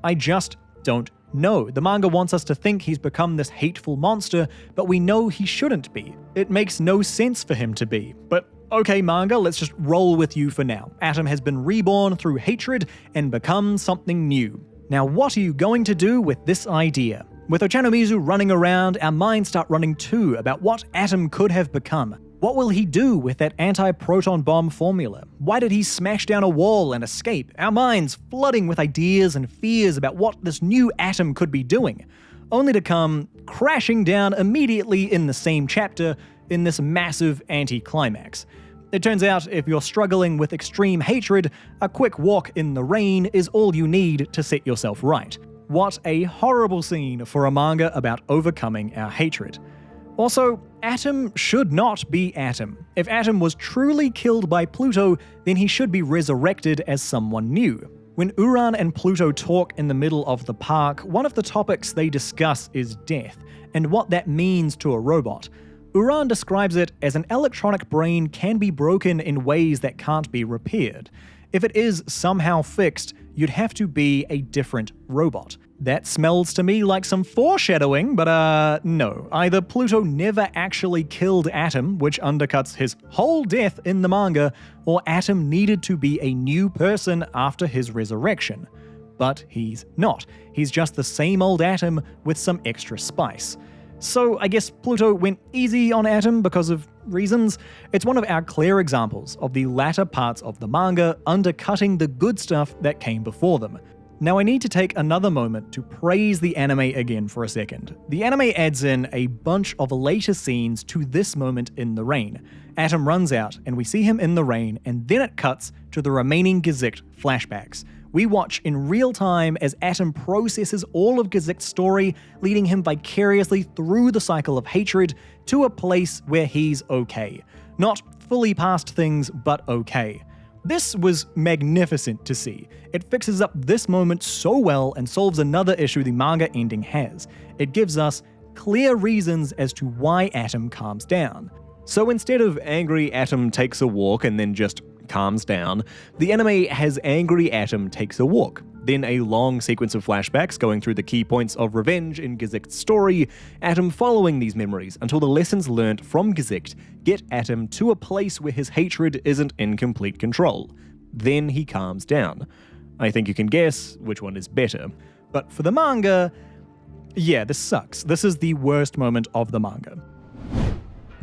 I just don't know. The manga wants us to think he's become this hateful monster, but we know he shouldn't be. It makes no sense for him to be. But okay, manga, let's just roll with you for now. Atom has been reborn through hatred and become something new. Now, what are you going to do with this idea? With Ochanomizu running around, our minds start running too about what Atom could have become. What will he do with that anti-proton bomb formula? Why did he smash down a wall and escape? Our minds flooding with ideas and fears about what this new Atom could be doing, only to come crashing down immediately in the same chapter in this massive anti-climax. It turns out, if you're struggling with extreme hatred, a quick walk in the rain is all you need to set yourself right. What a horrible scene for a manga about overcoming our hatred. Also, Atom should not be Atom. If Atom was truly killed by Pluto, then he should be resurrected as someone new. When Uran and Pluto talk in the middle of the park, one of the topics they discuss is death, and what that means to a robot. Uran describes it as an electronic brain can be broken in ways that can't be repaired. If it is somehow fixed, you'd have to be a different robot. That smells to me like some foreshadowing, but no. Either Pluto never actually killed Atom, which undercuts his whole death in the manga, or Atom needed to be a new person after his resurrection. But he's not. He's just the same old Atom with some extra spice. So I guess Pluto went easy on Atom because of reasons. It's one of our clear examples of the latter parts of the manga undercutting the good stuff that came before them. Now I need to take another moment to praise the anime again for a second. The anime adds in a bunch of later scenes to this moment in the rain. Atom runs out and we see him in the rain, and then it cuts to the remaining Gazict flashbacks. We watch in real time as Atom processes all of Gazict's story, leading him vicariously through the cycle of hatred to a place where he's okay. Not fully past things, but okay. This was magnificent to see. It fixes up this moment so well and solves another issue the manga ending has. It gives us clear reasons as to why Atom calms down. So instead of angry Atom takes a walk and then just calms down, the anime has angry Atom takes a walk, then a long sequence of flashbacks going through the key points of revenge in Gazict's story, Atom following these memories until the lessons learnt from Gazict get Atom to a place where his hatred isn't in complete control. Then he calms down. I think you can guess which one is better. But for the manga, yeah, this sucks. This is the worst moment of the manga.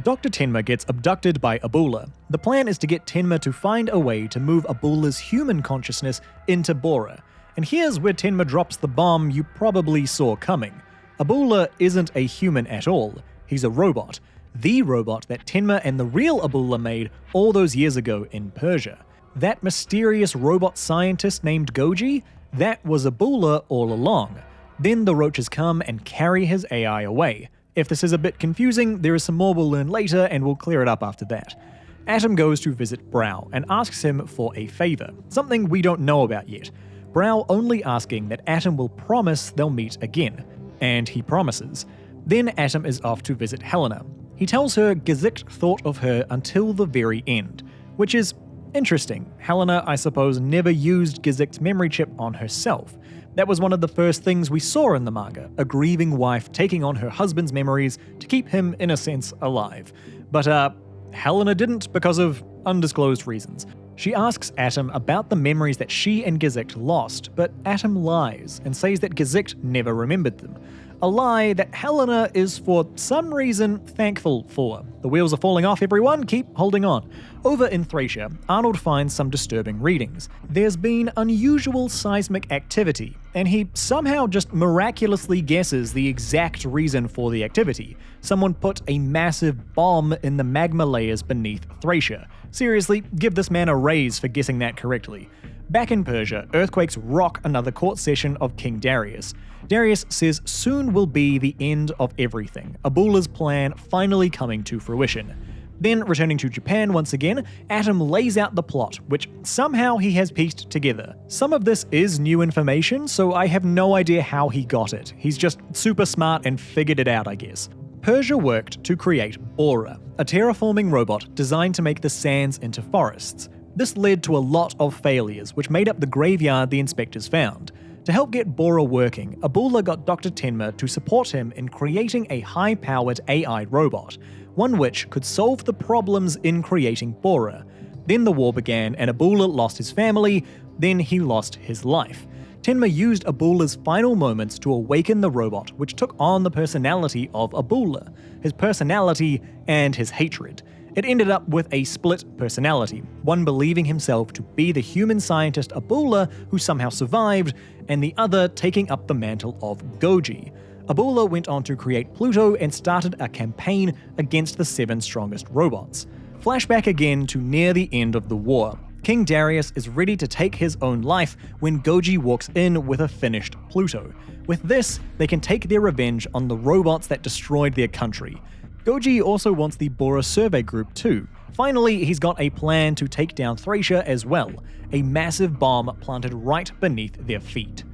Dr. Tenma gets abducted by Abula. The plan is to get Tenma to find a way to move Abula's human consciousness into Bora. And here's where Tenma drops the bomb you probably saw coming. Abula isn't a human at all. He's a robot. the robot that Tenma and the real Abu'la made all those years ago in Persia. That mysterious robot scientist named Goji, that was Abu'la all along. Then the roaches come and carry his AI away. If this is a bit confusing, there is some more we'll learn later and we'll clear it up after that. Atom goes to visit Brow and asks him for a favor, something we don't know about yet. Brow only asking that Atom will promise they'll meet again, and he promises. Then Atom is off to visit Helena. He tells her Gesicht thought of her until the very end, which is interesting. Helena, I suppose, never used Gesicht's memory chip on herself. That was one of the first things we saw in the manga, a grieving wife taking on her husband's memories to keep him, in a sense, alive. But Helena didn't because of undisclosed reasons. She asks Atom about the memories that she and Gesicht lost, but Atom lies and says that Gesicht never remembered them. A lie that Helena is for some reason thankful for. The wheels are falling off, everyone, keep holding on. Over in Thracia, Arnold finds some disturbing readings. There's been unusual seismic activity, and he somehow just miraculously guesses the exact reason for the activity. Someone put a massive bomb in the magma layers beneath Thracia. Seriously, give this man a raise for guessing that correctly. Back in Persia, earthquakes rock another court session of King Darius. Darius says soon will be the end of everything, Abu'la's plan finally coming to fruition. Then, returning to Japan once again, Atom lays out the plot, which somehow he has pieced together. Some of this is new information, so I have no idea how he got it. He's just super smart and figured it out, I guess. Persia worked to create Bora, a terraforming robot designed to make the sands into forests. This led to a lot of failures, which made up the graveyard the inspectors found. To help get Bora working, Abu'la got Dr. Tenma to support him in creating a high-powered AI robot, one which could solve the problems in creating Bora. Then the war began and Abu'la lost his family, then he lost his life. Tenma used Abu'la's final moments to awaken the robot, which took on the personality of Abu'la, his personality and his hatred. It ended up with a split personality, one believing himself to be the human scientist Abu'la who somehow survived, and the other taking up the mantle of Goji. Abu'la went on to create Pluto and started a campaign against the 7 strongest robots. Flashback again to near the end of the war. King Darius is ready to take his own life when Goji walks in with a finished Pluto. With this, they can take their revenge on the robots that destroyed their country. Goji also wants the Bora survey group too. Finally, he's got a plan to take down Thracia as well, a massive bomb planted right beneath their feet.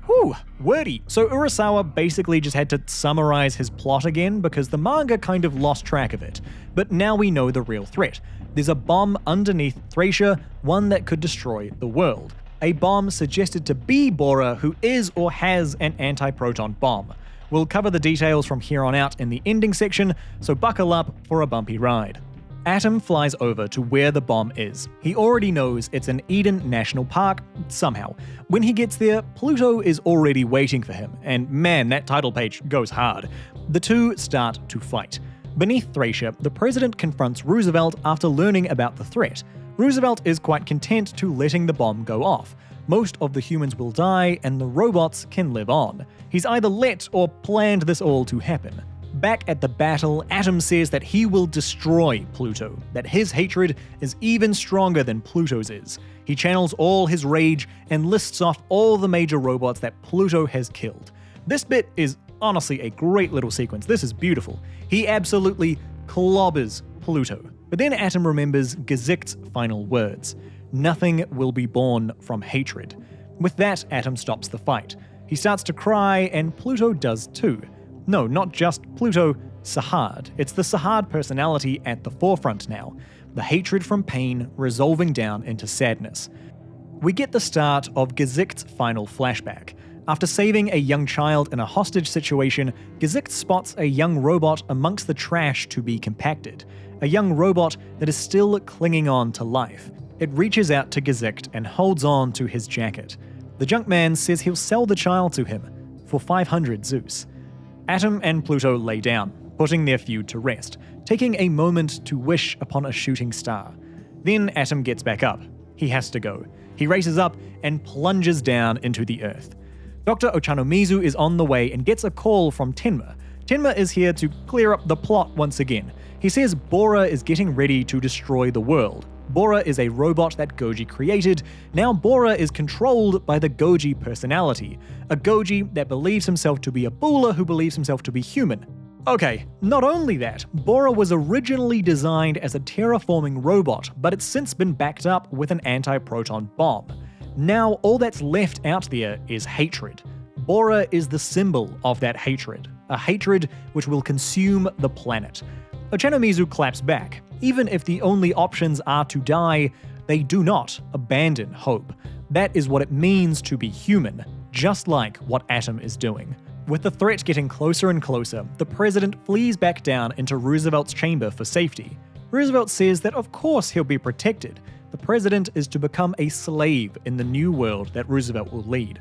Whew, wordy. So Urasawa basically just had to summarize his plot again because the manga kind of lost track of it. But now we know the real threat. There's a bomb underneath Thracia, one that could destroy the world. A bomb suggested to be Bora, who is or has an anti-proton bomb. We'll cover the details from here on out in the ending section, so buckle up for a bumpy ride. Atom flies over to where the bomb is. He already knows it's in Eden National Park, somehow. When he gets there, Pluto is already waiting for him, and man, that title page goes hard. The two start to fight. Beneath Thracia, the president confronts Roosevelt after learning about the threat. Roosevelt is quite content to letting the bomb go off. Most of the humans will die, and the robots can live on. He's either let or planned this all to happen. Back at the battle, Atom says that he will destroy Pluto, that his hatred is even stronger than Pluto's is. He channels all his rage and lists off all the major robots that Pluto has killed. This bit is honestly a great little sequence. This is beautiful. He absolutely clobbers Pluto. But then Atom remembers Gesicht's final words. Nothing will be born from hatred. With that, Atom stops the fight. He starts to cry, and Pluto does too. No, not just Pluto, Sahad. It's the Sahad personality at the forefront now. The hatred from pain resolving down into sadness. We get the start of Gesicht's final flashback. After saving a young child in a hostage situation, Gesicht spots a young robot amongst the trash to be compacted. A young robot that is still clinging on to life. It reaches out to Gesicht and holds on to his jacket. The Junkman says he'll sell the child to him for 500 Zeus. Atom and Pluto lay down, putting their feud to rest, taking a moment to wish upon a shooting star. Then Atom gets back up. He has to go. He races up and plunges down into the earth. Dr. Ochanomizu is on the way and gets a call from Tenma. Tenma is here to clear up the plot once again. He says Bora is getting ready to destroy the world. Bora is a robot that Goji created. Now Bora is controlled by the Goji personality, a Goji that believes himself to be a Bula who believes himself to be human. Okay, not only that, Bora was originally designed as a terraforming robot, but it's since been backed up with an anti-proton bomb. Now all that's left out there is hatred. Bora is the symbol of that hatred, a hatred which will consume the planet. Ochanomizu claps back. Even if the only options are to die, they do not abandon hope. That is what it means to be human, just like what Atom is doing. With the threat getting closer and closer, the president flees back down into Roosevelt's chamber for safety. Roosevelt says that of course he'll be protected. The president is to become a slave in the new world that Roosevelt will lead.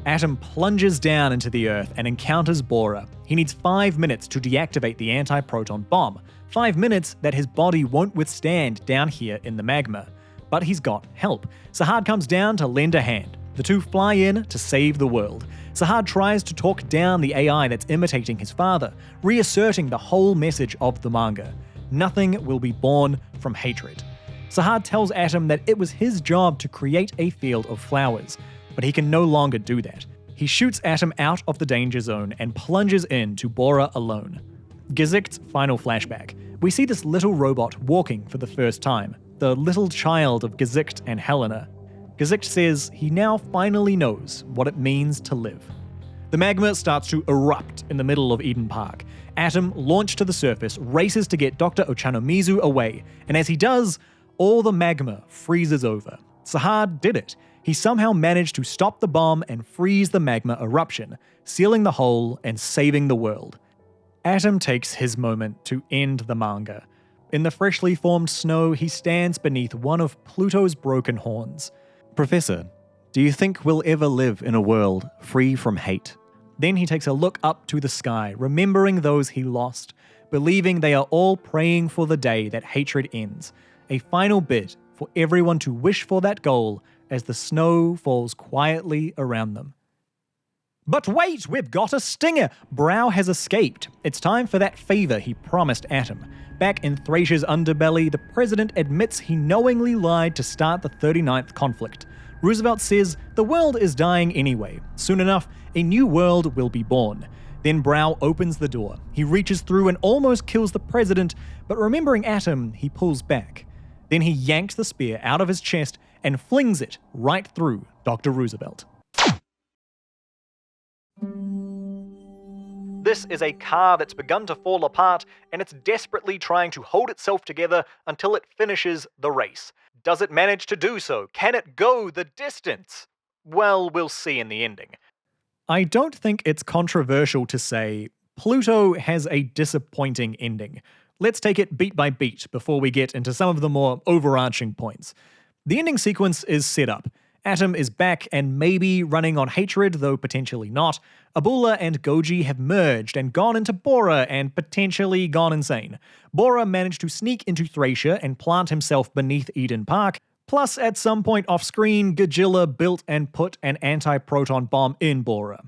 Atom plunges down into the Earth and encounters Bora. He needs 5 minutes to deactivate the anti-proton bomb. 5 minutes that his body won't withstand down here in the magma. But he's got help. Sahad comes down to lend a hand. The two fly in to save the world. Sahad tries to talk down the AI that's imitating his father, reasserting the whole message of the manga. Nothing will be born from hatred. Sahad tells Atom that it was his job to create a field of flowers, but he can no longer do that. He shoots Atom out of the danger zone and plunges into Bora alone. Gezicht's final flashback. We see this little robot walking for the first time, the little child of Gezicht and Helena. Gezicht says he now finally knows what it means to live. The magma starts to erupt in the middle of Eden Park. Atom, launched to the surface, races to get Dr. Ochanomizu away, and as he does, all the magma freezes over. Sahad did it. He somehow managed to stop the bomb and freeze the magma eruption, sealing the hole and saving the world. Atom takes his moment to end the manga. In the freshly formed snow, he stands beneath one of Pluto's broken horns. Professor, do you think we'll ever live in a world free from hate? Then he takes a look up to the sky, remembering those he lost, believing they are all praying for the day that hatred ends. A final bid for everyone to wish for that goal as the snow falls quietly around them. But wait, we've got a stinger! Brow has escaped. It's time for that favor he promised Atom. Back in Thrasher's underbelly, the president admits he knowingly lied to start the 39th conflict. Roosevelt says the world is dying anyway. Soon enough, a new world will be born. Then Brow opens the door. He reaches through and almost kills the president, but remembering Atom, he pulls back. Then he yanks the spear out of his chest and flings it right through Dr. Roosevelt. This is a car that's begun to fall apart, and it's desperately trying to hold itself together until it finishes the race. Does it manage to do so? Can it go the distance? Well, we'll see in the ending. I don't think it's controversial to say Pluto has a disappointing ending. Let's take it beat by beat before we get into some of the more overarching points. The ending sequence is set up. Atom is back and maybe running on hatred, though potentially not. Abula and Goji have merged and gone into Bora and potentially gone insane. Bora managed to sneak into Thrasher and plant himself beneath Eden Park. Plus, at some point off-screen, Gajilla built and put an anti-proton bomb in Bora.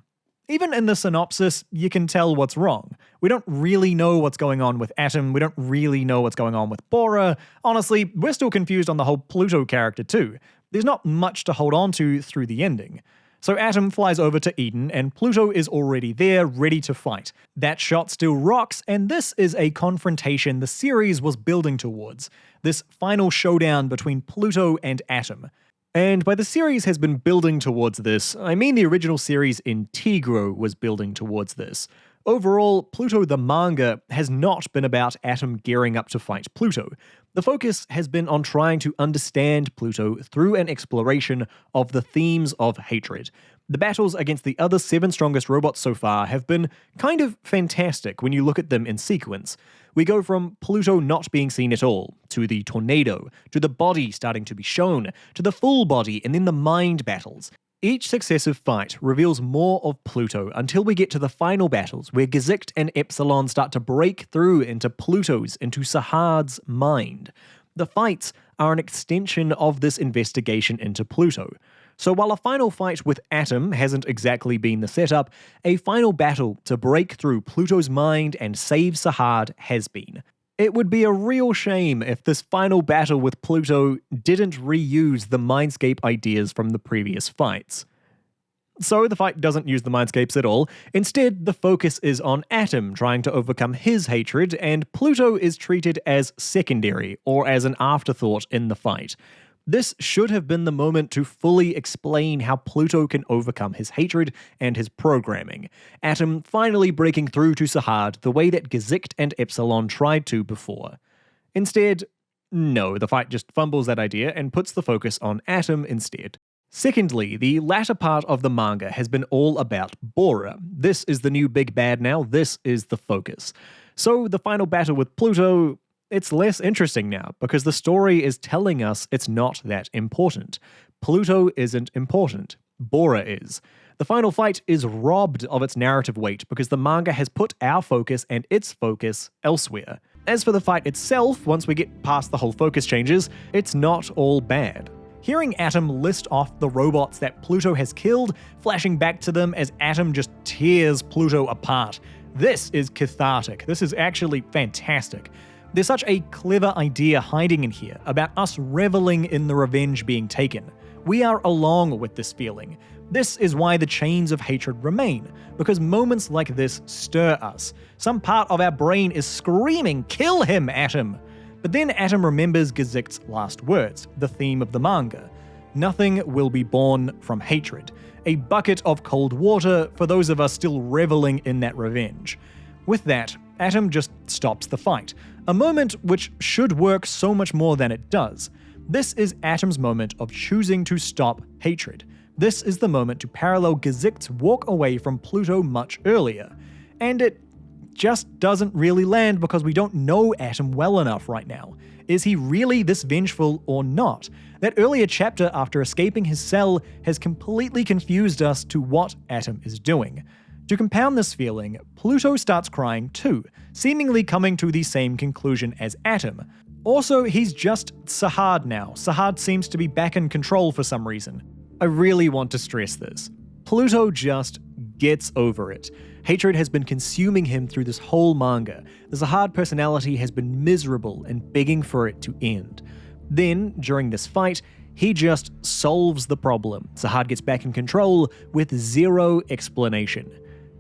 Even in the synopsis, you can tell what's wrong. We don't really know what's going on with Atom, we don't really know what's going on with Bora. Honestly, we're still confused on the whole Pluto character too. There's not much to hold on to through the ending. So Atom flies over to Eden, and Pluto is already there, ready to fight. That shot still rocks, and this is a confrontation the series was building towards. This final showdown between Pluto and Atom. And by the series has been building towards this, I mean the original series Integro was building towards this. Overall, Pluto the manga has not been about Atom gearing up to fight Pluto. The focus has been on trying to understand Pluto through an exploration of the themes of hatred. The battles against the other 7 strongest robots so far have been kind of fantastic when you look at them in sequence. We go from Pluto not being seen at all, to the tornado, to the body starting to be shown, to the full body, and then the mind battles. Each successive fight reveals more of Pluto until we get to the final battles where Gezicht and Epsilon start to break through into Pluto's, into Sahad's mind. The fights are an extension of this investigation into Pluto. So while a final fight with Atom hasn't exactly been the setup, a final battle to break through Pluto's mind and save Sahad has been. It would be a real shame if this final battle with Pluto didn't reuse the Mindscape ideas from the previous fights. So the fight doesn't use the Mindscapes at all. Instead, the focus is on Atom trying to overcome his hatred, and Pluto is treated as secondary, or as an afterthought in the fight. This should have been the moment to fully explain how Pluto can overcome his hatred and his programming. Atom finally breaking through to Sahad the way that Gesicht and Epsilon tried to before. Instead, no, the fight just fumbles that idea and puts the focus on Atom instead. Secondly, the latter part of the manga has been all about Bora. This is the new big bad now, this is the focus. So the final battle with Pluto, it's less interesting now, because the story is telling us it's not that important. Pluto isn't important. Bora is. The final fight is robbed of its narrative weight because the manga has put our focus and its focus elsewhere. As for the fight itself, once we get past the whole focus changes, it's not all bad. Hearing Atom list off the robots that Pluto has killed, flashing back to them as Atom just tears Pluto apart. This is cathartic. This is actually fantastic. There's such a clever idea hiding in here about us reveling in the revenge being taken. We are along with this feeling. This is why the chains of hatred remain, because moments like this stir us. Some part of our brain is screaming, "Kill him, Atom!" But then Atom remembers Gesicht's last words, the theme of the manga. Nothing will be born from hatred. A bucket of cold water for those of us still reveling in that revenge. With that, Atom just stops the fight. A moment which should work so much more than it does. This is Atom's moment of choosing to stop hatred. This is the moment to parallel Gesicht's walk away from Pluto much earlier. And it just doesn't really land because we don't know Atom well enough right now. Is he really this vengeful or not? That earlier chapter after escaping his cell has completely confused us to what Atom is doing. To compound this feeling, Pluto starts crying too, seemingly coming to the same conclusion as Atom. Also, he's just Sahad now. Sahad seems to be back in control for some reason. I really want to stress this. Pluto just gets over it. Hatred has been consuming him through this whole manga. The Sahad personality has been miserable and begging for it to end. Then, during this fight, he just solves the problem. Sahad gets back in control with zero explanation.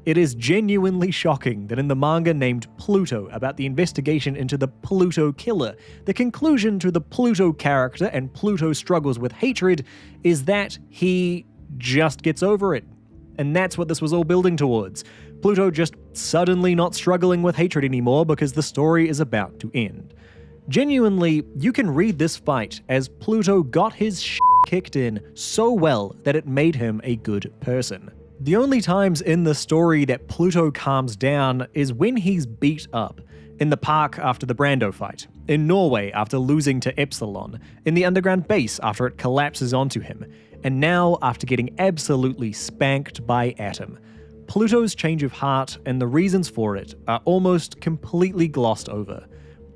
It is genuinely shocking that in the manga named Pluto about the investigation into the Pluto killer, the conclusion to the Pluto character and Pluto's struggles with hatred is that he just gets over it. And that's what this was all building towards. Pluto just suddenly not struggling with hatred anymore because the story is about to end. Genuinely, you can read this fight as Pluto got his kicked in so well that it made him a good person. The only times in the story that Pluto calms down is when he's beat up. In the park after the Brando fight, in Norway after losing to Epsilon, in the underground base after it collapses onto him, and now after getting absolutely spanked by Atom. Pluto's change of heart and the reasons for it are almost completely glossed over.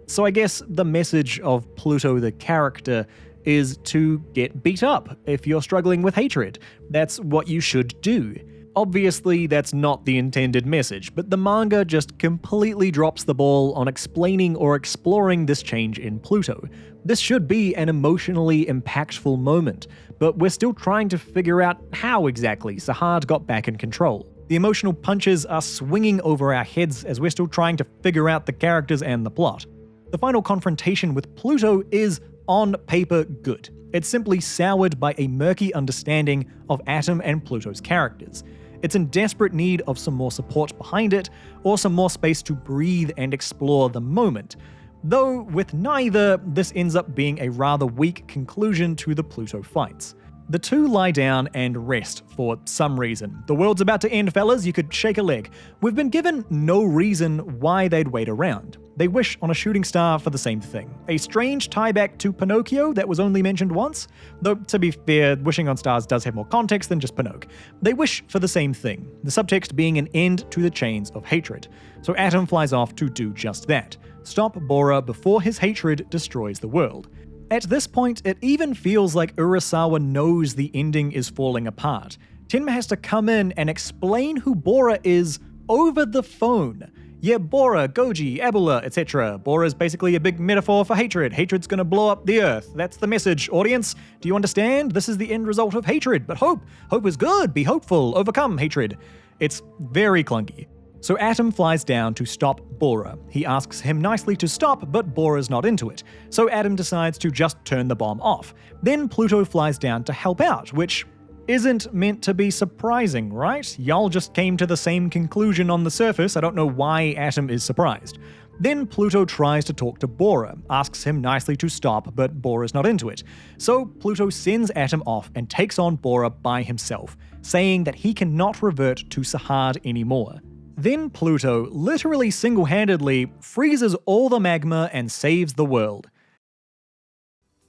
So I guess the message of Pluto the character is to get beat up if you're struggling with hatred. That's what you should do. Obviously, that's not the intended message, but the manga just completely drops the ball on explaining or exploring this change in Pluto. This should be an emotionally impactful moment, but we're still trying to figure out how exactly Sahad got back in control. The emotional punches are swinging over our heads as we're still trying to figure out the characters and the plot. The final confrontation with Pluto is, on paper, good. It's simply soured by a murky understanding of Atom and Pluto's characters. It's in desperate need of some more support behind it, or some more space to breathe and explore the moment. Though with neither, this ends up being a rather weak conclusion to the Pluto fights. The two lie down and rest for some reason. The world's about to end, fellas, you could shake a leg. We've been given no reason why they'd wait around. They wish on a shooting star for the same thing. A strange tie-back to Pinocchio that was only mentioned once, though to be fair, wishing on stars does have more context than just Pinocchio. They wish for the same thing, the subtext being an end to the chains of hatred. So Atom flies off to do just that. Stop Bora before his hatred destroys the world. At this point, it even feels like Urasawa knows the ending is falling apart. Tenma has to come in and explain who Bora is over the phone. Yeah, Bora, Goji, Abula, etc. Bora is basically a big metaphor for hatred. Hatred's gonna blow up the earth. That's the message, audience. Do you understand? This is the end result of hatred, but hope. Hope is good. Be hopeful. Overcome hatred. It's very clunky. So Atom flies down to stop Bora. He asks him nicely to stop, but Bora's not into it. So Atom decides to just turn the bomb off. Then Pluto flies down to help out, which isn't meant to be surprising, right? Y'all just came to the same conclusion on the surface. I don't know why Atom is surprised. Then Pluto tries to talk to Bora, asks him nicely to stop, but Bora's not into it. So Pluto sends Atom off and takes on Bora by himself, saying that he cannot revert to Sahad anymore. Then Pluto literally single-handedly freezes all the magma and saves the world.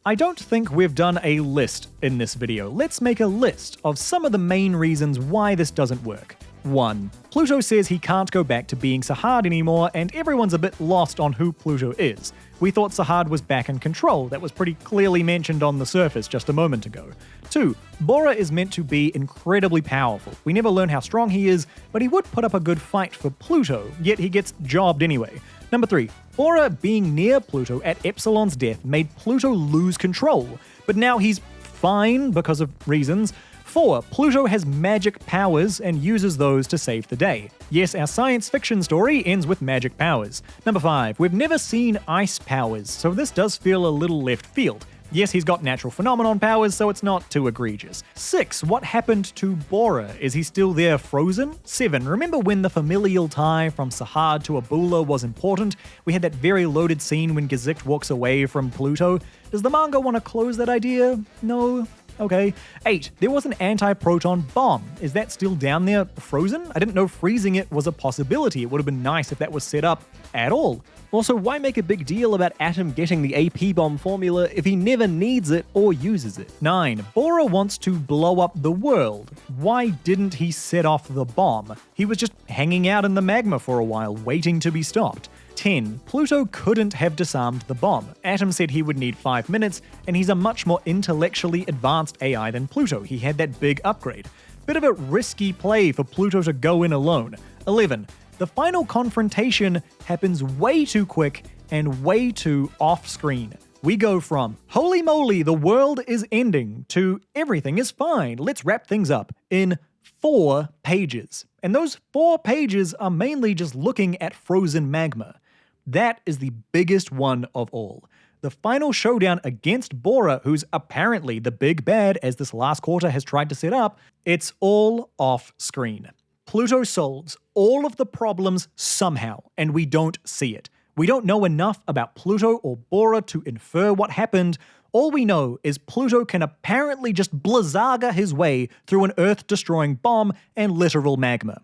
I don't think we've done a list in this video. Let's make a list of some of the main reasons why this doesn't work. 1. Pluto says he can't go back to being Sahad anymore, and everyone's a bit lost on who Pluto is. We thought Sahad was back in control. That was pretty clearly mentioned on the surface just a moment ago. 2. Bora is meant to be incredibly powerful. We never learn how strong he is, but he would put up a good fight for Pluto, yet he gets jobbed anyway. Number 3. Bora being near Pluto at Epsilon's death made Pluto lose control, but now he's fine because of reasons. 4. Pluto has magic powers and uses those to save the day. Yes, our science fiction story ends with magic powers. Number 5. We've never seen ice powers, so this does feel a little left field. Yes, he's got natural phenomenon powers, so it's not too egregious. 6. What happened to Bora? Is he still there frozen? 7. Remember when the familial tie from Sahad to Abula was important? We had that very loaded scene when Gesicht walks away from Pluto. Does the manga want to close that idea? No? Okay. 8. There was an anti-proton bomb. Is that still down there frozen? I didn't know freezing it was a possibility. It would have been nice if that was set up at all. Also, why make a big deal about Atom getting the AP bomb formula if he never needs it or uses it? 9. Bora wants to blow up the world. Why didn't he set off the bomb? He was just hanging out in the magma for a while, waiting to be stopped. 10. Pluto couldn't have disarmed the bomb. Atom said he would need 5 minutes, and he's a much more intellectually advanced AI than Pluto. He had that big upgrade. Bit of a risky play for Pluto to go in alone. 11. The final confrontation happens way too quick and way too off-screen. We go from, holy moly, the world is ending, to everything is fine, let's wrap things up, in 4 pages. And those 4 pages are mainly just looking at frozen magma. That is the biggest one of all. The final showdown against Bora, who's apparently the big bad as this last quarter has tried to set up, it's all off-screen. Pluto solves all of the problems somehow, and we don't see it. We don't know enough about Pluto or Bora to infer what happened. All we know is Pluto can apparently just blizzaga his way through an Earth-destroying bomb and literal magma.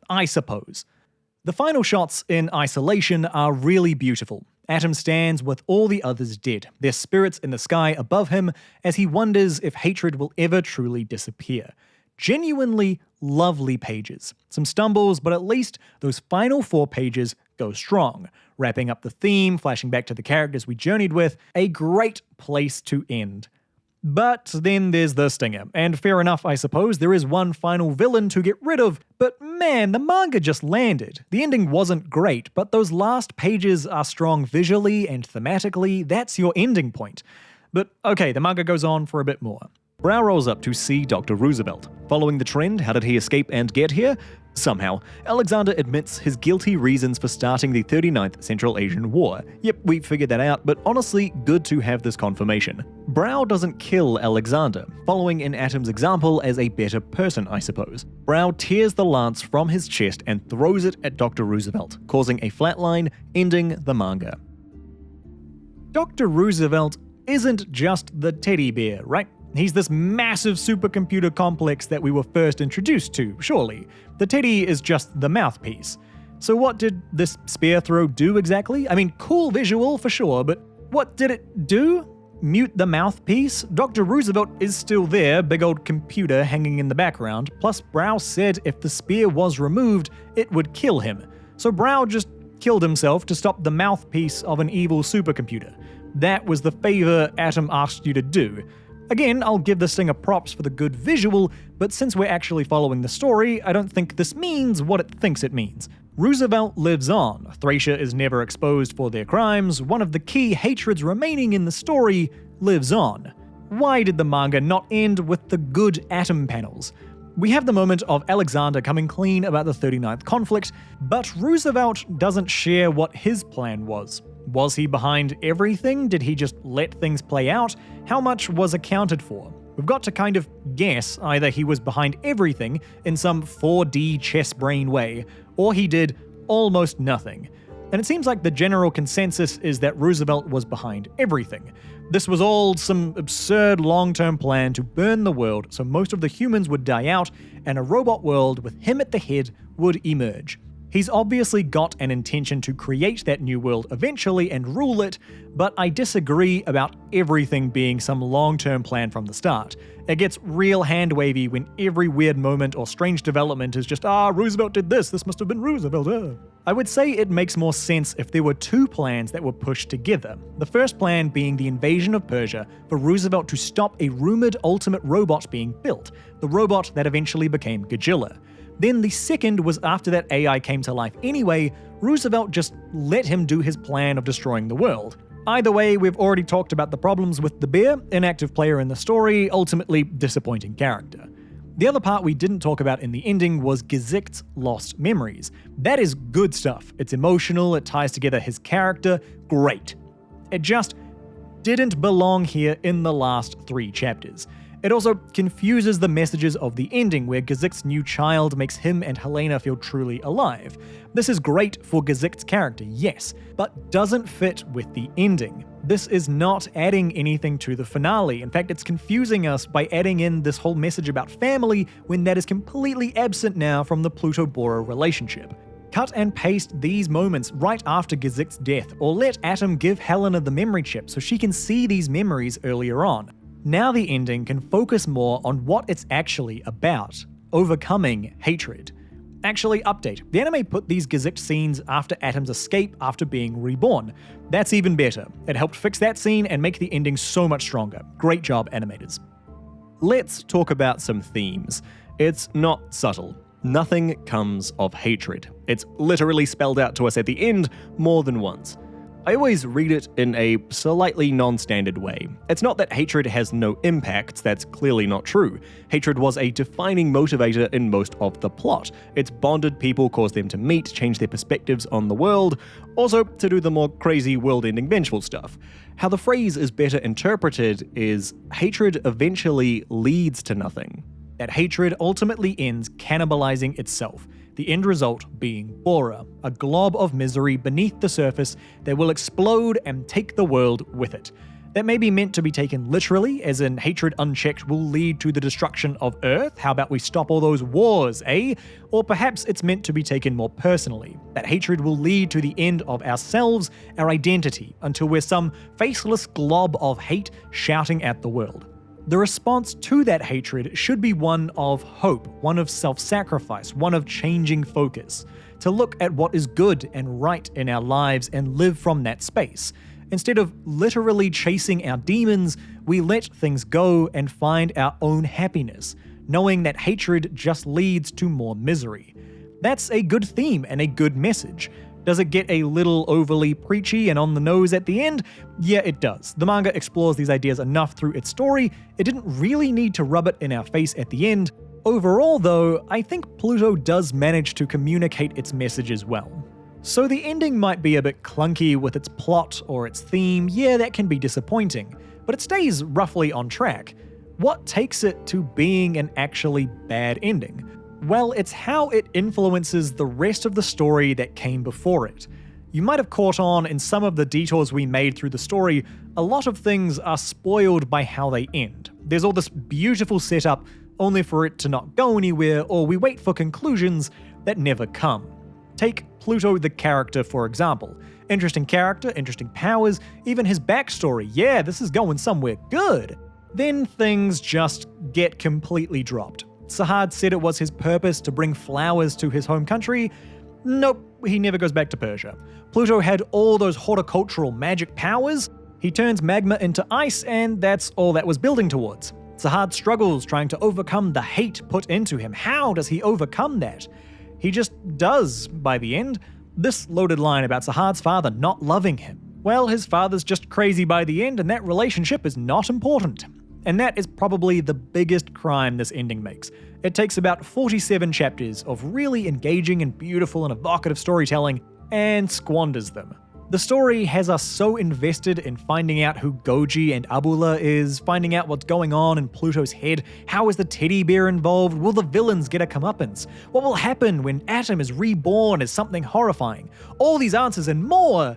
I suppose. The final shots in isolation are really beautiful. Atom stands with all the others dead, their spirits in the sky above him, as he wonders if hatred will ever truly disappear. Genuinely lovely pages. Some stumbles, but at least those final 4 pages go strong. Wrapping up the theme, flashing back to the characters we journeyed with, a great place to end. But then there's the stinger, and fair enough, I suppose, there is one final villain to get rid of, but man, the manga just landed. The ending wasn't great, but those last pages are strong visually and thematically. That's your ending point. But okay, the manga goes on for a bit more. Brow rolls up to see Dr. Roosevelt. Following the trend, how did he escape and get here? Somehow. Alexander admits his guilty reasons for starting the 39th Central Asian War. Yep, we figured that out, but honestly, good to have this confirmation. Brow doesn't kill Alexander, following in Atom's example as a better person, I suppose. Brow tears the lance from his chest and throws it at Dr. Roosevelt, causing a flatline, ending the manga. Dr. Roosevelt isn't just the teddy bear, right? He's this massive supercomputer complex that we were first introduced to, surely. The teddy is just the mouthpiece. So what did this spear throw do exactly? I mean, cool visual for sure, but what did it do? Mute the mouthpiece? Dr. Roosevelt is still there, big old computer hanging in the background, plus Brow said if the spear was removed, it would kill him. So Brow just killed himself to stop the mouthpiece of an evil supercomputer. That was the favor Atom asked you to do. Again, I'll give this thing a props for the good visual, but since we're actually following the story, I don't think this means what it thinks it means. Roosevelt lives on. Thracia is never exposed for their crimes. One of the key hatreds remaining in the story lives on. Why did the manga not end with the good Atom panels? We have the moment of Alexander coming clean about the 39th conflict, but Roosevelt doesn't share what his plan was. Was he behind everything? Did he just let things play out? How much was accounted for? We've got to kind of guess either he was behind everything in some 4D chess brain way, or he did almost nothing. And it seems like the general consensus is that Roosevelt was behind everything. This was all some absurd long-term plan to burn the world so most of the humans would die out and a robot world with him at the head would emerge. He's obviously got an intention to create that new world eventually and rule it, but I disagree about everything being some long-term plan from the start. It gets real hand-wavy when every weird moment or strange development is just, Roosevelt did this must have been Roosevelt. I would say it makes more sense if there were two plans that were pushed together. The first plan being the invasion of Persia for Roosevelt to stop a rumored ultimate robot being built, the robot that eventually became Godzilla. Then the second was after that AI came to life anyway, Roosevelt just let him do his plan of destroying the world. Either way, we've already talked about the problems with the bear, inactive player in the story, ultimately disappointing character. The other part we didn't talk about in the ending was Gesicht's lost memories. That is good stuff. It's emotional, it ties together his character, great. It just didn't belong here in the last 3 chapters. It also confuses the messages of the ending, where Gesicht's new child makes him and Helena feel truly alive. This is great for Gesicht's character, yes, but doesn't fit with the ending. This is not adding anything to the finale. In fact, it's confusing us by adding in this whole message about family when that is completely absent now from the Pluto-Bora relationship. Cut and paste these moments right after Gesicht's death, or let Atom give Helena the memory chip so she can see these memories earlier on. Now the ending can focus more on what it's actually about, overcoming hatred. Actually, update. The anime put these Gesicht scenes after Atom's escape after being reborn. That's even better. It helped fix that scene and make the ending so much stronger. Great job, animators. Let's talk about some themes. It's not subtle. Nothing comes of hatred. It's literally spelled out to us at the end more than once. I always read it in a slightly non-standard way. It's not that hatred has no impact, that's clearly not true. Hatred was a defining motivator in most of the plot. It's bonded people, caused them to meet, change their perspectives on the world, also to do the more crazy world-ending vengeful stuff. How the phrase is better interpreted is, hatred eventually leads to nothing. That hatred ultimately ends cannibalizing itself. The end result being Bora, a glob of misery beneath the surface that will explode and take the world with it. That may be meant to be taken literally, as in hatred unchecked will lead to the destruction of Earth. How about we stop all those wars, eh? Or perhaps it's meant to be taken more personally. That hatred will lead to the end of ourselves, our identity, until we're some faceless glob of hate shouting at the world. The response to that hatred should be one of hope, one of self-sacrifice, one of changing focus, to look at what is good and right in our lives and live from that space. Instead of literally chasing our demons, we let things go and find our own happiness, knowing that hatred just leads to more misery. That's a good theme and a good message. Does it get a little overly preachy and on the nose at the end? Yeah, it does. The manga explores these ideas enough through its story, it didn't really need to rub it in our face at the end. Overall though, I think Pluto does manage to communicate its message as well. So the ending might be a bit clunky with its plot or its theme, yeah, that can be disappointing, but it stays roughly on track. What takes it to being an actually bad ending? Well, it's how it influences the rest of the story that came before it. You might have caught on in some of the detours we made through the story, a lot of things are spoiled by how they end. There's all this beautiful setup only for it to not go anywhere, or we wait for conclusions that never come. Take Pluto the character, for example. Interesting character, interesting powers, even his backstory. Yeah, this is going somewhere good. Then things just get completely dropped. Sahad said it was his purpose to bring flowers to his home country. Nope, he never goes back to Persia. Pluto had all those horticultural magic powers. He turns magma into ice, and that's all that was building towards. Sahad struggles trying to overcome the hate put into him. How does he overcome that? He just does, by the end. This loaded line about Sahad's father not loving him. Well, his father's just crazy by the end, and that relationship is not important. And that is probably the biggest crime this ending makes. It takes about 47 chapters of really engaging and beautiful and evocative storytelling and squanders them. The story has us so invested in finding out who Goji and Abula is, finding out what's going on in Pluto's head, how is the teddy bear involved, will the villains get a comeuppance, what will happen when Atom is reborn as something horrifying. All these answers and more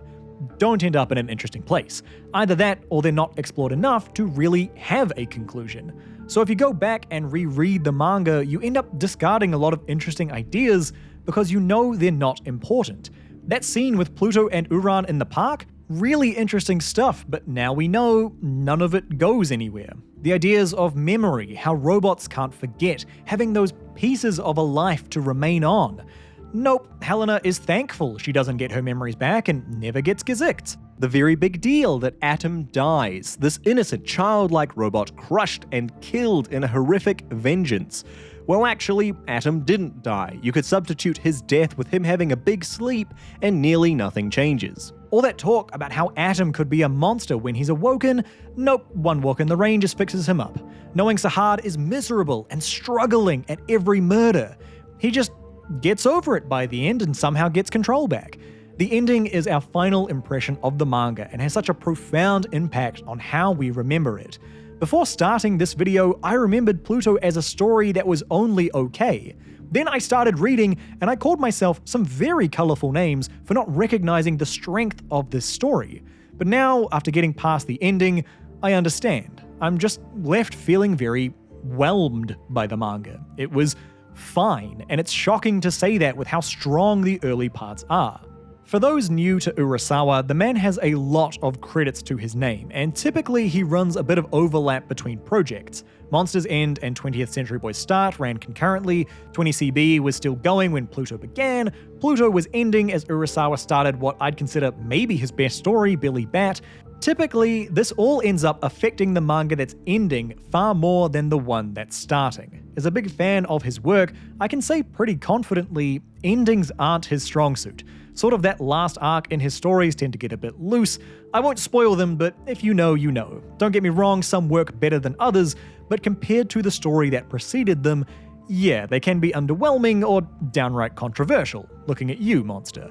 don't end up in an interesting place. Either that, or they're not explored enough to really have a conclusion. So if you go back and reread the manga, you end up discarding a lot of interesting ideas because you know they're not important. That scene with Pluto and Uran in the park, really interesting stuff, but now we know none of it goes anywhere. The ideas of memory, how robots can't forget, having those pieces of a life to remain on. Nope, Helena is thankful she doesn't get her memories back and never gets Gesicht. The very big deal that Atom dies, this innocent, childlike robot crushed and killed in a horrific vengeance. Well, actually, Atom didn't die. You could substitute his death with him having a big sleep, and nearly nothing changes. All that talk about how Atom could be a monster when he's awoken, nope, one walk in the rain just fixes him up. Knowing Sahad is miserable and struggling at every murder. He just gets over it by the end and somehow gets control back. The ending is our final impression of the manga and has such a profound impact on how we remember it. Before starting this video, I remembered Pluto as a story that was only okay. Then I started reading, and I called myself some very colorful names for not recognizing the strength of this story. But now, after getting past the ending, I understand. I'm just left feeling very whelmed by the manga. It was fine, and it's shocking to say that with how strong the early parts are. For those new to Urasawa, the man has a lot of credits to his name, and typically he runs a bit of overlap between projects. Monsters End and 20th Century Boys Start ran concurrently, 20CB was still going when Pluto began, Pluto was ending as Urasawa started what I'd consider maybe his best story, Billy Bat. Typically, this all ends up affecting the manga that's ending far more than the one that's starting. As a big fan of his work, I can say pretty confidently, endings aren't his strong suit. Sort of that last arc in his stories tend to get a bit loose. I won't spoil them, but if you know, you know. Don't get me wrong, some work better than others, but compared to the story that preceded them, yeah, they can be underwhelming or downright controversial. Looking at you, monster.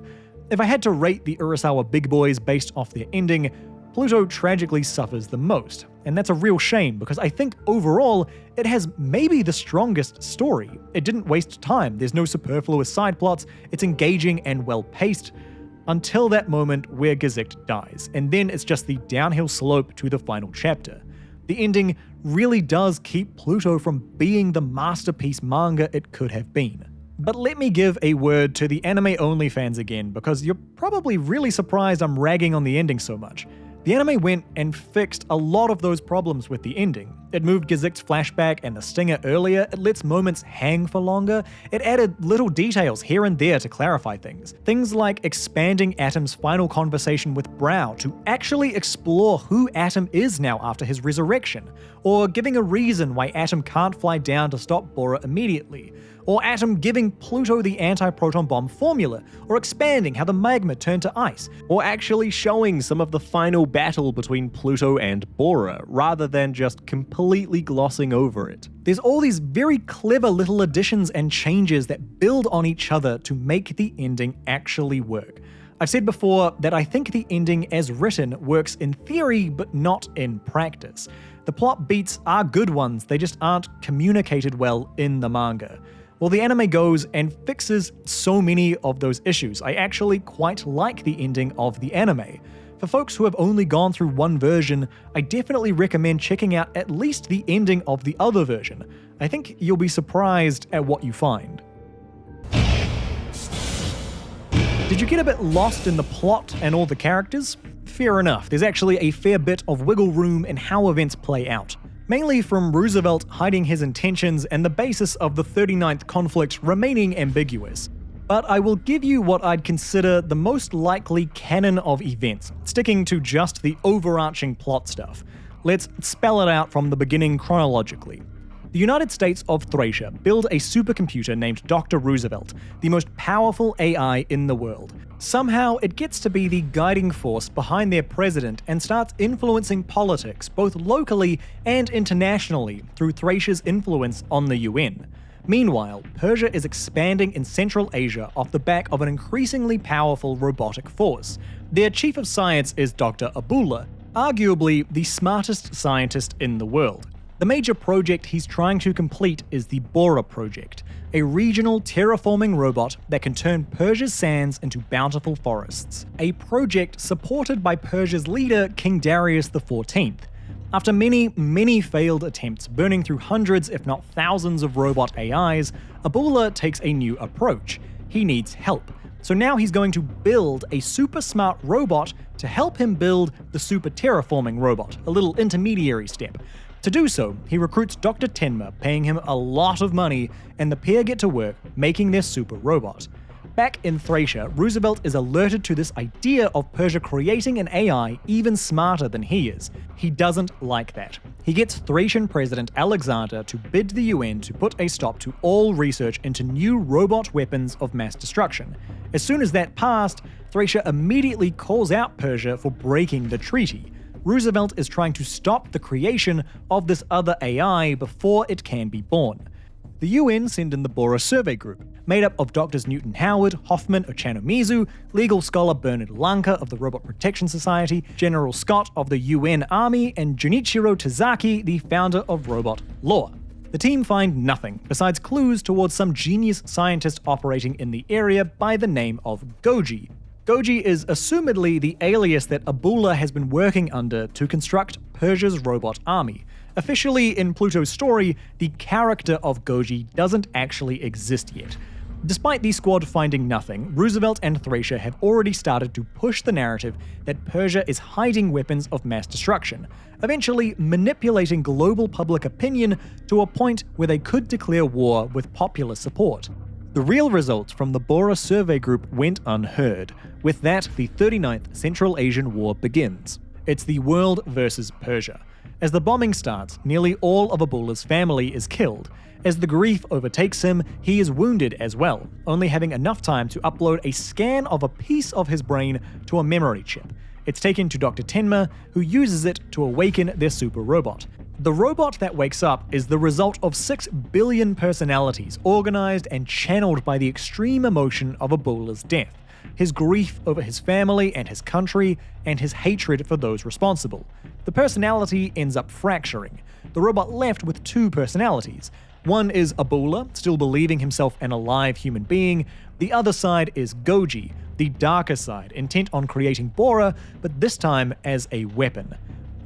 If I had to rate the Urasawa big boys based off their ending, Pluto tragically suffers the most, and that's a real shame because I think overall it has maybe the strongest story. It didn't waste time, there's no superfluous side plots, it's engaging and well paced, until that moment where Gesicht dies, and then it's just the downhill slope to the final chapter. The ending really does keep Pluto from being the masterpiece manga it could have been. But let me give a word to the anime-only fans again, because you're probably really surprised I'm ragging on the ending so much. The anime went and fixed a lot of those problems with the ending. It moved Gesicht's flashback and the stinger earlier, it lets moments hang for longer, it added little details here and there to clarify things. Things like expanding Atom's final conversation with Brow to actually explore who Atom is now after his resurrection, or giving a reason why Atom can't fly down to stop Bora immediately, or Atom giving Pluto the anti-proton bomb formula, or expanding how the magma turned to ice, or actually showing some of the final battle between Pluto and Bora, rather than just completely glossing over it. There's all these very clever little additions and changes that build on each other to make the ending actually work. I've said before that I think the ending as written works in theory but not in practice. The plot beats are good ones, they just aren't communicated well in the manga. Well, the anime goes and fixes so many of those issues. I actually quite like the ending of the anime. For folks who have only gone through one version, I definitely recommend checking out at least the ending of the other version. I think you'll be surprised at what you find. Did you get a bit lost in the plot and all the characters? Fair enough, there's actually a fair bit of wiggle room in how events play out. Mainly from Roosevelt hiding his intentions and the basis of the 39th conflict remaining ambiguous. But I will give you what I'd consider the most likely canon of events, sticking to just the overarching plot stuff. Let's spell it out from the beginning chronologically. The United States of Thracia build a supercomputer named Dr. Roosevelt, the most powerful AI in the world. Somehow, it gets to be the guiding force behind their president and starts influencing politics both locally and internationally through Thracia's influence on the UN. Meanwhile, Persia is expanding in Central Asia off the back of an increasingly powerful robotic force. Their chief of science is Dr. Abullah, arguably the smartest scientist in the world. The major project he's trying to complete is the Bora project, a regional terraforming robot that can turn Persia's sands into bountiful forests, a project supported by Persia's leader King Darius XIV. After many failed attempts burning through hundreds if not thousands of robot AIs, Abullah takes a new approach. He needs help. So now he's going to build a super smart robot to help him build the super terraforming robot, a little intermediary step. To do so, he recruits Dr. Tenma, paying him a lot of money, and the pair get to work making their super robot. Back in Thracia, Roosevelt is alerted to this idea of Persia creating an AI even smarter than he is. He doesn't like that. He gets Thracian President Alexander to bid the UN to put a stop to all research into new robot weapons of mass destruction. As soon as that passed, Thracia immediately calls out Persia for breaking the treaty. Roosevelt is trying to stop the creation of this other AI before it can be born. The UN send in the Bora Survey Group, made up of Drs. Newton Howard, Hoffman Ochanomizu, legal scholar Bernard Lanka of the Robot Protection Society, General Scott of the UN Army, and Junichiro Tazaki, the founder of robot law. The team find nothing besides clues towards some genius scientist operating in the area by the name of Goji. Goji is assumedly the alias that Abullah has been working under to construct Persia's robot army. Officially, in Pluto's story, the character of Goji doesn't actually exist yet. Despite the squad finding nothing, Roosevelt and Thracia have already started to push the narrative that Persia is hiding weapons of mass destruction, eventually manipulating global public opinion to a point where they could declare war with popular support. The real results from the Bora Survey Group went unheard. With that, the 39th Central Asian War begins. It's the world versus Persia. As the bombing starts, nearly all of Abullah's family is killed. As the grief overtakes him, he is wounded as well, only having enough time to upload a scan of a piece of his brain to a memory chip. It's taken to Dr. Tenma, who uses it to awaken their super robot. The robot that wakes up is the result of 6 billion personalities organized and channeled by the extreme emotion of Abullah's death, his grief over his family and his country, and his hatred for those responsible. The personality ends up fracturing. The robot left with 2 personalities. One is Abullah, still believing himself an alive human being. The other side is Goji, the darker side, intent on creating Bora, but this time as a weapon.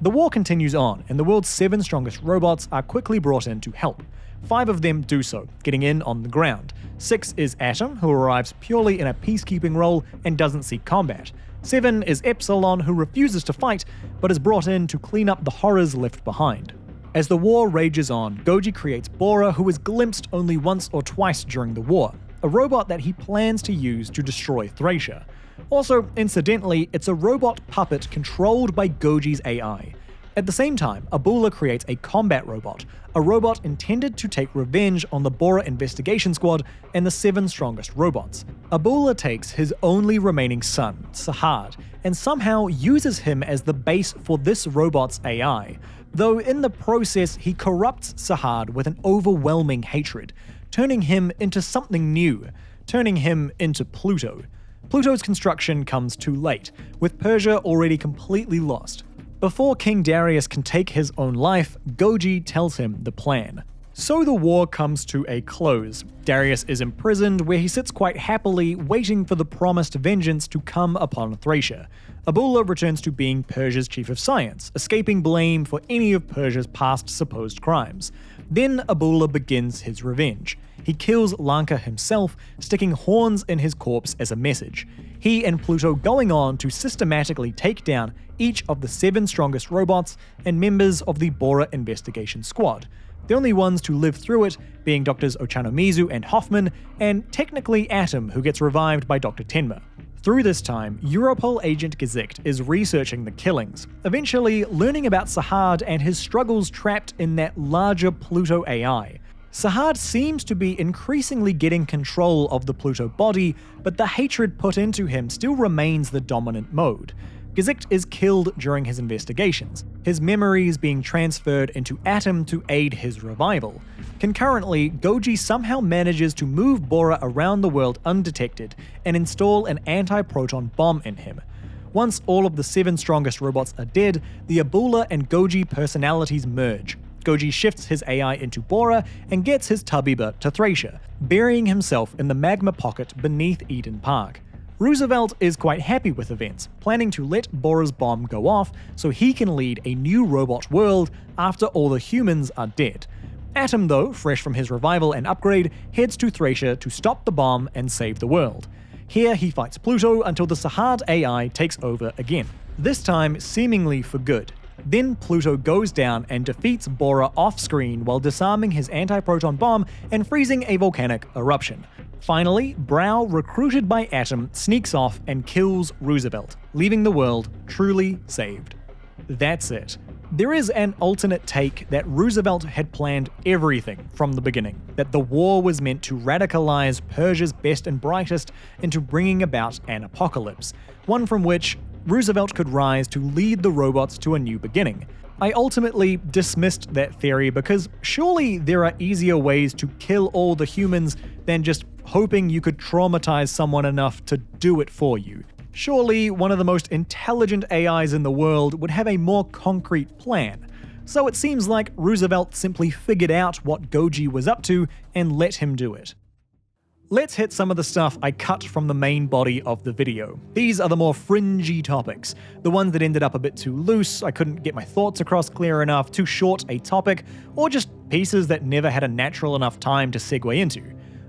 The war continues on, and the world's 7 strongest robots are quickly brought in to help. 5 of them do so, getting in on the ground. 6 is Atom, who arrives purely in a peacekeeping role and doesn't seek combat. 7 is Epsilon, who refuses to fight, but is brought in to clean up the horrors left behind. As the war rages on, Goji creates Bora, who is glimpsed only once or twice during the war, a robot that he plans to use to destroy Thracia. Also, incidentally, it's a robot puppet controlled by Goji's AI. At the same time, Abullah creates a combat robot, a robot intended to take revenge on the Bora investigation squad and the 7 strongest robots. Abullah takes his only remaining son, Sahad, and somehow uses him as the base for this robot's AI, though in the process he corrupts Sahad with an overwhelming hatred, turning him into something new, turning him into Pluto. Pluto's construction comes too late, with Persia already completely lost. Before King Darius can take his own life, Goji tells him the plan. So the war comes to a close. Darius is imprisoned, where he sits quite happily, waiting for the promised vengeance to come upon Thracia. Abullah returns to being Persia's chief of science, escaping blame for any of Persia's past supposed crimes. Then Abullah begins his revenge. He kills Lanka himself, sticking horns in his corpse as a message. He and Pluto going on to systematically take down each of the 7 strongest robots and members of the Bora investigation squad. the only ones to live through it being Drs. Ochanomizu and Hoffman, and technically Atom, who gets revived by Dr. Tenma. Through this time, Europol agent Gesicht is researching the killings, eventually learning about Sahad and his struggles trapped in that larger Pluto AI. Sahad seems to be increasingly getting control of the Pluto body, but the hatred put into him still remains the dominant mode. Gesicht is killed during his investigations, his memories being transferred into Atom to aid his revival. Concurrently, Goji somehow manages to move Bora around the world undetected and install an anti-proton bomb in him. Once all of the 7 strongest robots are dead, the Abula and Goji personalities merge. Goji shifts his AI into Bora and gets his Tabiba to Thracia, burying himself in the magma pocket beneath Eden Park. Roosevelt is quite happy with events, planning to let Bora's bomb go off so he can lead a new robot world after all the humans are dead. Atom, though, fresh from his revival and upgrade, heads to Thracia to stop the bomb and save the world. Here he fights Pluto until the Sahad AI takes over again, this time seemingly for good. Then Pluto goes down and defeats Bora off-screen while disarming his anti-proton bomb and freezing a volcanic eruption. Finally, Brow, recruited by Atom, sneaks off and kills Roosevelt, leaving the world truly saved. That's it. There is an alternate take that Roosevelt had planned everything from the beginning, that the war was meant to radicalize Persia's best and brightest into bringing about an apocalypse, one from which Roosevelt could rise to lead the robots to a new beginning. I ultimately dismissed that theory because surely there are easier ways to kill all the humans than just hoping you could traumatize someone enough to do it for you. Surely one of the most intelligent AIs in the world would have a more concrete plan. So it seems like Roosevelt simply figured out what Goji was up to and let him do it. Let's hit some of the stuff I cut from the main body of the video. These are the more fringy topics, the ones that ended up a bit too loose, I couldn't get my thoughts across clear enough, too short a topic, or just pieces that never had a natural enough time to segue into.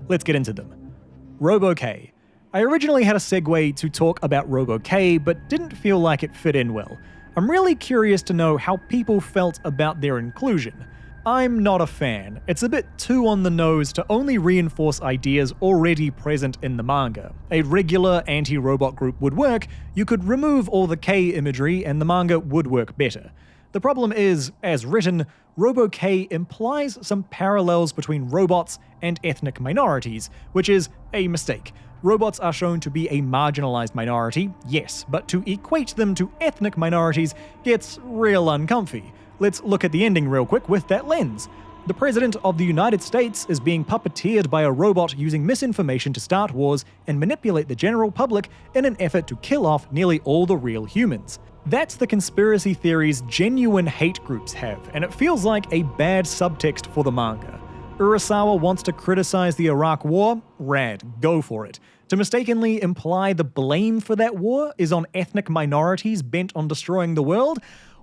Let's get into them. Robo-K. I originally had a segue to talk about Robo-K, but didn't feel like it fit in well. I'm really curious to know how people felt about their inclusion. I'm not a fan. It's a bit too on the nose to only reinforce ideas already present in the manga. A regular anti-robot group would work, you could remove all the K imagery and the manga would work better. The problem is, as written, Robo-K implies some parallels between robots and ethnic minorities, which is a mistake. Robots are shown to be a marginalized minority, yes, but to equate them to ethnic minorities gets real uncomfy. Let's look at the ending real quick with that lens. The President of the United States is being puppeteered by a robot using misinformation to start wars and manipulate the general public in an effort to kill off nearly all the real humans. That's the conspiracy theories genuine hate groups have, and it feels like a bad subtext for the manga. Urasawa wants to criticize the Iraq War? Rad, go for it. To mistakenly imply the blame for that war is on ethnic minorities bent on destroying the world?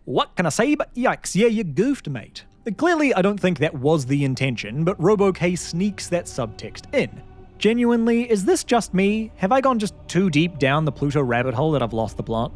What can I say but yikes, yeah, you goofed, mate. Clearly, I don't think that was the intention, but Robo-K sneaks that subtext in. Genuinely, is this just me? Have I gone just too deep down the Pluto rabbit hole that I've lost the plot?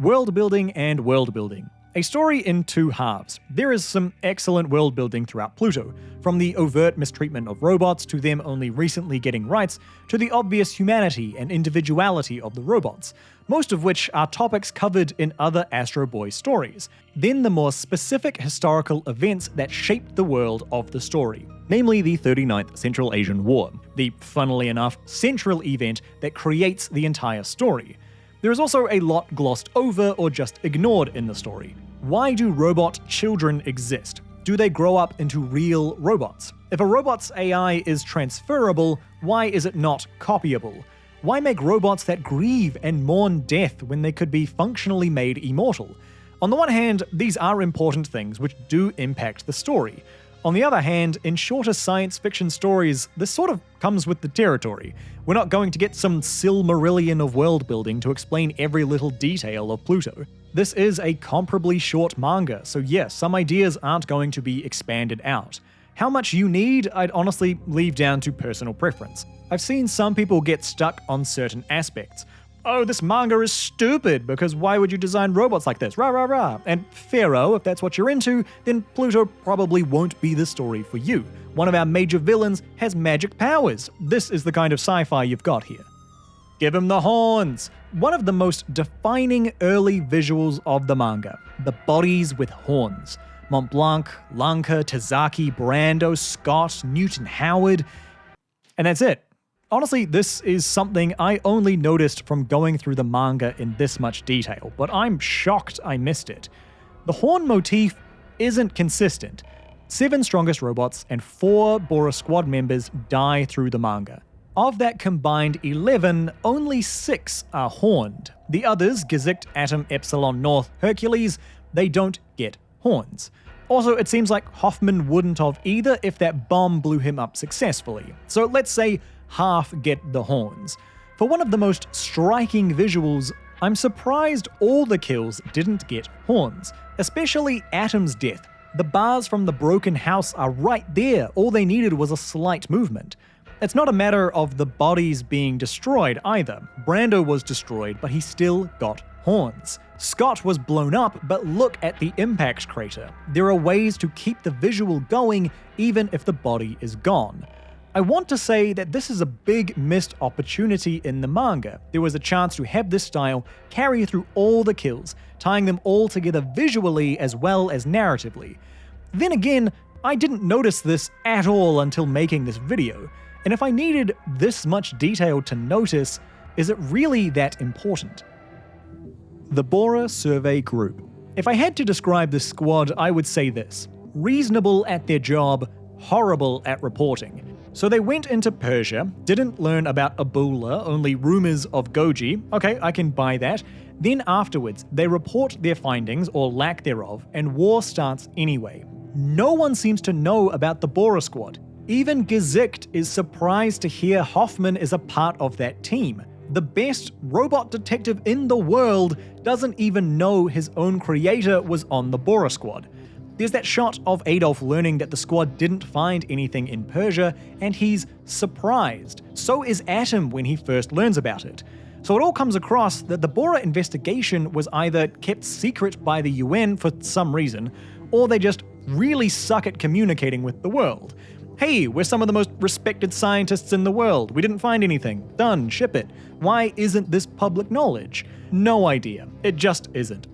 World building and world building. A story in two halves. There is some excellent world building throughout Pluto, from the overt mistreatment of robots to them only recently getting rights, to the obvious humanity and individuality of the robots, most of which are topics covered in other Astro Boy stories. Then the more specific historical events that shaped the world of the story, namely the 39th Central Asian War, the, funnily enough, central event that creates the entire story. There is also a lot glossed over or just ignored in the story. Why do robot children exist? Do they grow up into real robots? If a robot's AI is transferable, why is it not copyable? Why make robots that grieve and mourn death when they could be functionally made immortal? On the one hand, these are important things which do impact the story. On the other hand, in shorter science fiction stories, this sort of comes with the territory. We're not going to get some Silmarillion of world building to explain every little detail of Pluto. This is a comparably short manga, so yes, some ideas aren't going to be expanded out. How much you need, I'd honestly leave down to personal preference. I've seen some people get stuck on certain aspects. oh, this manga is stupid because why would you design robots like this? Rah, rah, rah. And Pharaoh, if that's what you're into, then Pluto probably won't be the story for you. One of our major villains has magic powers. This is the kind of sci-fi you've got here. Give him the horns! One of the most defining early visuals of the manga. The bodies with horns. Mont Blanc, Lanka, Tazaki, Brando, Scott, Newton Howard. And that's it. Honestly, this is something I only noticed from going through the manga in this much detail, but I'm shocked I missed it. The horn motif isn't consistent. 7 strongest robots and 4 Bora squad members die through the manga. Of that combined 11, only 6 are horned. The others, Gesicht, Atom, Epsilon, North, Hercules, they don't get horns. Also, it seems like Hoffman wouldn't have either if that bomb blew him up successfully. So let's say half get the horns. For one of the most striking visuals, I'm surprised all the kills didn't get horns, especially Atom's death. The bars from the broken house are right there, all they needed was a slight movement. It's not a matter of the bodies being destroyed either. Brando was destroyed, but he still got horns. Scott was blown up, but look at the impact crater. There are ways to keep the visual going even if the body is gone. I want to say that this is a big missed opportunity in the manga. There was a chance to have this style carry through all the kills, tying them all together visually as well as narratively. Then again, I didn't notice this at all until making this video. And if I needed this much detail to notice, is it really that important? The Bora Survey Group. If I had to describe this squad, I would say this: reasonable at their job, horrible at reporting. So they went into Persia, didn't learn about Ebola, only rumors of Goji. Okay, I can buy that. Then afterwards, they report their findings, or lack thereof, and war starts anyway. No one seems to know about the Bora squad. Even Gesicht is surprised to hear Hoffman is a part of that team. The best robot detective in the world doesn't even know his own creator was on the Bora squad. There's that shot of Adolf learning that the squad didn't find anything in Persia, and he's surprised. So is Atom when he first learns about it. So it all comes across that the Bora investigation was either kept secret by the UN for some reason, or they just really suck at communicating with the world. Hey, we're some of the most respected scientists in the world. We didn't find anything. Done, ship it. Why isn't this public knowledge? No idea. It just isn't.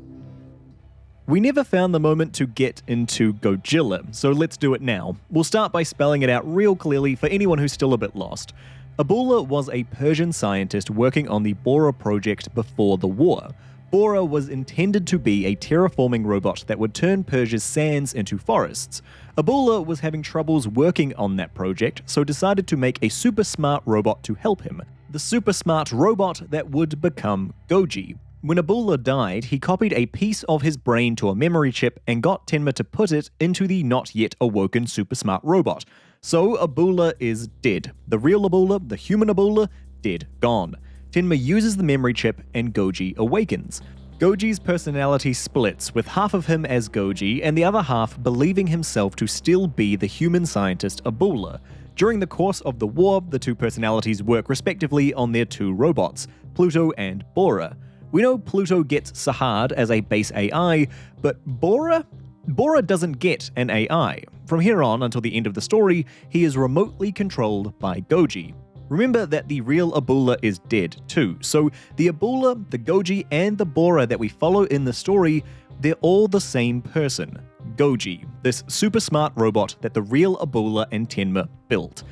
We never found the moment to get into Gojilla, so let's do it now. We'll start by spelling it out real clearly for anyone who's still a bit lost. Ebola was a Persian scientist working on the Bora project before the war. Bora was intended to be a terraforming robot that would turn Persia's sands into forests. Ebola was having troubles working on that project, so decided to make a super smart robot to help him. The super smart robot that would become Goji. When Ebola died, he copied a piece of his brain to a memory chip and got Tenma to put it into the not yet awoken super smart robot. So Ebola is dead. The real Ebola, the human Ebola, dead, gone. Tenma uses the memory chip and Goji awakens. Goji's personality splits, with half of him as Goji and the other half believing himself to still be the human scientist Ebola. During the course of the war, the two personalities work respectively on their 2 robots, Pluto and Bora. We know Pluto gets Sahad as a base AI, but Bora doesn't get an AI. From here on until the end of the story, he is remotely controlled by Goji. Remember that the real Ebola is dead too, so the Ebola, the Goji, and the Bora that we follow in the story, they're all the same person, Goji, this super smart robot that the real Ebola and Tenma built.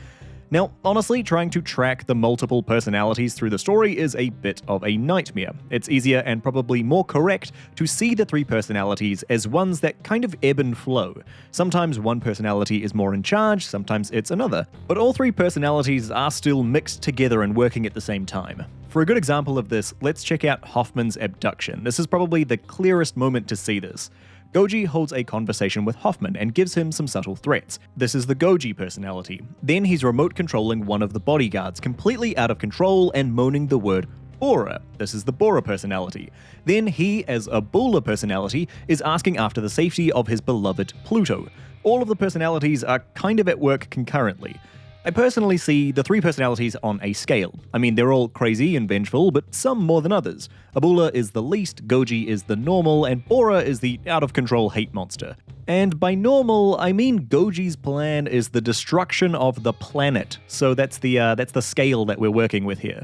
Now, honestly, trying to track the multiple personalities through the story is a bit of a nightmare. It's easier and probably more correct to see the 3 personalities as ones that kind of ebb and flow. Sometimes one personality is more in charge, sometimes it's another. But all 3 personalities are still mixed together and working at the same time. For a good example of this, let's check out Hoffman's abduction. This is probably the clearest moment to see this. Goji holds a conversation with Hoffman and gives him some subtle threats. This is the Goji personality. Then he's remote controlling one of the bodyguards, completely out of control and moaning the word Bora. This is the Bora personality. Then he, as a Ebola personality, is asking after the safety of his beloved Pluto. All of the personalities are kind of at work concurrently. I personally see the three personalities on a scale. I mean, they're all crazy and vengeful, but some more than others. Abula is the least, Goji is the normal, and Bora is the out-of-control hate monster. And by normal, I mean Goji's plan is the destruction of the planet, so that's the scale that we're working with here.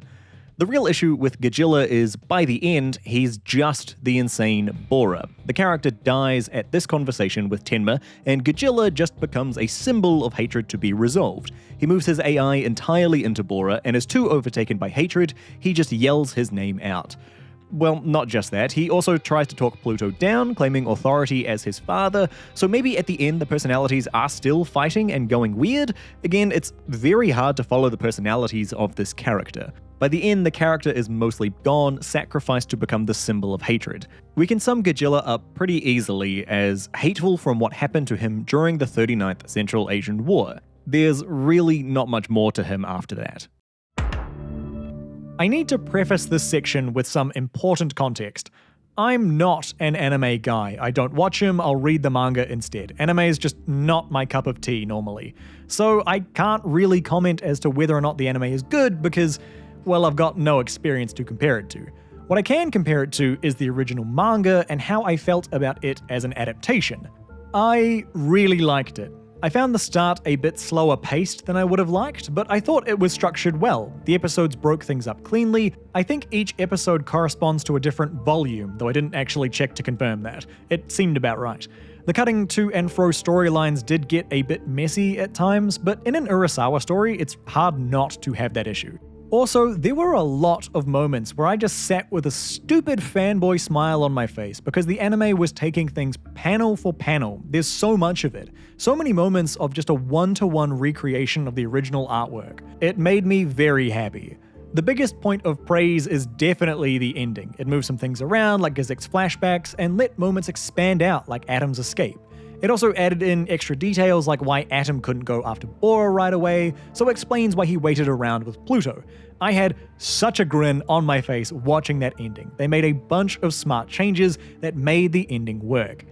The real issue with Gajilla is, by the end, he's just the insane Bora. The character dies at this conversation with Tenma, and Gajilla just becomes a symbol of hatred to be resolved. He moves his AI entirely into Bora, and is too overtaken by hatred, he just yells his name out. Well, not just that, he also tries to talk Pluto down, claiming authority as his father, so maybe at the end the personalities are still fighting and going weird. Again, it's very hard to follow the personalities of this character. By the end, the character is mostly gone, sacrificed to become the symbol of hatred. We can sum Gajilla up pretty easily as hateful from what happened to him during the 39th Central Asian War. There's really not much more to him after that. I need to preface this section with some important context. I'm not an anime guy. I don't watch them, I'll read the manga instead. Anime is just not my cup of tea normally. So I can't really comment as to whether or not the anime is good because, well, I've got no experience to compare it to. What I can compare it to is the original manga and how I felt about it as an adaptation. I really liked it. I found the start a bit slower paced than I would have liked, but I thought it was structured well. The episodes broke things up cleanly. I think each episode corresponds to a different volume, though I didn't actually check to confirm that. It seemed about right. The cutting to and fro storylines did get a bit messy at times, but in an Urasawa story, it's hard not to have that issue. Also, there were a lot of moments where I just sat with a stupid fanboy smile on my face because the anime was taking things panel for panel. There's so much of it. So many moments of just a one-to-one recreation of the original artwork. It made me very happy. The biggest point of praise is definitely the ending. It moved some things around like Gazek's flashbacks and let moments expand out like Atom's escape. It also added in extra details like why Atom couldn't go after Bora right away, so it explains why he waited around with Pluto. I had such a grin on my face watching that ending. They made a bunch of smart changes that made the ending work.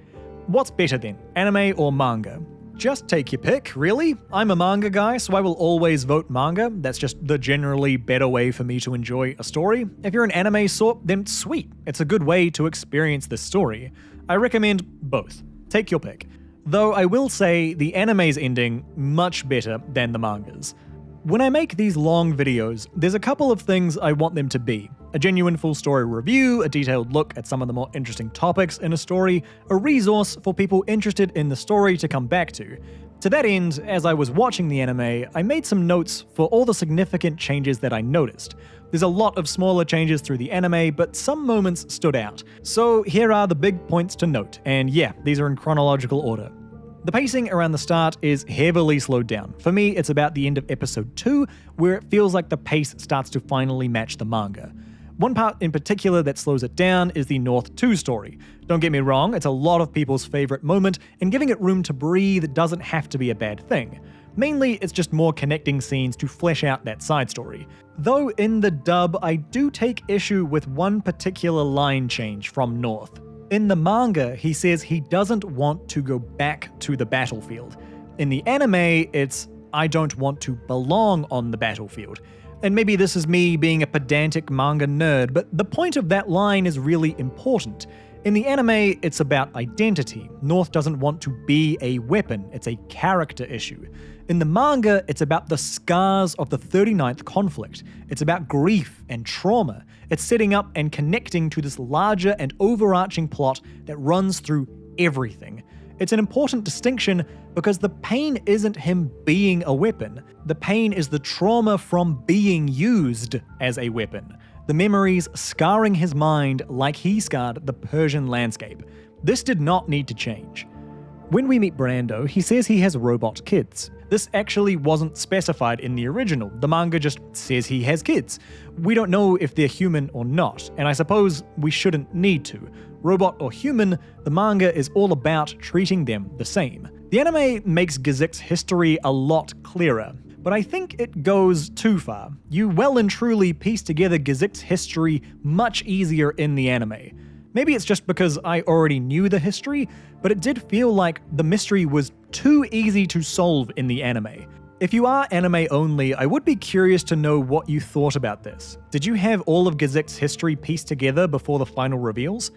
What's better then, anime or manga? Just take your pick, really. I'm a manga guy, so I will always vote manga. That's just the generally better way for me to enjoy a story. If you're an anime sort, then sweet. It's a good way to experience this story. I recommend both. Take your pick. Though I will say the anime's ending much better than the manga's. When I make these long videos, there's a couple of things I want them to be. A genuine full story review, a detailed look at some of the more interesting topics in a story, a resource for people interested in the story to come back to. To that end, as I was watching the anime, I made some notes for all the significant changes that I noticed. There's a lot of smaller changes through the anime, but some moments stood out. So here are the big points to note, and yeah, these are in chronological order. The pacing around the start is heavily slowed down. For me, it's about the end of episode 2, where it feels like the pace starts to finally match the manga. One part in particular that slows it down is the North 2 story. Don't get me wrong, it's a lot of people's favorite moment, and giving it room to breathe doesn't have to be a bad thing. Mainly, it's just more connecting scenes to flesh out that side story. Though in the dub, I do take issue with one particular line change from North. In the manga, he says he doesn't want to go back to the battlefield. In the anime, it's, I don't want to belong on the battlefield. And maybe this is me being a pedantic manga nerd, but the point of that line is really important. In the anime, it's about identity. North doesn't want to be a weapon, it's a character issue. In the manga, it's about the scars of the 39th conflict. It's about grief and trauma. It's setting up and connecting to this larger and overarching plot that runs through everything. It's an important distinction because the pain isn't him being a weapon. The pain is the trauma from being used as a weapon. The memories scarring his mind like he scarred the Persian landscape. This did not need to change. When we meet Brando, he says he has robot kids. This actually wasn't specified in the original. The manga just says he has kids. We don't know if they're human or not, and I suppose we shouldn't need to. Robot or human, the manga is all about treating them the same. The anime makes Gazek's history a lot clearer, but I think it goes too far. You well and truly piece together Gazek's history much easier in the anime. Maybe it's just because I already knew the history, but it did feel like the mystery was too easy to solve in the anime. If you are anime only, I would be curious to know what you thought about this. Did you have all of Gazik's history pieced together before the final reveals?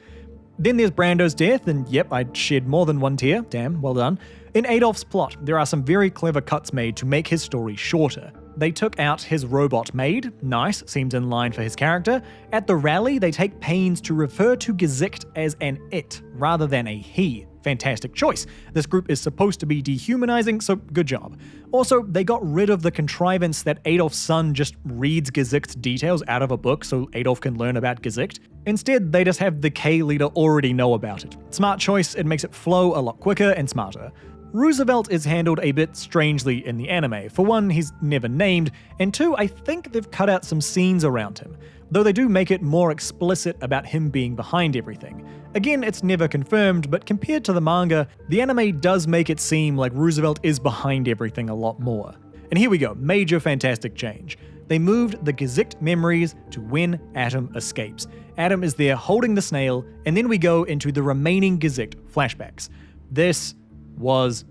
Then there's Brando's death, and yep, I shed more than one tear. Damn, well done. In Adolf's plot, there are some very clever cuts made to make his story shorter. They took out his robot maid, nice, seems in line for his character. At the rally, they take pains to refer to Gazikt as an it, rather than a he. Fantastic choice. This group is supposed to be dehumanizing, so good job. Also, they got rid of the contrivance that Adolf's son just reads Gazikt's details out of a book so Adolf can learn about Gazikt. Instead, they just have the K leader already know about it. Smart choice, it makes it flow a lot quicker and smarter. Roosevelt is handled a bit strangely in the anime. For one, he's never named, and two, I think they've cut out some scenes around him, though they do make it more explicit about him being behind everything. Again, it's never confirmed, but compared to the manga, the anime does make it seem like Roosevelt is behind everything a lot more. And here we go, major fantastic change. They moved the Gazikt memories to when Atom escapes. Atom is there holding the snail, and then we go into the remaining Gazikt flashbacks. This was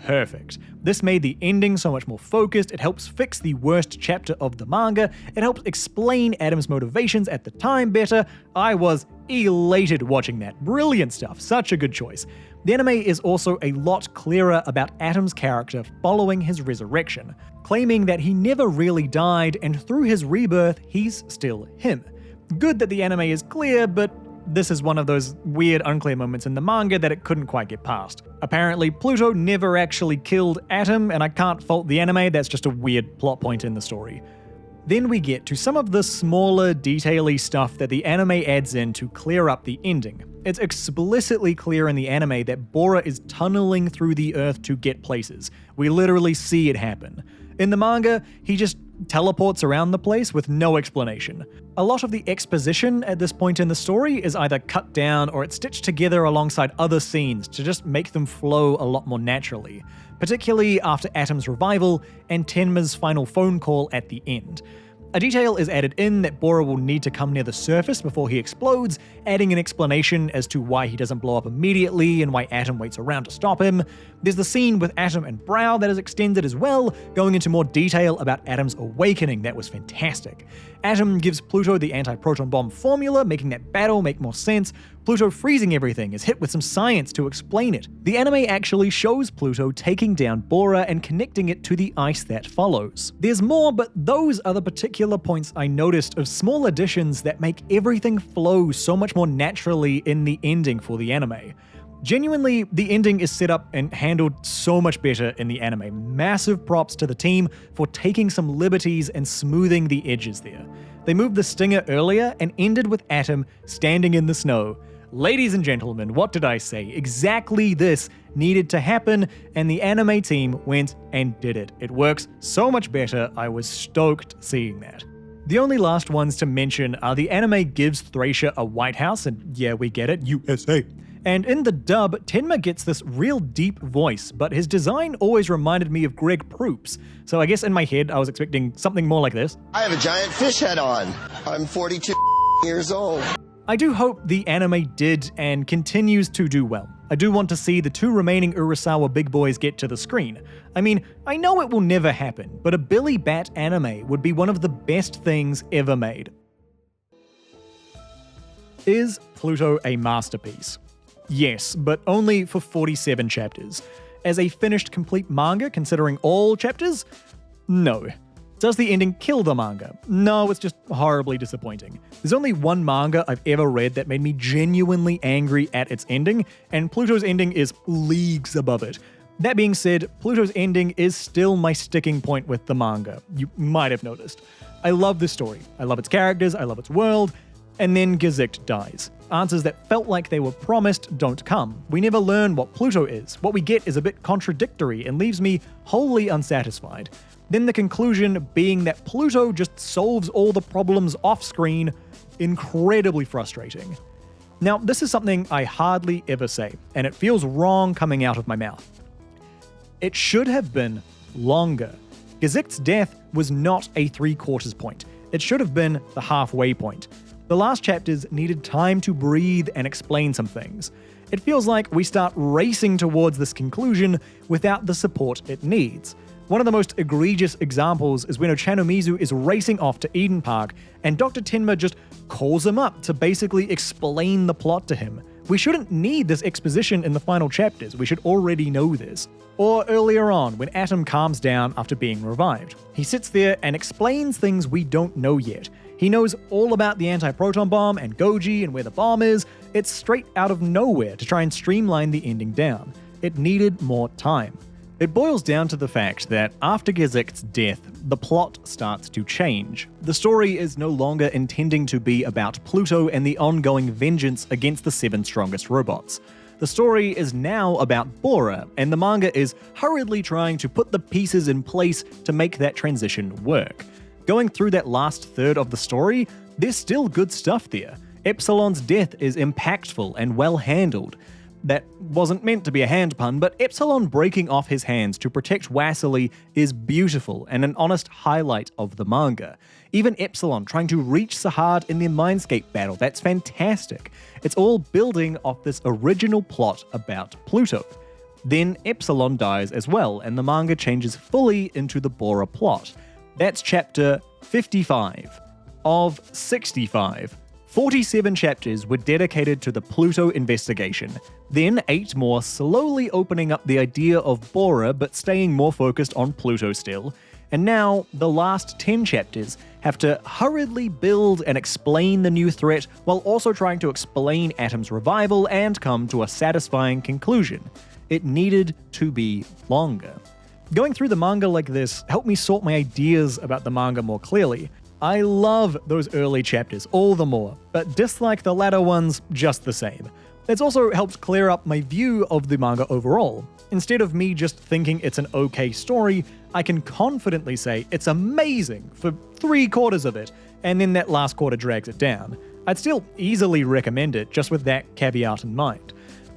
perfect. This made the ending so much more focused, it helps fix the worst chapter of the manga, it helps explain Atom's motivations at the time better. I was elated watching that. Brilliant stuff, such a good choice. The anime is also a lot clearer about Atom's character following his resurrection, claiming that he never really died and through his rebirth, he's still him. Good that the anime is clear, but this is one of those weird, unclear moments in the manga that it couldn't quite get past. Apparently, Pluto never actually killed Atom, and I can't fault the anime, that's just a weird plot point in the story. Then we get to some of the smaller, detail-y stuff that the anime adds in to clear up the ending. It's explicitly clear in the anime that Bora is tunneling through the Earth to get places. We literally see it happen. In the manga, he just teleports around the place with no explanation. A lot of the exposition at this point in the story is either cut down or it's stitched together alongside other scenes to just make them flow a lot more naturally, particularly after Atom's revival and Tenma's final phone call at the end. A detail is added in that Bora will need to come near the surface before he explodes, adding an explanation as to why he doesn't blow up immediately and why Atom waits around to stop him. There's the scene with Atom and Brow that is extended as well, going into more detail about Atom's awakening that was fantastic. Atom gives Pluto the anti-proton bomb formula, making that battle make more sense. Pluto freezing everything is hit with some science to explain it. The anime actually shows Pluto taking down Bora and connecting it to the ice that follows. There's more, but those are the particular points I noticed of small additions that make everything flow so much more naturally in the ending for the anime. Genuinely, the ending is set up and handled so much better in the anime. Massive props to the team for taking some liberties and smoothing the edges there. They moved the stinger earlier and ended with Atom standing in the snow. Ladies and gentlemen, what did I say? Exactly this needed to happen, and the anime team went and did it. It works so much better. I was stoked seeing that. The only last ones to mention are the anime gives Thracia a White House, and yeah, we get it, USA. And in the dub, Tenma gets this real deep voice, but his design always reminded me of Greg Proops. So I guess in my head, I was expecting something more like this. I have a giant fish head on. I'm 42 years old. I do hope the anime did and continues to do well. I do want to see the two remaining Urasawa big boys get to the screen. I mean, I know it will never happen, but a Billy Bat anime would be one of the best things ever made. Is Pluto a masterpiece? Yes, but only for 47 chapters. As a finished complete manga considering all chapters? No. Does the ending kill the manga? No, it's just horribly disappointing. There's only one manga I've ever read that made me genuinely angry at its ending, and Pluto's ending is leagues above it. That being said, Pluto's ending is still my sticking point with the manga. You might have noticed. I love this story. I love its characters, I love its world, and then Gazikt dies. Answers that felt like they were promised don't come. We never learn what Pluto is. What we get is a bit contradictory and leaves me wholly unsatisfied. Then the conclusion being that Pluto just solves all the problems off-screen, incredibly frustrating. Now, this is something I hardly ever say, and it feels wrong coming out of my mouth. It should have been longer. Gazikt's death was not a 3/4 point. It should have been the halfway point. The last chapters needed time to breathe and explain some things. It feels like we start racing towards this conclusion without the support it needs. One of the most egregious examples is when Ochanomizu is racing off to Eden Park and Dr. Tenma just calls him up to basically explain the plot to him. We shouldn't need this exposition in the final chapters, we should already know this. Or earlier on, when Atom calms down after being revived. He sits there and explains things we don't know yet. He knows all about the anti-proton bomb and Goji and where the bomb is. It's straight out of nowhere to try and streamline the ending down. It needed more time. It boils down to the fact that after Gezicht's death, the plot starts to change. The story is no longer intending to be about Pluto and the ongoing vengeance against the 7 strongest robots. The story is now about Bora, and the manga is hurriedly trying to put the pieces in place to make that transition work. Going through that last third of the story, there's still good stuff there. Epsilon's death is impactful and well handled. That wasn't meant to be a hand pun, but Epsilon breaking off his hands to protect Wassily is beautiful and an honest highlight of the manga. Even Epsilon trying to reach Sahad in their Mindscape battle, that's fantastic. It's all building off this original plot about Pluto. Then Epsilon dies as well, and the manga changes fully into the Bora plot. That's chapter 55 of 65. 47 chapters were dedicated to the Pluto investigation, then 8 more slowly opening up the idea of Bora but staying more focused on Pluto still, and now the last 10 chapters have to hurriedly build and explain the new threat while also trying to explain Atom's revival and come to a satisfying conclusion. It needed to be longer. Going through the manga like this helped me sort my ideas about the manga more clearly. I love those early chapters all the more, but dislike the latter ones just the same. It's also helped clear up my view of the manga overall. Instead of me just thinking it's an okay story, I can confidently say it's amazing for 3/4 of it, and then that last quarter drags it down. I'd still easily recommend it just with that caveat in mind.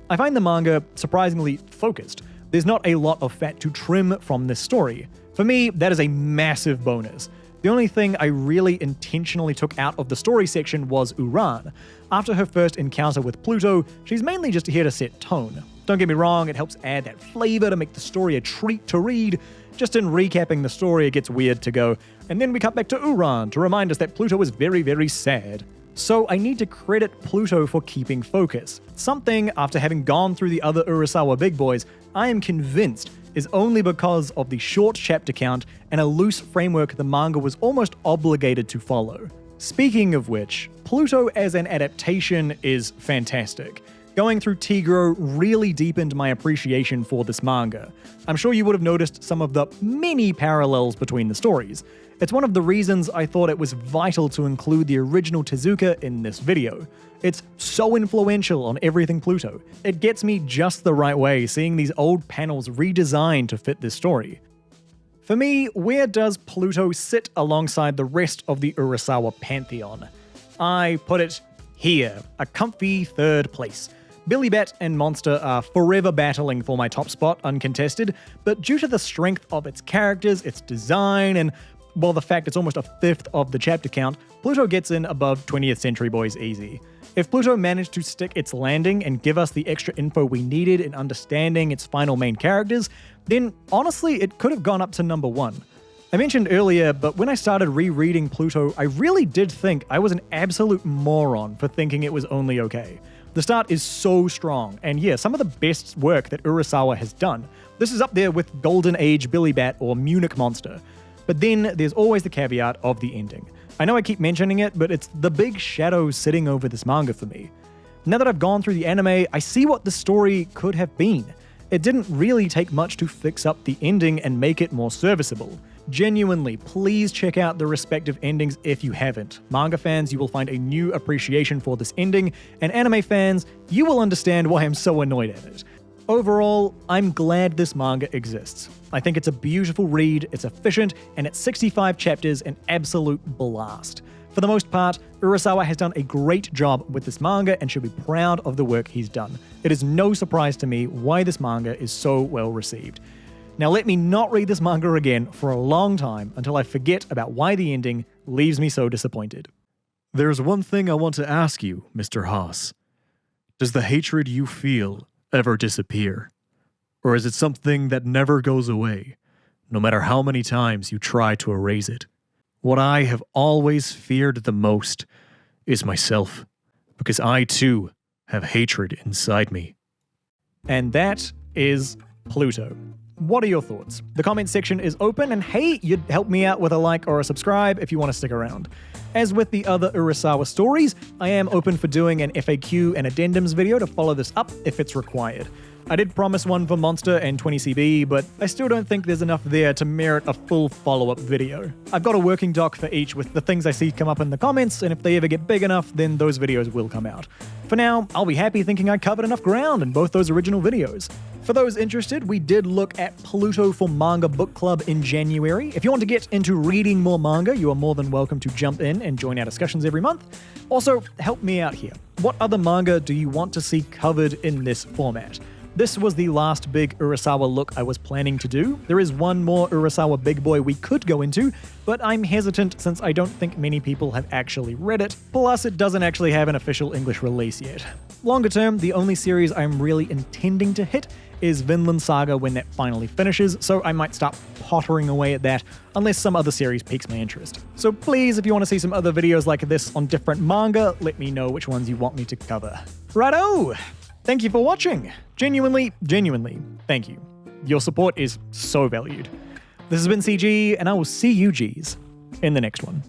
I find the manga surprisingly focused. There's not a lot of fat to trim from this story. For me, that is a massive bonus. The only thing I really intentionally took out of the story section was Uran. After her first encounter with Pluto, she's mainly just here to set tone. Don't get me wrong, it helps add that flavor to make the story a treat to read. Just in recapping the story, it gets weird to go, and then we cut back to Uran to remind us that Pluto is very, very sad. So I need to credit Pluto for keeping focus. Something, after having gone through the other Urasawa big boys, I am convinced is only because of the short chapter count and a loose framework the manga was almost obligated to follow. Speaking of which, Pluto as an adaptation is fantastic. Going through Tigro really deepened my appreciation for this manga. I'm sure you would have noticed some of the many parallels between the stories. It's one of the reasons I thought it was vital to include the original Tezuka in this video. It's so influential on everything Pluto. It gets me just the right way seeing these old panels redesigned to fit this story. For me, where does Pluto sit alongside the rest of the Urasawa pantheon? I put it here, a comfy third place. Billy Bat and Monster are forever battling for my top spot, uncontested, but due to the strength of its characters, its design, and well, the fact it's almost a fifth of the chapter count, Pluto gets in above 20th Century Boys easy. If Pluto managed to stick its landing and give us the extra info we needed in understanding its final main characters, then honestly, it could have gone up to number 1. I mentioned earlier, but when I started rereading Pluto, I really did think I was an absolute moron for thinking it was only okay. The start is so strong, and yeah, some of the best work that Urasawa has done. This is up there with Golden Age Billy Bat or Munich Monster. But then there's always the caveat of the ending. I know I keep mentioning it, but it's the big shadow sitting over this manga for me. Now that I've gone through the anime, I see what the story could have been. It didn't really take much to fix up the ending and make it more serviceable. Genuinely, please check out the respective endings if you haven't. Manga fans, you will find a new appreciation for this ending, and anime fans, you will understand why I'm so annoyed at it. Overall, I'm glad this manga exists. I think it's a beautiful read, it's efficient, and it's 65 chapters an absolute blast. For the most part, Urasawa has done a great job with this manga and should be proud of the work he's done. It is no surprise to me why this manga is so well received. Now let me not read this manga again for a long time until I forget about why the ending leaves me so disappointed. There's one thing I want to ask you, Mr. Haas. Does the hatred you feel ever disappear? Or is it something that never goes away? no matter how many times you try to erase it. What I have always feared the most is myself, because I too have hatred inside me. And that is Pluto. What are your thoughts? The comment section is open, and hey, you'd help me out with a like or a subscribe if you want to stick around. As with the other Urasawa stories, I am open for doing an FAQ and addendums video to follow this up if it's required. I did promise one for Monster and 20CB, but I still don't think there's enough there to merit a full follow-up video. I've got a working doc for each with the things I see come up in the comments, and if they ever get big enough, then those videos will come out. For now, I'll be happy thinking I covered enough ground in both those original videos. For those interested, we did look at Pluto for Manga Book Club in January. If you want to get into reading more manga, you are more than welcome to jump in and join our discussions every month. Also, help me out here. What other manga do you want to see covered in this format? This was the last big Urasawa look I was planning to do. There is one more Urasawa big boy we could go into, but I'm hesitant since I don't think many people have actually read it, plus it doesn't actually have an official English release yet. Longer term, the only series I'm really intending to hit is Vinland Saga when that finally finishes, so I might start pottering away at that unless some other series piques my interest. So please, if you want to see some other videos like this on different manga, let me know which ones you want me to cover. Righto! Thank you for watching. Genuinely, thank you. Your support is so valued. This has been CG, and I will see you Gs in the next one.